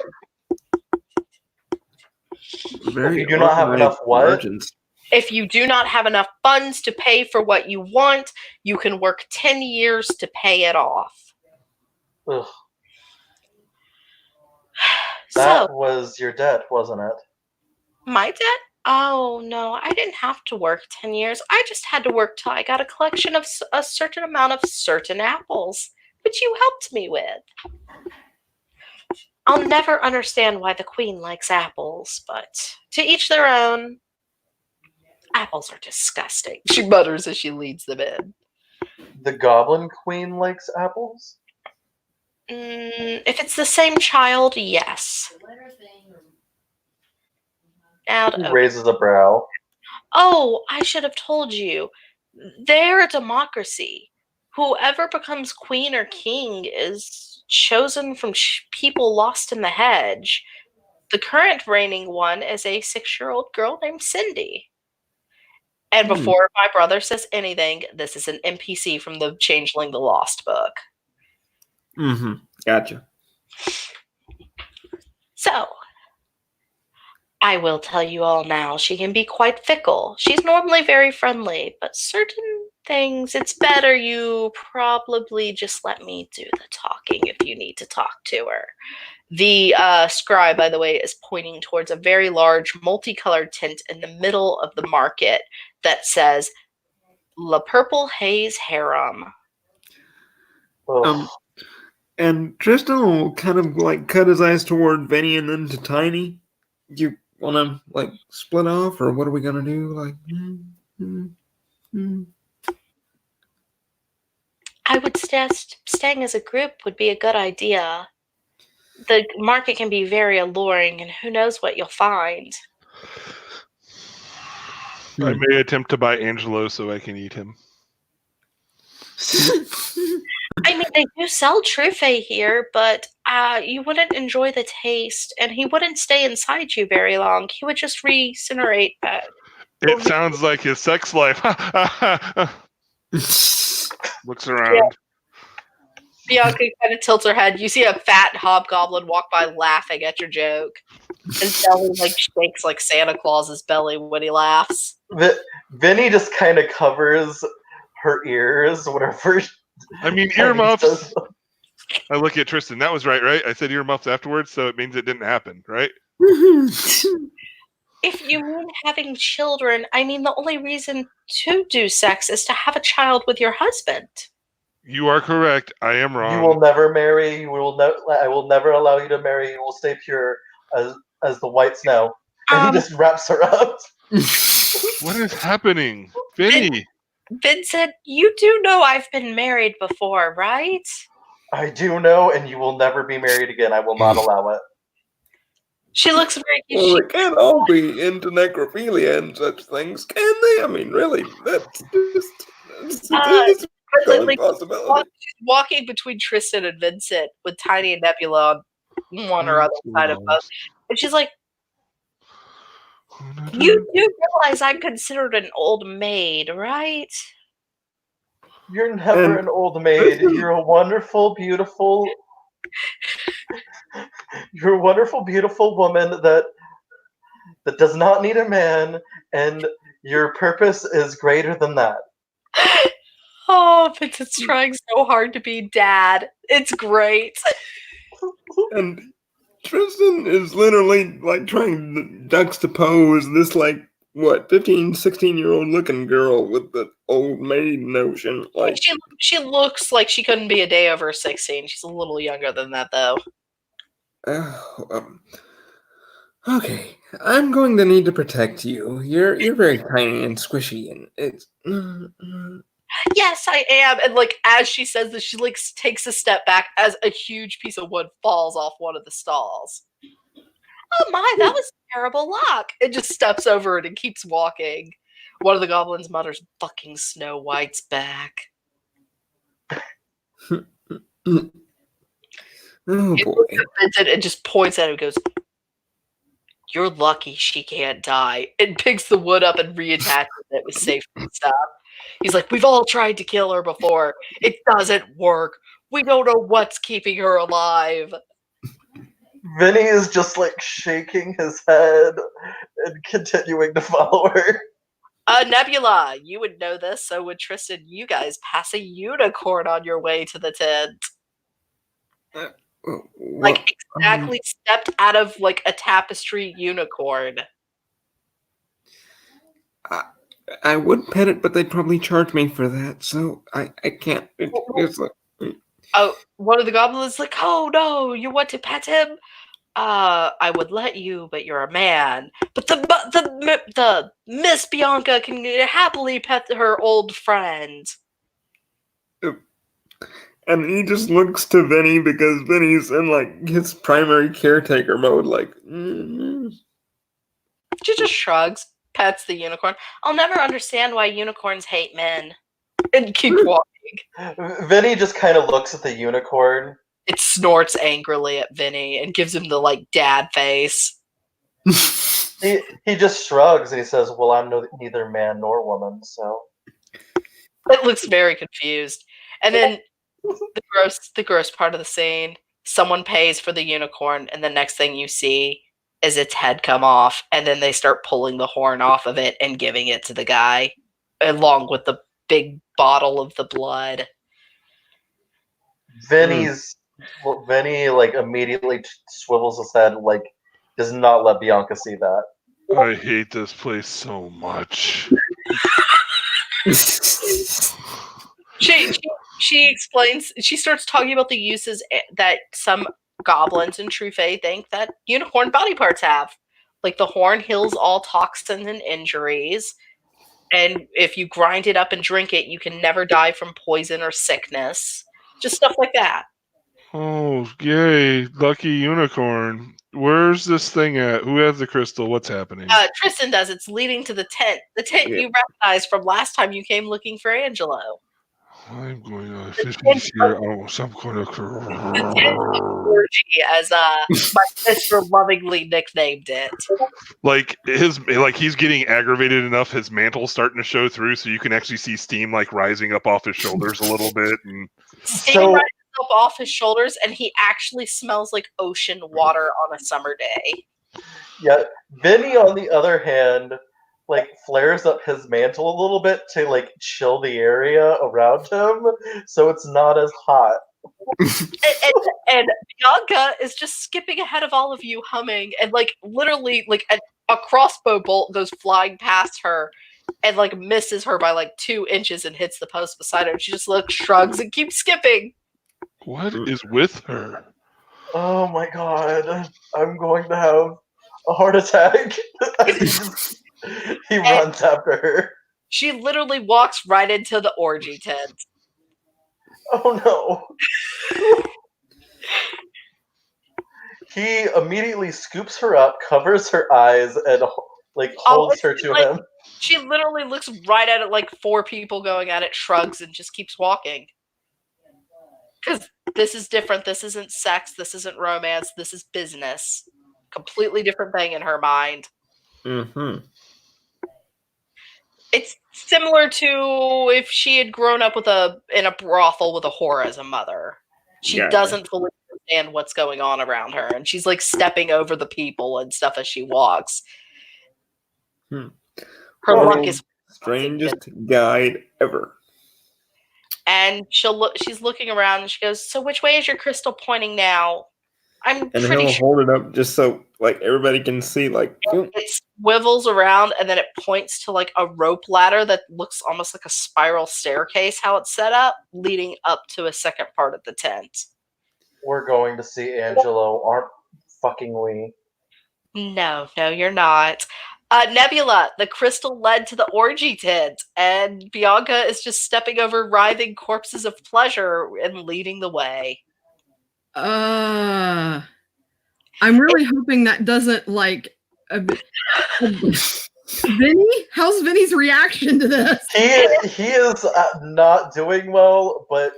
If you do not have enough what? Margins. If you do not have enough funds to pay for what you want, you can work 10 years to pay it off. Ugh. So, That was your debt, wasn't it? my debt? Oh, no, I didn't have to work 10 years. I just had to work till I got a collection of a certain amount of certain apples, which you helped me with. I'll never understand why the queen likes apples, but to each their own. Apples are disgusting, she mutters as she leads them in. The Goblin Queen likes apples? If it's the same child, yes. He raises a brow. Oh, I should have told you. They're a democracy. Whoever becomes queen or king is chosen from people lost in the hedge. The current reigning one is a 6-year-old girl named Cindy. And before my brother says anything, this is an NPC from the Changeling the Lost book. Mm-hmm. Gotcha. So, I will tell you all now, she can be quite fickle. She's normally very friendly, but certain things, it's better you probably just let me do the talking if you need to talk to her. The scribe, by the way, is pointing towards a very large multicolored tent in the middle of the market that says, La Purple Haze Harem. And Tristan will kind of like cut his eyes toward Vinny and then to Tiny. You want to like split off, or what are we gonna do? Like, I would suggest staying as a group would be a good idea. The market can be very alluring, and who knows what you'll find. I may attempt to buy Angelo so I can eat him. I mean, they do sell truffle here, but you wouldn't enjoy the taste, and he wouldn't stay inside you very long. He would just reincinerate. It sounds like his sex life. Looks around. Bianca kind of tilts her head. You see a fat hobgoblin walk by laughing at your joke. His belly like shakes like Santa Claus's belly when he laughs. Vinny just kind of covers her ears whenever. I mean, earmuffs. I look at Tristan. That was right? I said earmuffs afterwards, so it means it didn't happen, right? If you mean having children, I mean, the only reason to do sex is to have a child with your husband. You are correct. I am wrong. You will never marry. I will never allow you to marry. You will stay pure as the white snow. And he just wraps her up. What is happening? Vinny? Vincent, you do know I've been married before, right? I do know, and you will never be married again. I will not allow it. She looks very well, they can't all be into necrophilia and such things, can they? I mean, really, that's just a possibility. Walking between Tristan and Vincent with Tiny and Nebula on one or other side of both. And she's like, you do realize I'm considered an old maid, right? You're never an old maid. You're a wonderful, beautiful... You're a wonderful, beautiful woman that does not need a man, and your purpose is greater than that. Oh, Vincent's trying so hard to be dad. It's great. And Tristan is literally like trying to juxtapose this like what, 15, 16-year-old looking girl with the old maid notion. Like, She looks like she couldn't be a day over 16. She's a little younger than that, though. Okay, I'm going to need to protect you. You're very tiny and squishy, and it's. Yes, I am. And like as she says this, she like takes a step back as a huge piece of wood falls off one of the stalls. Oh my, that was terrible luck. It just steps over it and keeps walking. One of the goblins mutters, "Fucking Snow White's back." Oh boy. It just points at him and goes, "You're lucky she can't die." And picks the wood up and reattaches it with safety stuff. He's like, "We've all tried to kill her before. It doesn't work. We don't know what's keeping her alive." Vinny is just like shaking his head and continuing to follow her. Nebula, you would know this, so would Tristan. You guys pass a unicorn on your way to the tent. Like exactly stepped out of like a tapestry unicorn. I would pet it, but they'd probably charge me for that, so I can't. It's like, Oh, one of the goblins is like, "Oh no, you want to pet him? I would let you, but you're a man. But the Miss Bianca can happily pet her old friend." and he just looks to Vinny because Vinny's in like his primary caretaker mode, like. She just shrugs, pets the unicorn. "I'll never understand why unicorns hate men." And keep walking. Vinny just kind of looks at the unicorn. It snorts angrily at Vinny and gives him the like dad face. He just shrugs and he says, "Well, I'm neither man nor woman, so." It looks very confused. And then the gross part of the scene, someone pays for the unicorn, and the next thing you see is its head come off, and then they start pulling the horn off of it and giving it to the guy, along with the big bottle of the blood. Vinny like immediately swivels his head, like does not let Bianca see that. I hate this place so much. She explains. She starts talking about the uses that some goblins in True Fae think that unicorn body parts have. Like the horn heals all toxins and injuries, and if you grind it up and drink it, you can never die from poison or sickness. Just stuff like that. Oh, yay. Lucky unicorn. Where's this thing at? Who has the crystal? What's happening? Tristan does. It's leading to the tent. The tent you recognize from last time you came looking for Angelo. I'm going to finish here. Oh, some kind of. Orgy, as my sister lovingly nicknamed it. Like he's getting aggravated enough. His mantle's starting to show through, so you can actually see steam like rising up off his shoulders a little bit. And steam rises up off his shoulders, and he actually smells like ocean water on a summer day. Yeah, Vinny, on the other hand, like flares up his mantle a little bit to like chill the area around him, so it's not as hot. and Bianca is just skipping ahead of all of you, humming, and like literally, like a crossbow bolt goes flying past her, and like misses her by like 2 inches and hits the post beside her. And she just looks, shrugs, and keeps skipping. What is with her? Oh my god, I'm going to have a heart attack. He runs after her. She literally walks right into the orgy tent. Oh no. He immediately scoops her up, covers her eyes, and like holds her to him. She literally looks right at it like 4 people going at it, shrugs, and just keeps walking. Because this is different. This isn't sex. This isn't romance. This is business. Completely different thing in her mind. Mm-hmm. It's similar to if she had grown up in a brothel with a whore as a mother. She doesn't fully understand what's going on around her, and she's like stepping over the people and stuff as she walks. Her luck is strangest guide ever. And she's looking around and she goes, "So which way is your crystal pointing now?" I'm and pretty he'll sure hold it up just so like everybody can see. Like it's wivels around, and then it points to like a rope ladder that looks almost like a spiral staircase, how it's set up, leading up to a second part of the tent. We're going to see Angelo, aren't fucking we? No, you're not. Nebula, the crystal led to the orgy tent, and Bianca is just stepping over writhing corpses of pleasure and leading the way. I'm really hoping that doesn't like Vinny? How's Vinny's reaction to this? He is not doing well, but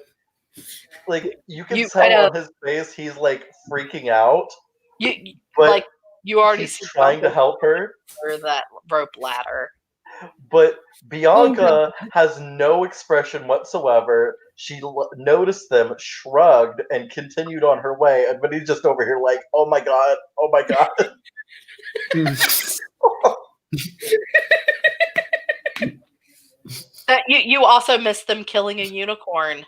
like you can tell on his face, he's like freaking out. But you already he's trying to help her for that rope ladder. But Bianca has no expression whatsoever. She noticed them, shrugged, and continued on her way. And Vinny's just over here like, oh my god, oh my god. You also missed them killing a unicorn.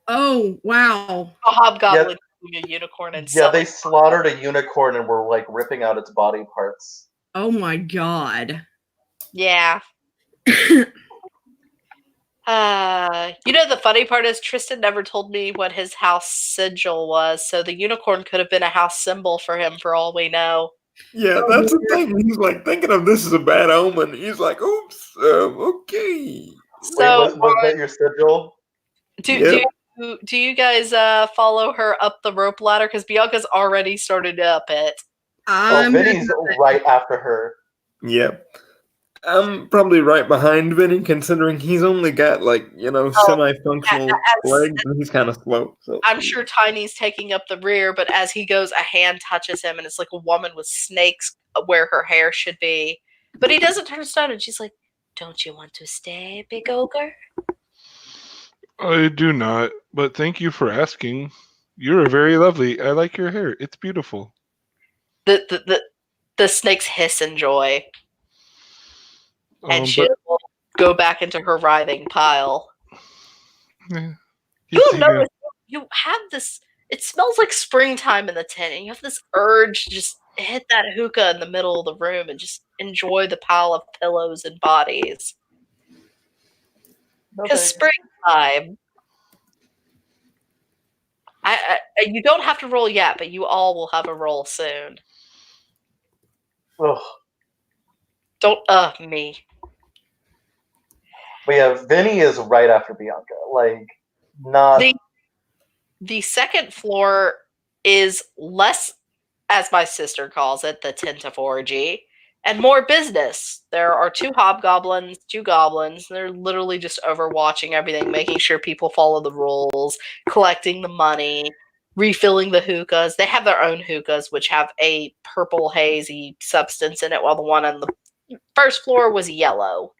Oh, wow. A hobgoblin killing a unicorn and they slaughtered a unicorn and were like ripping out its body parts. Oh my god. Yeah. The funny part is Tristan never told me what his house sigil was, so the unicorn could have been a house symbol for him for all we know. Yeah, that's the thing. He's like thinking of this as a bad omen. He's like, oops, okay. So, wait, was that your sigil? Do you guys follow her up the rope ladder? Because Bianca's already started up it. Vinny's right after her. Yep. I'm probably right behind Vinny, considering he's only got semi-functional legs, and he's kind of slow. So I'm sure Tiny's taking up the rear, but as he goes, a hand touches him, and it's like a woman with snakes where her hair should be. But he doesn't turn stone, and she's like, "Don't you want to stay, big ogre?" I do not, but thank you for asking. You're very lovely. I like your hair. It's beautiful. The snakes hiss in joy. And she'll go back into her writhing pile. Yeah. You have this, it smells like springtime in the tent, and you have this urge to just hit that hookah in the middle of the room and just enjoy the pile of pillows and bodies. Because springtime. You don't have to roll yet, but you all will have a roll soon. Ugh. Don't me. But yeah, Vinny is right after Bianca. Like, not. The second floor is less, as my sister calls it, the tent of orgy, and more business. There are 2 hobgoblins, 2 goblins. They're literally just overwatching everything, making sure people follow the rules, collecting the money, refilling the hookahs. They have their own hookahs, which have a purple hazy substance in it, while the one on the first floor was yellow.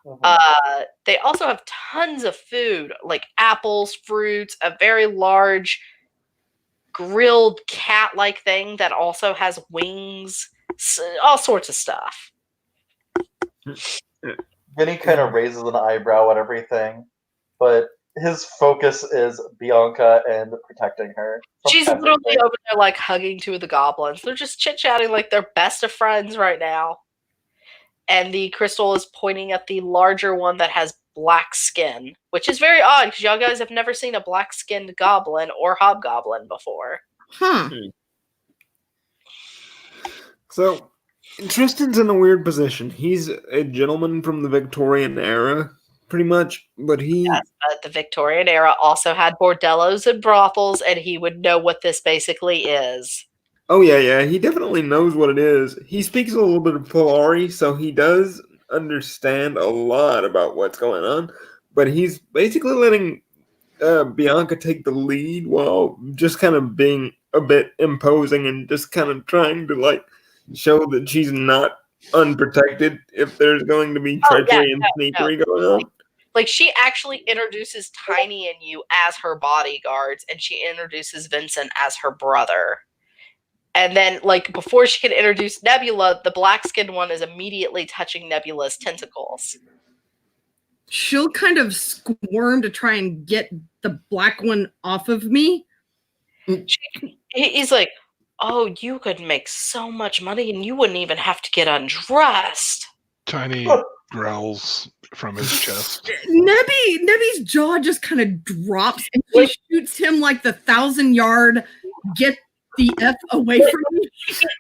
Mm-hmm. They also have tons of food, like apples, fruits, a very large grilled cat-like thing that also has wings, all sorts of stuff. Vinny kind of raises an eyebrow at everything, but his focus is Bianca and protecting her. She's literally over there like hugging 2 of the goblins. They're just chit-chatting like they're best of friends right now. And the crystal is pointing at the larger one that has black skin, which is very odd because y'all guys have never seen a black-skinned goblin or hobgoblin before. So, Tristan's in a weird position. He's a gentleman from the Victorian era, pretty much, but Yes, but the Victorian era also had bordellos and brothels, and he would know what this basically is. Oh, yeah, he definitely knows what it is. He speaks a little bit of Polari, so he does understand a lot about what's going on, but he's basically letting Bianca take the lead while just kind of being a bit imposing and just kind of trying to, like, show that she's not unprotected if there's going to be treachery and sneakery going on. Like, she actually introduces Tiny and you as her bodyguards, and she introduces Vincent as her brother. And then, like, before she can introduce Nebula, the black-skinned one is immediately touching Nebula's tentacles. She'll kind of squirm to try and get the black one off of me. He's like, Oh, you could make so much money and you wouldn't even have to get undressed. Tiny growls from his chest. Nebby's jaw just kind of drops and she shoots him like the 1,000-yard get the F away from me.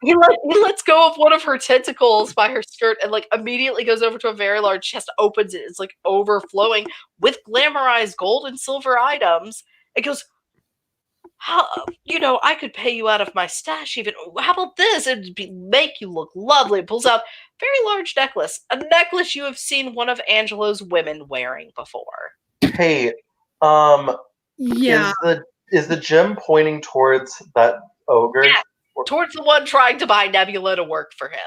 He lets go of one of her tentacles by her skirt and like immediately goes over to a very large chest, opens it. It's like overflowing with glamorized gold and silver items. It goes, how, I could pay you out of my stash even. How about this? It'd make you look lovely. It pulls out a very large necklace. A necklace you have seen one of Angelo's women wearing before. Hey, Yeah. is the gem pointing towards that ogre? Yeah, towards the one trying to buy Nebula to work for him.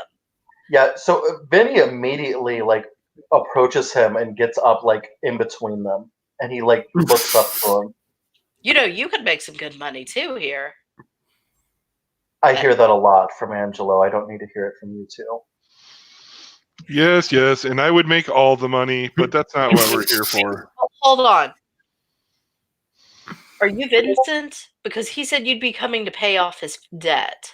Yeah, so Vinny immediately like approaches him and gets up like in between them, and he like looks up to him. You could make some good money too here. I hear that a lot from Angelo. I don't need to hear it from you too. Yes, and I would make all the money, but that's not what we're here for. Hold on. Are you Vincent? Because he said you'd be coming to pay off his debt.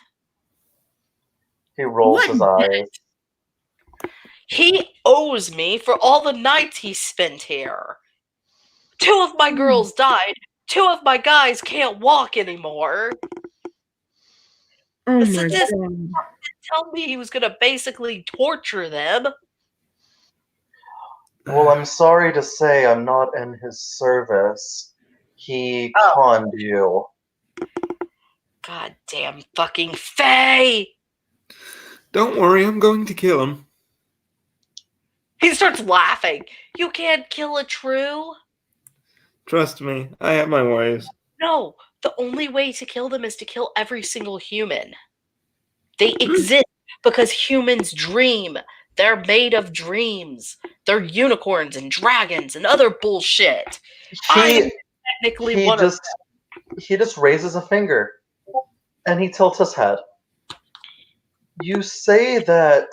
He rolls his eyes. He owes me for all the nights he spent here. 2 of my girls died. 2 of my guys can't walk anymore. Oh The my sadistic God. told me he was going to basically torture them. Well, I'm sorry to say I'm not in his service. He conned you. Goddamn fucking Faye! Don't worry, I'm going to kill him. He starts laughing. You can't kill a true? Trust me, I have my ways. No, the only way to kill them is to kill every single human. They exist because humans dream. They're made of dreams. They're unicorns and dragons and other bullshit. I'm technically one of them. He just raises a finger and he tilts his head. You say that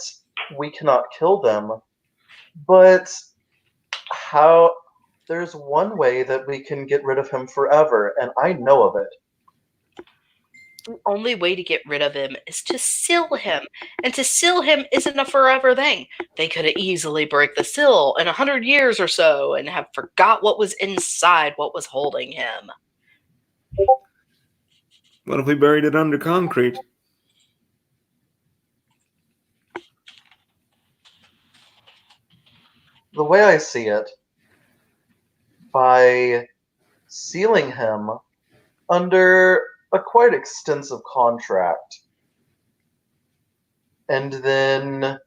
we cannot kill them, but how? There's one way that we can get rid of him forever, and I know of it. The only way to get rid of him is to seal him. And to seal him isn't a forever thing. They could easily break the seal in 100 years or so and have forgot what was inside what was holding him. What if we buried it under concrete? The way I see it, by sealing him under a quite extensive contract, and then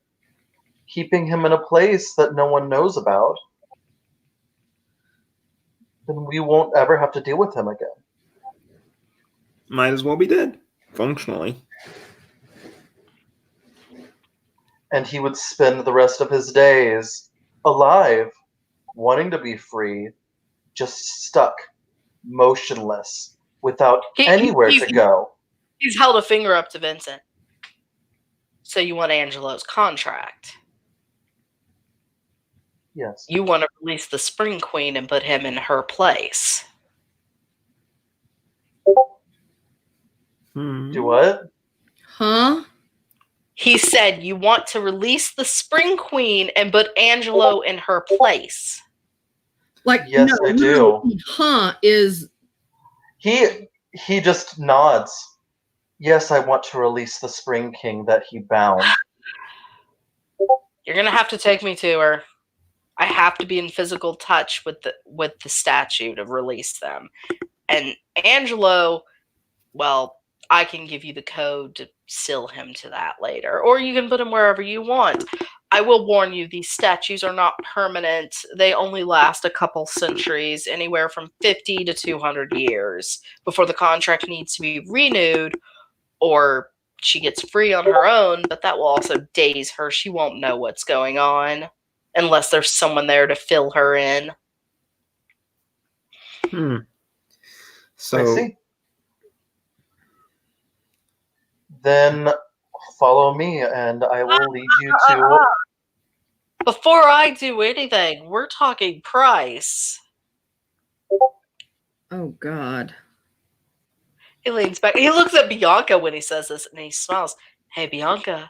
keeping him in a place that no one knows about, then we won't ever have to deal with him again. Might as well be dead, functionally. And he would spend the rest of his days alive, wanting to be free, just stuck, motionless, without anywhere to go. He's held a finger up to Vincent. So you want Angelo's contract. Yes. You want to release the Spring Queen and put him in her place. Do what? Huh? He said you want to release the Spring Queen and put Angelo in her place. Like, yes, I do. Is he just nods. Yes, I want to release the Spring King that he bound. You're gonna have to take me to her. I have to be in physical touch with the statue to release them. And Angelo, well, I can give you the code to seal him to that later, or you can put him wherever you want. I will warn you, these statues are not permanent. They only last a couple centuries, anywhere from 50 to 200 years before the contract needs to be renewed, or she gets free on her own, but that will also daze her. She won't know what's going on unless there's someone there to fill her in. I see. Then follow me, and I will lead you to... Before I do anything, we're talking price. Oh, God. He leans back. He looks at Bianca when he says this, and he smiles. Hey, Bianca,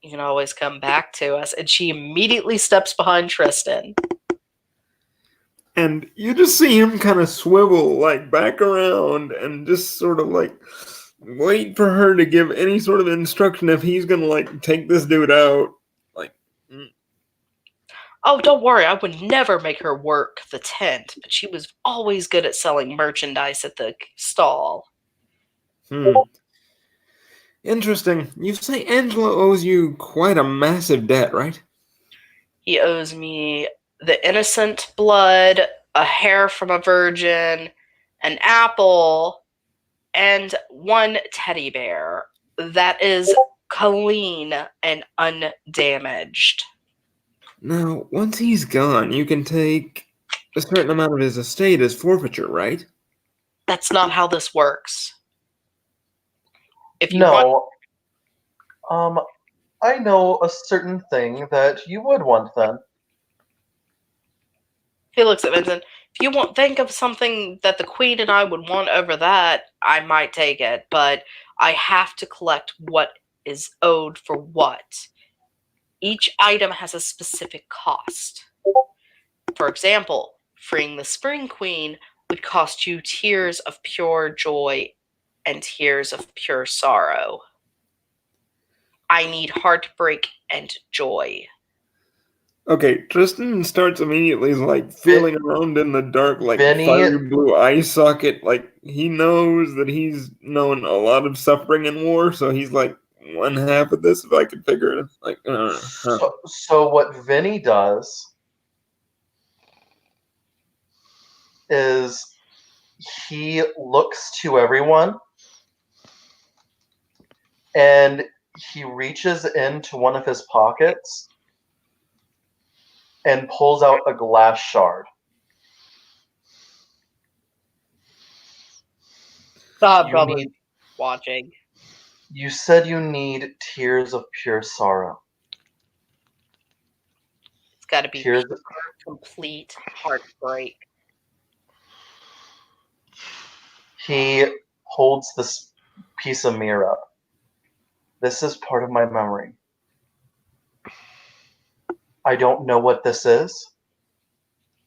you can always come back to us. And she immediately steps behind Tristan. And you just see him kind of swivel like back around and just sort of like wait for her to give any sort of instruction if he's gonna like take this dude out. Like, Oh, don't worry. I would never make her work the tent, but she was always good at selling merchandise at the stall. Interesting. You say Angela owes you quite a massive debt, right? He owes me the innocent blood, a hair from a virgin, an apple, and one teddy bear that is clean and undamaged. Now, once he's gone, you can take a certain amount of his estate as forfeiture, right? That's not how this works. If you want, No. I know a certain thing that you would want then. he looks at Vincent. If you want, think of something that the queen and I would want over that, I might take it, but I have to collect what is owed for what. Each item has a specific cost. For example, freeing the Spring Queen would cost you tears of pure joy and tears of pure sorrow. I need heartbreak and joy. Okay, Tristan starts immediately like feeling around in the dark, like Vinny- fiery blue eye socket. Like he knows that he's known a lot of suffering in war, so he's like, one half of this, if I could figure it. Like, So what Vinny does is he looks to everyone and he reaches into one of his pockets and pulls out a glass shard. Bob You probably need- watching. You said you need tears of pure sorrow. It's got to be Tears. pure, complete heartbreak. He holds this piece of mirror up. This is part of my memory. I don't know what this is,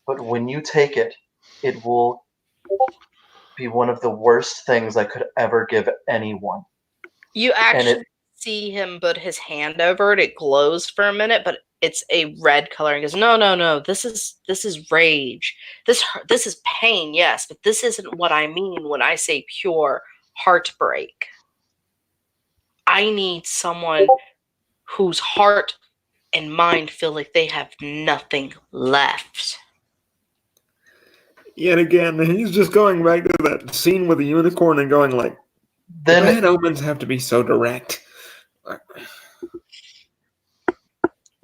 but when you take it, it will be one of the worst things I could ever give anyone. You actually it- see him put his hand over it. It glows for a minute, but it's a red color. He goes, "No. This is rage. This is pain, yes, but this isn't what I mean when I say pure heartbreak. I need someone whose heart and mind feel like they have nothing left." yet again, he's just going back to that scene with the unicorn and going like, Then bad omens have to be so direct.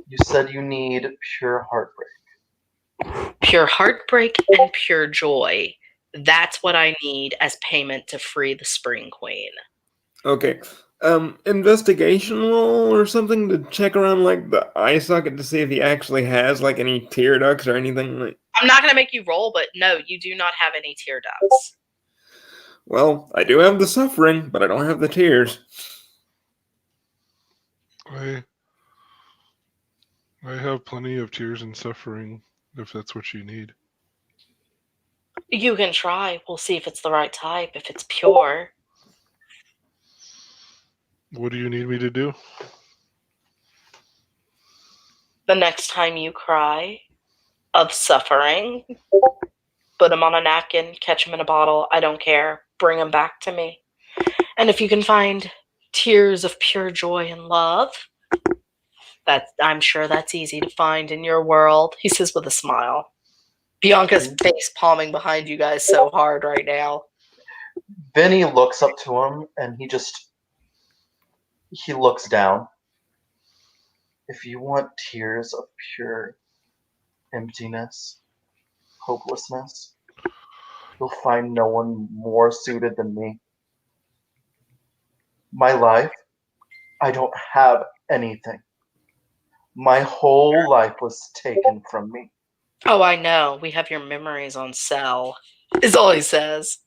you said you need pure heartbreak. Pure heartbreak and pure joy. That's what I need as payment to free the Spring Queen. Okay. Investigation roll or something to check around like the eye socket to see if he actually has like any tear ducts or anything like. I'm not going to make you roll, but no, you do not have any tear ducts. Well, I do have the suffering, but I don't have the tears. I have plenty of tears and suffering, if that's what you need. You can try. We'll see if it's the right type, if it's pure. What do you need me to do? The next time you cry of suffering, put them on a napkin, catch them in a bottle. I don't care. Bring them back to me. And if you can find tears of pure joy and love, I'm sure that's easy to find in your world, he says with a smile. Bianca's face palming behind you guys so hard right now. Vinny looks up to him and he looks down. If you want tears of pure emptiness, hopelessness, you'll find no one more suited than me. My life, I don't have anything. My whole life was taken from me. Oh, I know. We have your memories on cell, is all he says.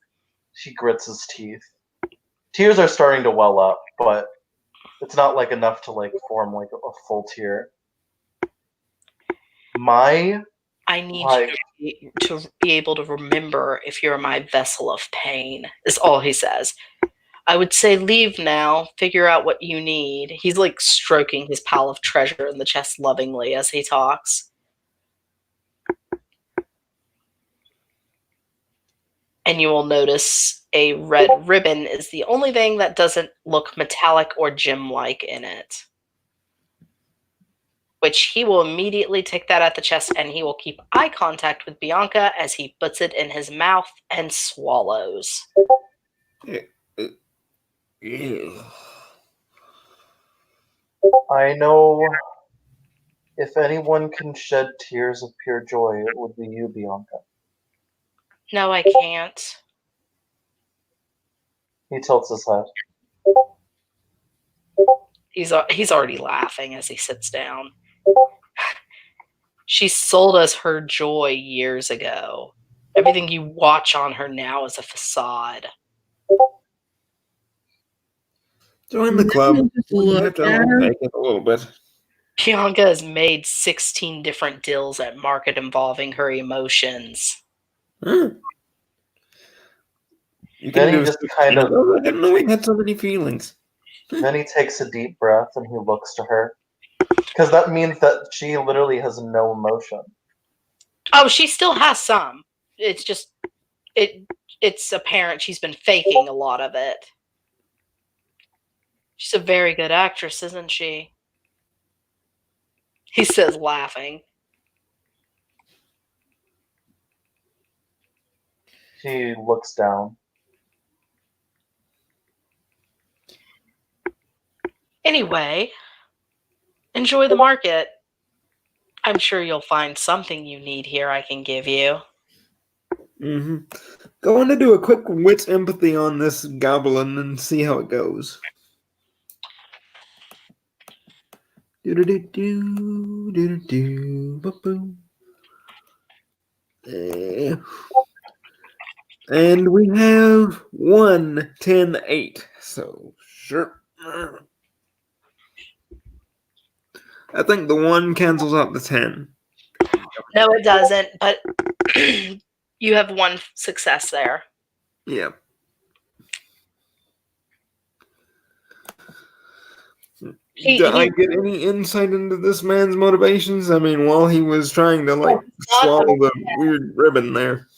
She grits his teeth. Tears are starting to well up, but it's not like enough to like form like a full tear. My I need like you to be able to remember if you're my vessel of pain, is all he says. I would say leave now, figure out what you need. He's like stroking his pile of treasure in the chest lovingly as he talks. And you will notice a red ribbon is the only thing that doesn't look metallic or gem-like in it. Which he will immediately take that at the chest, and he will keep eye contact with Bianca as he puts it in his mouth and swallows. Ew. I know if anyone can shed tears of pure joy, it would be you, Bianca. No, I can't. He tilts his head. He's already laughing as he sits down. She sold us her joy years ago. Everything you watch on her now is a facade. Join the club. Just You look have to at her. take it a little bit. Bianca has made 16 different deals at market involving her emotions. Huh. You Then can he do just kind of I didn't know we had so many feelings. then he takes a deep breath and he looks to her. Because that means that she literally has no emotion. Oh, she still has some. It's just it's apparent she's been faking a lot of it. She's a very good actress, isn't she? He says, laughing. She looks down. Anyway, enjoy the market. I'm sure you'll find something you need here I can give you. Mm-hmm. Going to do a quick wits empathy on this goblin and see how it goes. Do-do-do-do, do-do-do, ba-boom. And we have 1, 10, 8. So, sure. I think the 1 cancels out the 10. No, it doesn't, but you have one success there. Yeah. Did I get any insight into this man's motivations? I mean, while he was trying to like swallow the weird ribbon there.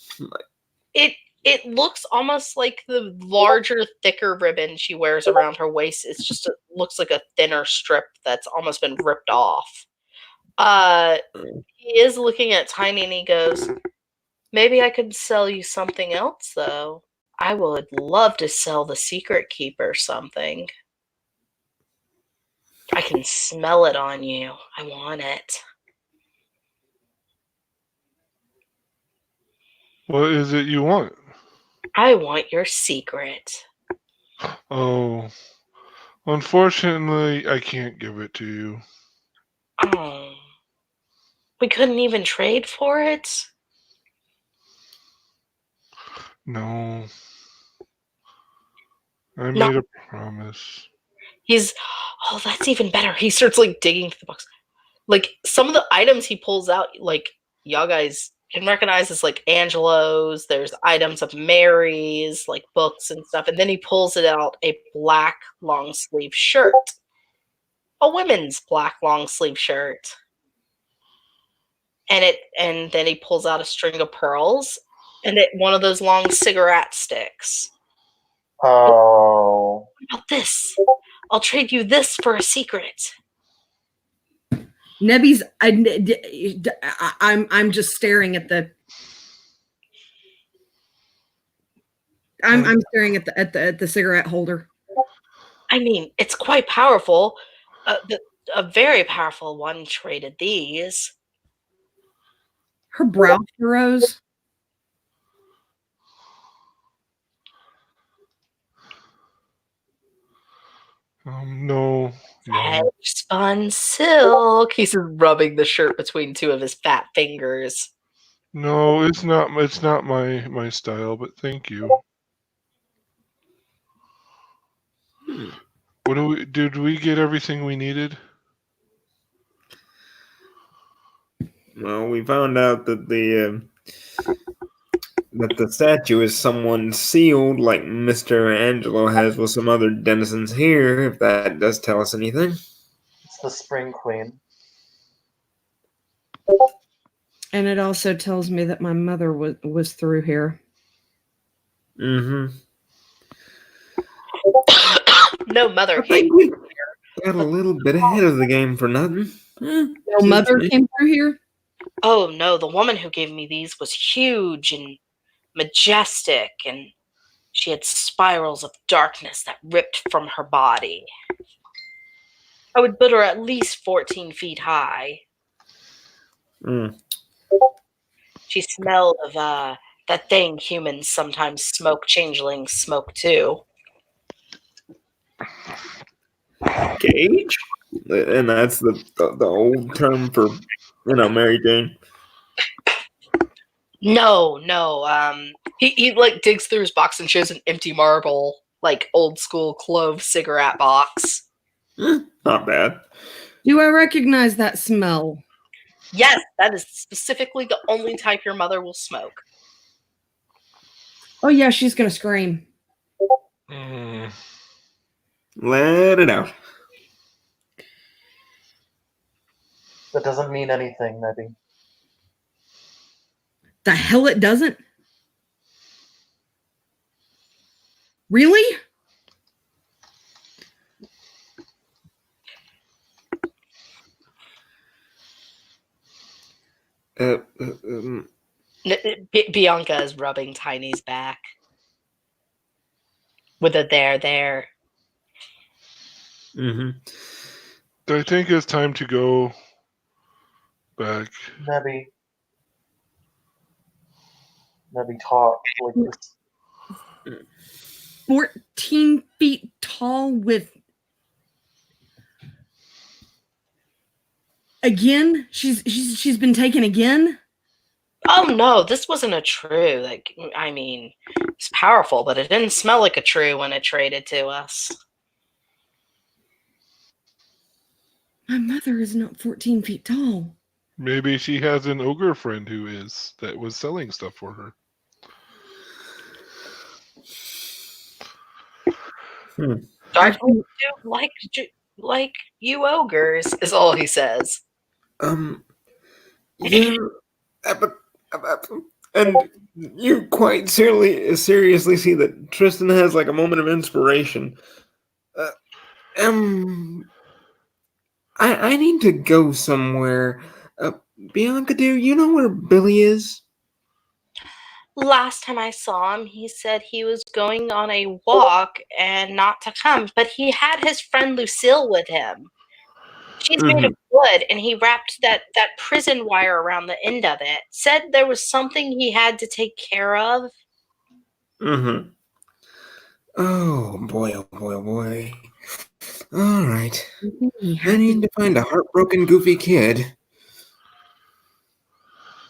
It looks almost like the larger, thicker ribbon she wears around her waist. It's just looks like a thinner strip that's almost been ripped off. He is looking at Tiny and he goes, maybe I could sell you something else, though. I would love to sell the Secret Keeper something. I can smell it on you. I want it. What is it you want? I want your secret. Oh, unfortunately, I can't give it to you. Oh. We couldn't even trade for it? No. I made a promise. Oh, that's even better. He starts like digging through the box. Like some of the items he pulls out, like y'all guys can recognize as like Angelo's. There's items of Mary's, like books and stuff. And then he pulls it out a black long sleeve shirt. A women's black long sleeve shirt. And then he pulls out a string of pearls and one of those long cigarette sticks. Oh. What about this? I'll trade you this for a secret. Nebby's. I'm just staring at the. I'm staring at the cigarette holder. I mean, it's quite powerful. A very powerful one traded these. Her brow furrows. No. Spun silk. He's rubbing the shirt between two of his fat fingers. No, it's not. It's not my style. But thank you. Did we get everything we needed? Well, we found out that the statue is someone sealed, like Mr. Angelo has with some other denizens here. If that does tell us anything. It's the Spring Queen. And it also tells me that my mother was through here. Mm-hmm. No mother I came. think we got a little bit ahead of the game for nothing. No mother came through here? Oh no, the woman who gave me these was huge and majestic, and she had spirals of darkness that ripped from her body. I would put her at least 14 feet high. Mm. She smelled of that thing humans sometimes smoke, changelings smoke too. Gage? And that's the old term for, Mary Jane. No. He like digs through his box and shows an empty marble, like old school clove cigarette box. Not bad. Do I recognize that smell? Yes, that is specifically the only type your mother will smoke. Oh yeah, she's gonna scream. Let it out. That doesn't mean anything, Nebby. The hell it doesn't? Really? Bianca is rubbing Tiny's back with a there. Mm-hmm. I think it's time to go back. Nebby, talk like this. 14 feet tall with... Again? She's been taken again? Oh no, this wasn't a true. Like, I mean, it's powerful, but it didn't smell like a true when it traded to us. My mother is not 14 feet tall. Maybe she has an ogre friend who is, that was selling stuff for her. Dark like you ogres is all he says. Yeah, and you quite seriously see that Tristan has like a moment of inspiration. I need to go somewhere. Bianca, do you know where Billy is? Last time I saw him, he said he was going on a walk and not to come, but he had his friend Lucille with him. She's made of wood, and he wrapped that prison wire around the end of it. Said there was something he had to take care of. Mm-hmm. Oh boy, oh boy, oh boy. All right. I need to find a heartbroken, goofy kid.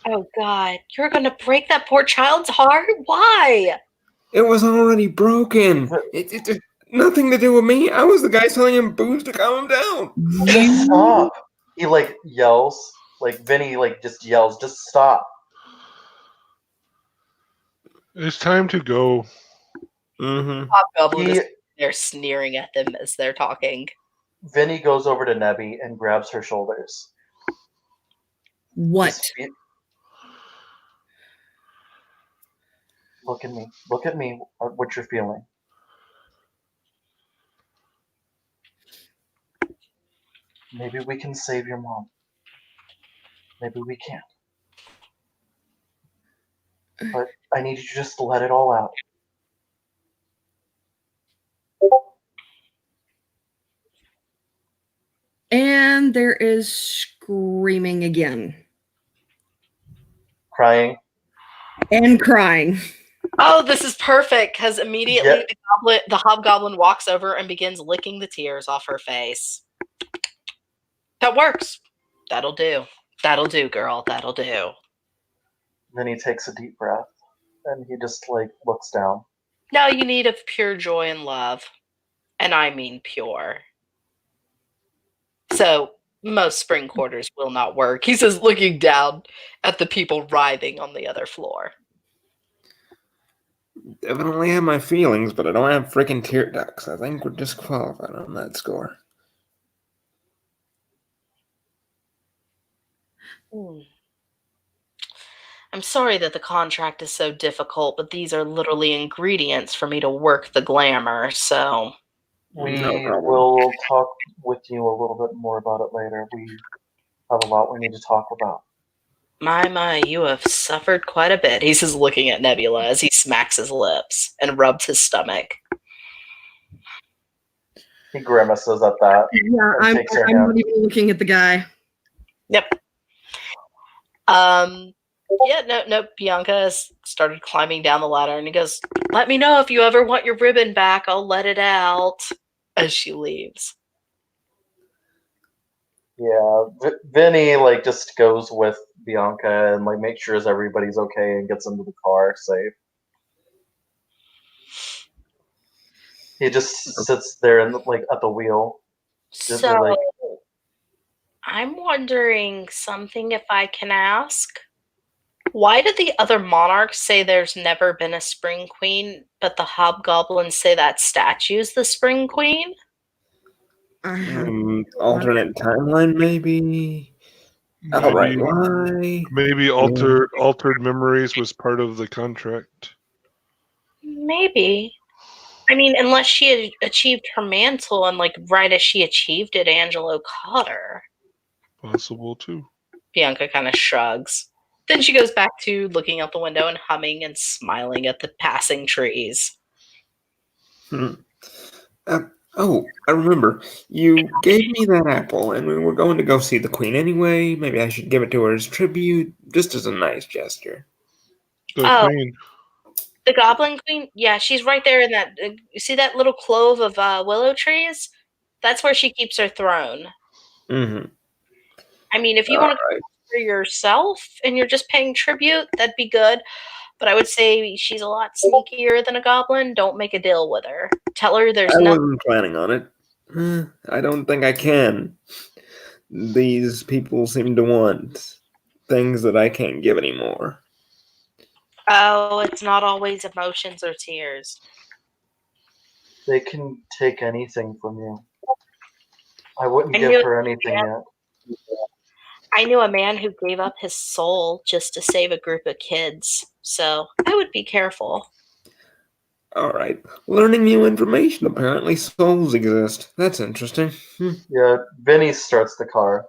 Oh God, you're gonna break that poor child's heart? Why? It was already broken. It nothing to do with me. I was the guy selling him booze to calm him down. Just stop. He like yells. Like Vinny like just yells, just stop. It's time to go. Mm-hmm. Hobgoblin is there sneering at them as they're talking. Vinny goes over to Nebby and grabs her shoulders. What? Look at me. Look at me. What you're feeling. Maybe we can save your mom. Maybe we can't. But I need you just to let it all out. And there is screaming again. Crying. And crying. Oh, this is perfect, because immediately the hobgoblin walks over and begins licking the tears off her face. That works. That'll do. That'll do, girl. That'll do. Then he takes a deep breath and he just like looks down. No, you need of pure joy and love. And I mean pure. So most spring quarters will not work. He says, looking down at the people writhing on the other floor. Definitely have my feelings, but I don't have freaking tear ducts. I think we're disqualified on that score. I'm sorry that the contract is so difficult, but these are literally ingredients for me to work the glamour, so... We No problem. will talk with you a little bit more about it later. We have a lot we need to talk about. My, you have suffered quite a bit. He says, looking at Nebula as he smacks his lips and rubs his stomach. He grimaces at that. Yeah, And I'm takes her not hand. even looking at the guy. Yep. Yeah, no, Bianca has started climbing down the ladder, and he goes, let me know if you ever want your ribbon back. I'll let it out, as she leaves. Yeah, Vinny just goes with Bianca and makes sure everybody's okay and gets into the car safe. He just sits there and at the wheel. So, I'm wondering something if I can ask. Why did the other monarchs say there's never been a spring queen, but the hobgoblins say that statue's the spring queen? Alternate timeline, maybe? Outright lie? Maybe altered memories was part of the contract. Maybe. I mean, unless she had achieved her mantle and, right as she achieved it, Angelo caught her. Possible, too. Bianca kind of shrugs. Then she goes back to looking out the window and humming and smiling at the passing trees. Oh, I remember. You gave me that apple, and we were going to go see the queen anyway. Maybe I should give it to her as tribute, just as a nice gesture. The queen. The goblin queen? Yeah, she's right there in that... you see that little clove of willow trees? That's where she keeps her throne. Mm-hmm. I mean, if you want to for yourself and you're just paying tribute, that'd be good. But I would say she's a lot sneakier than a goblin. Don't make a deal with her. Tell her there's I nothing. wasn't planning on it. I don't think I can. These people seem to want things that I can't give anymore. Oh, it's not always emotions or tears. They can take anything from you. I wouldn't give her anything yet. I knew a man who gave up his soul just to save a group of kids, so I would be careful. All right. Learning new information. Apparently souls exist. That's interesting. Yeah, Vinny starts the car.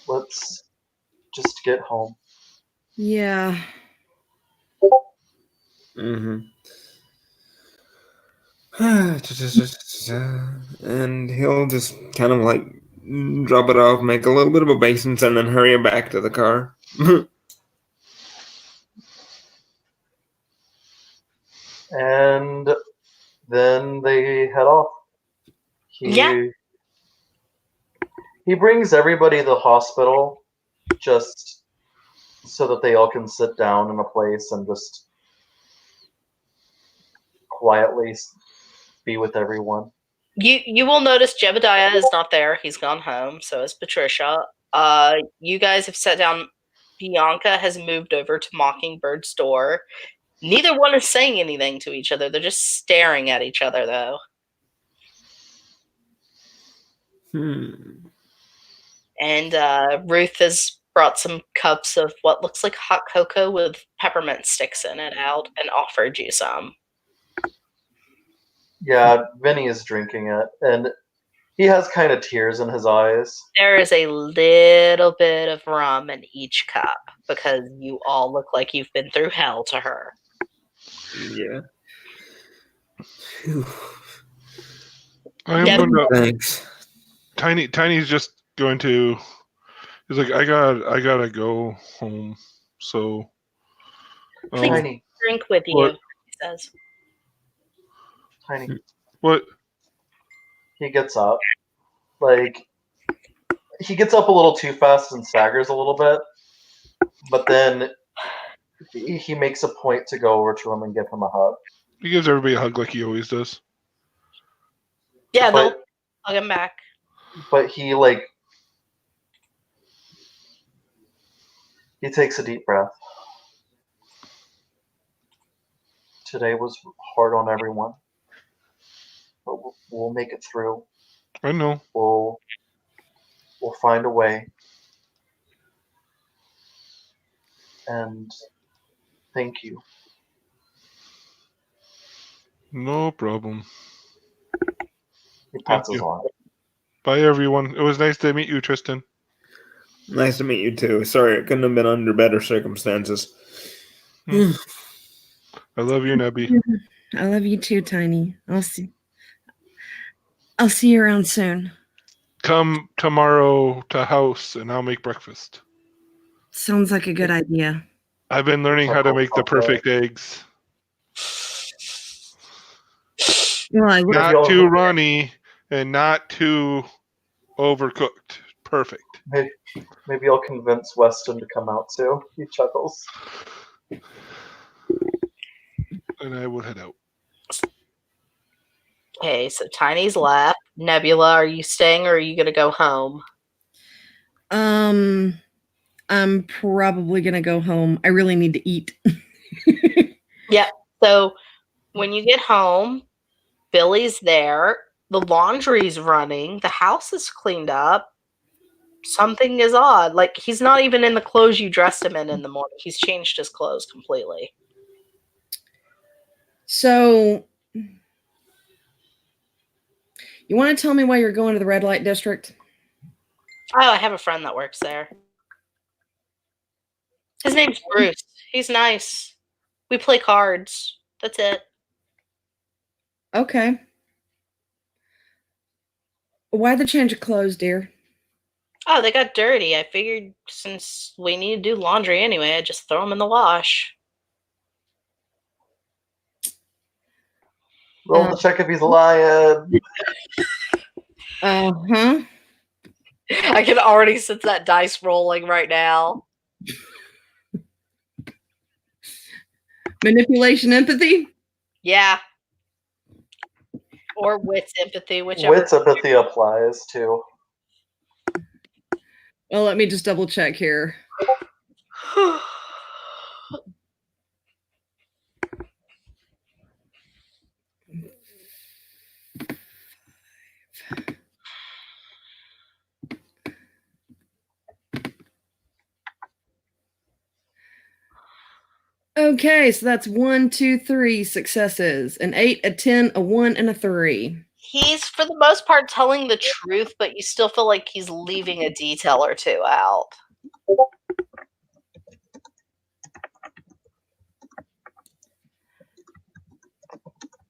Let's just get home. Yeah. Mm-hmm. And he'll just kind of drop it off, make a little bit of obeisance, and then hurry back to the car. And then they head off. He brings everybody to the hospital just so that they all can sit down in a place and just quietly be with everyone. You will notice Jebediah is not there. He's gone home. So is Patricia. You guys have sat down. Bianca has moved over to Mockingbird's door. Neither one is saying anything to each other. They're just staring at each other, though. And Ruth has brought some cups of what looks like hot cocoa with peppermint sticks in it out and offered you some. Yeah, Vinny is drinking it, and he has kind of tears in his eyes. There is a little bit of rum in each cup because you all look like you've been through hell to her. Yeah. Thanks. Tiny's just going to. He's like, I gotta go home. So. Please drink with you. What? He says. Tiny. What? He gets up. He gets up a little too fast and staggers a little bit. But then he makes a point to go over to him and give him a hug. He gives everybody a hug like he always does. Yeah, they'll but plug him back. he he takes a deep breath. Today was hard on everyone, but we'll make it through. I know. We'll find a way. And thank you. No problem. He passes you. on. Bye, everyone. It was nice to meet you, Tristan. Nice to meet you too. Sorry, it couldn't have been under better circumstances. I love you, Nebby. I love you too, Tiny. I'll see you around soon. Come tomorrow to house, and I'll make breakfast. Sounds like a good idea. I've been learning how to make the perfect eggs. Well, Not too runny and not too overcooked. Perfect. Maybe I'll convince Weston to come out too. He chuckles. And I will head out. Okay, so Tiny's left. Nebula, are you staying or are you gonna go home? I'm probably gonna go home. I really need to eat. Yep. So when you get home, Billy's there. The laundry's running. The house is cleaned up. Something is odd. Like, he's not even in the clothes you dressed him in the morning. He's changed his clothes completely. So, you want to tell me why you're going to the red light district? Oh, I have a friend that works there. His name's Bruce. He's nice. We play cards. That's it. Okay. Why the change of clothes, dear? Oh, they got dirty. I figured since we need to do laundry anyway, I'd just throw them in the wash. Roll to check if he's lying. Uh-huh. I can already sense that dice rolling right now. Manipulation, empathy? Yeah. Or wits empathy, whichever. Wits empathy applies too. Well, let me just double check here. Okay, so that's 1, 2, 3 successes. An 8, a 10, a 1, and a 3. He's, for the most part, telling the truth, but you still feel like he's leaving a detail or two out.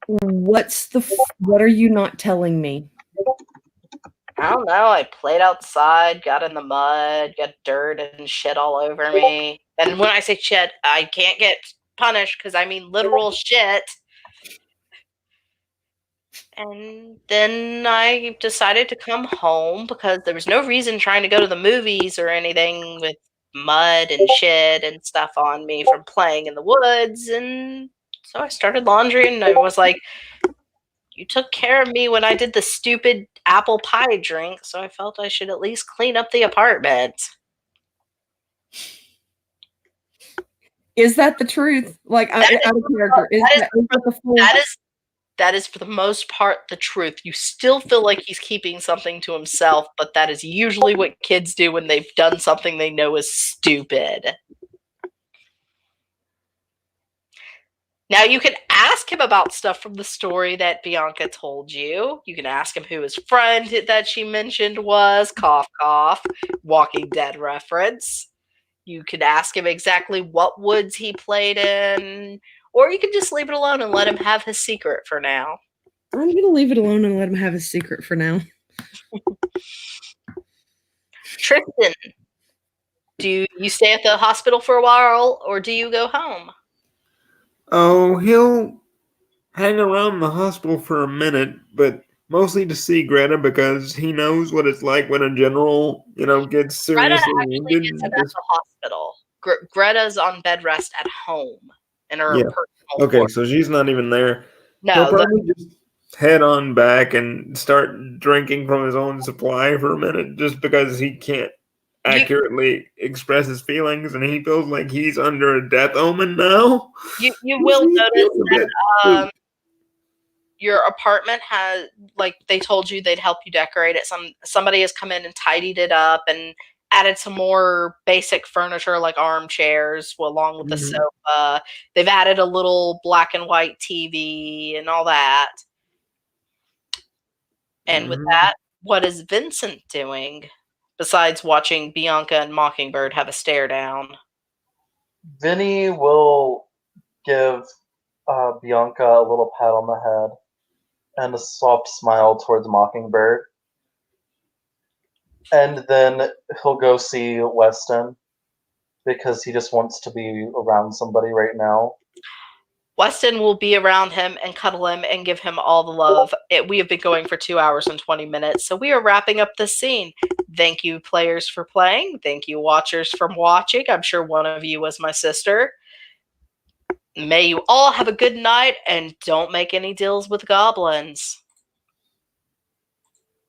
What are you not telling me? I don't know. I played outside, got in the mud, got dirt and shit all over me. And when I say shit, I can't get punished because I mean literal shit. And then I decided to come home because there was no reason trying to go to the movies or anything with mud and shit and stuff on me from playing in the woods. And so I started laundry and I was like, you took care of me when I did the stupid apple pie drink, so I felt I should at least clean up the apartment. Is that the truth? Like, out of character. That is for the most part the truth. You still feel like he's keeping something to himself, but that is usually what kids do when they've done something they know is stupid. Now, you can ask him about stuff from the story that Bianca told you. You can ask him who his friend that she mentioned was, cough, cough, Walking Dead reference. You could ask him exactly what woods he played in, or you can just leave it alone and let him have his secret for now. I'm going to leave it alone and let him have his secret for now. Tristan, do you stay at the hospital for a while, or do you go home? Oh, he'll hang around the hospital for a minute, but mostly to see Greta because he knows what it's like when a general, gets seriously wounded. Greta actually gets at the hospital. Greta's on bed rest at home in her personal Okay, quarters. so she's not even there. No, He'll probably just head on back and start drinking from his own supply for a minute just because he can't accurately express his feelings and he feels like he's under a death omen now. You will He notice feels a that bit- your apartment has, like they told you they'd help you decorate it. Somebody has come in and tidied it up and added some more basic furniture like armchairs along with the Mhm. sofa. They've added a little black and white TV and all that. And with Mhm. that, what is Vincent doing besides watching Bianca and Mockingbird have a stare down? Vinny will give Bianca a little pat on the head and a soft smile towards Mockingbird. And then he'll go see Weston because he just wants to be around somebody right now. Weston will be around him and cuddle him and give him all the love. We have been going for 2 hours and 20 minutes, so we are wrapping up this scene. Thank you, players, for playing. Thank you, watchers, for watching. I'm sure one of you was my sister. May you all have a good night, and don't make any deals with goblins.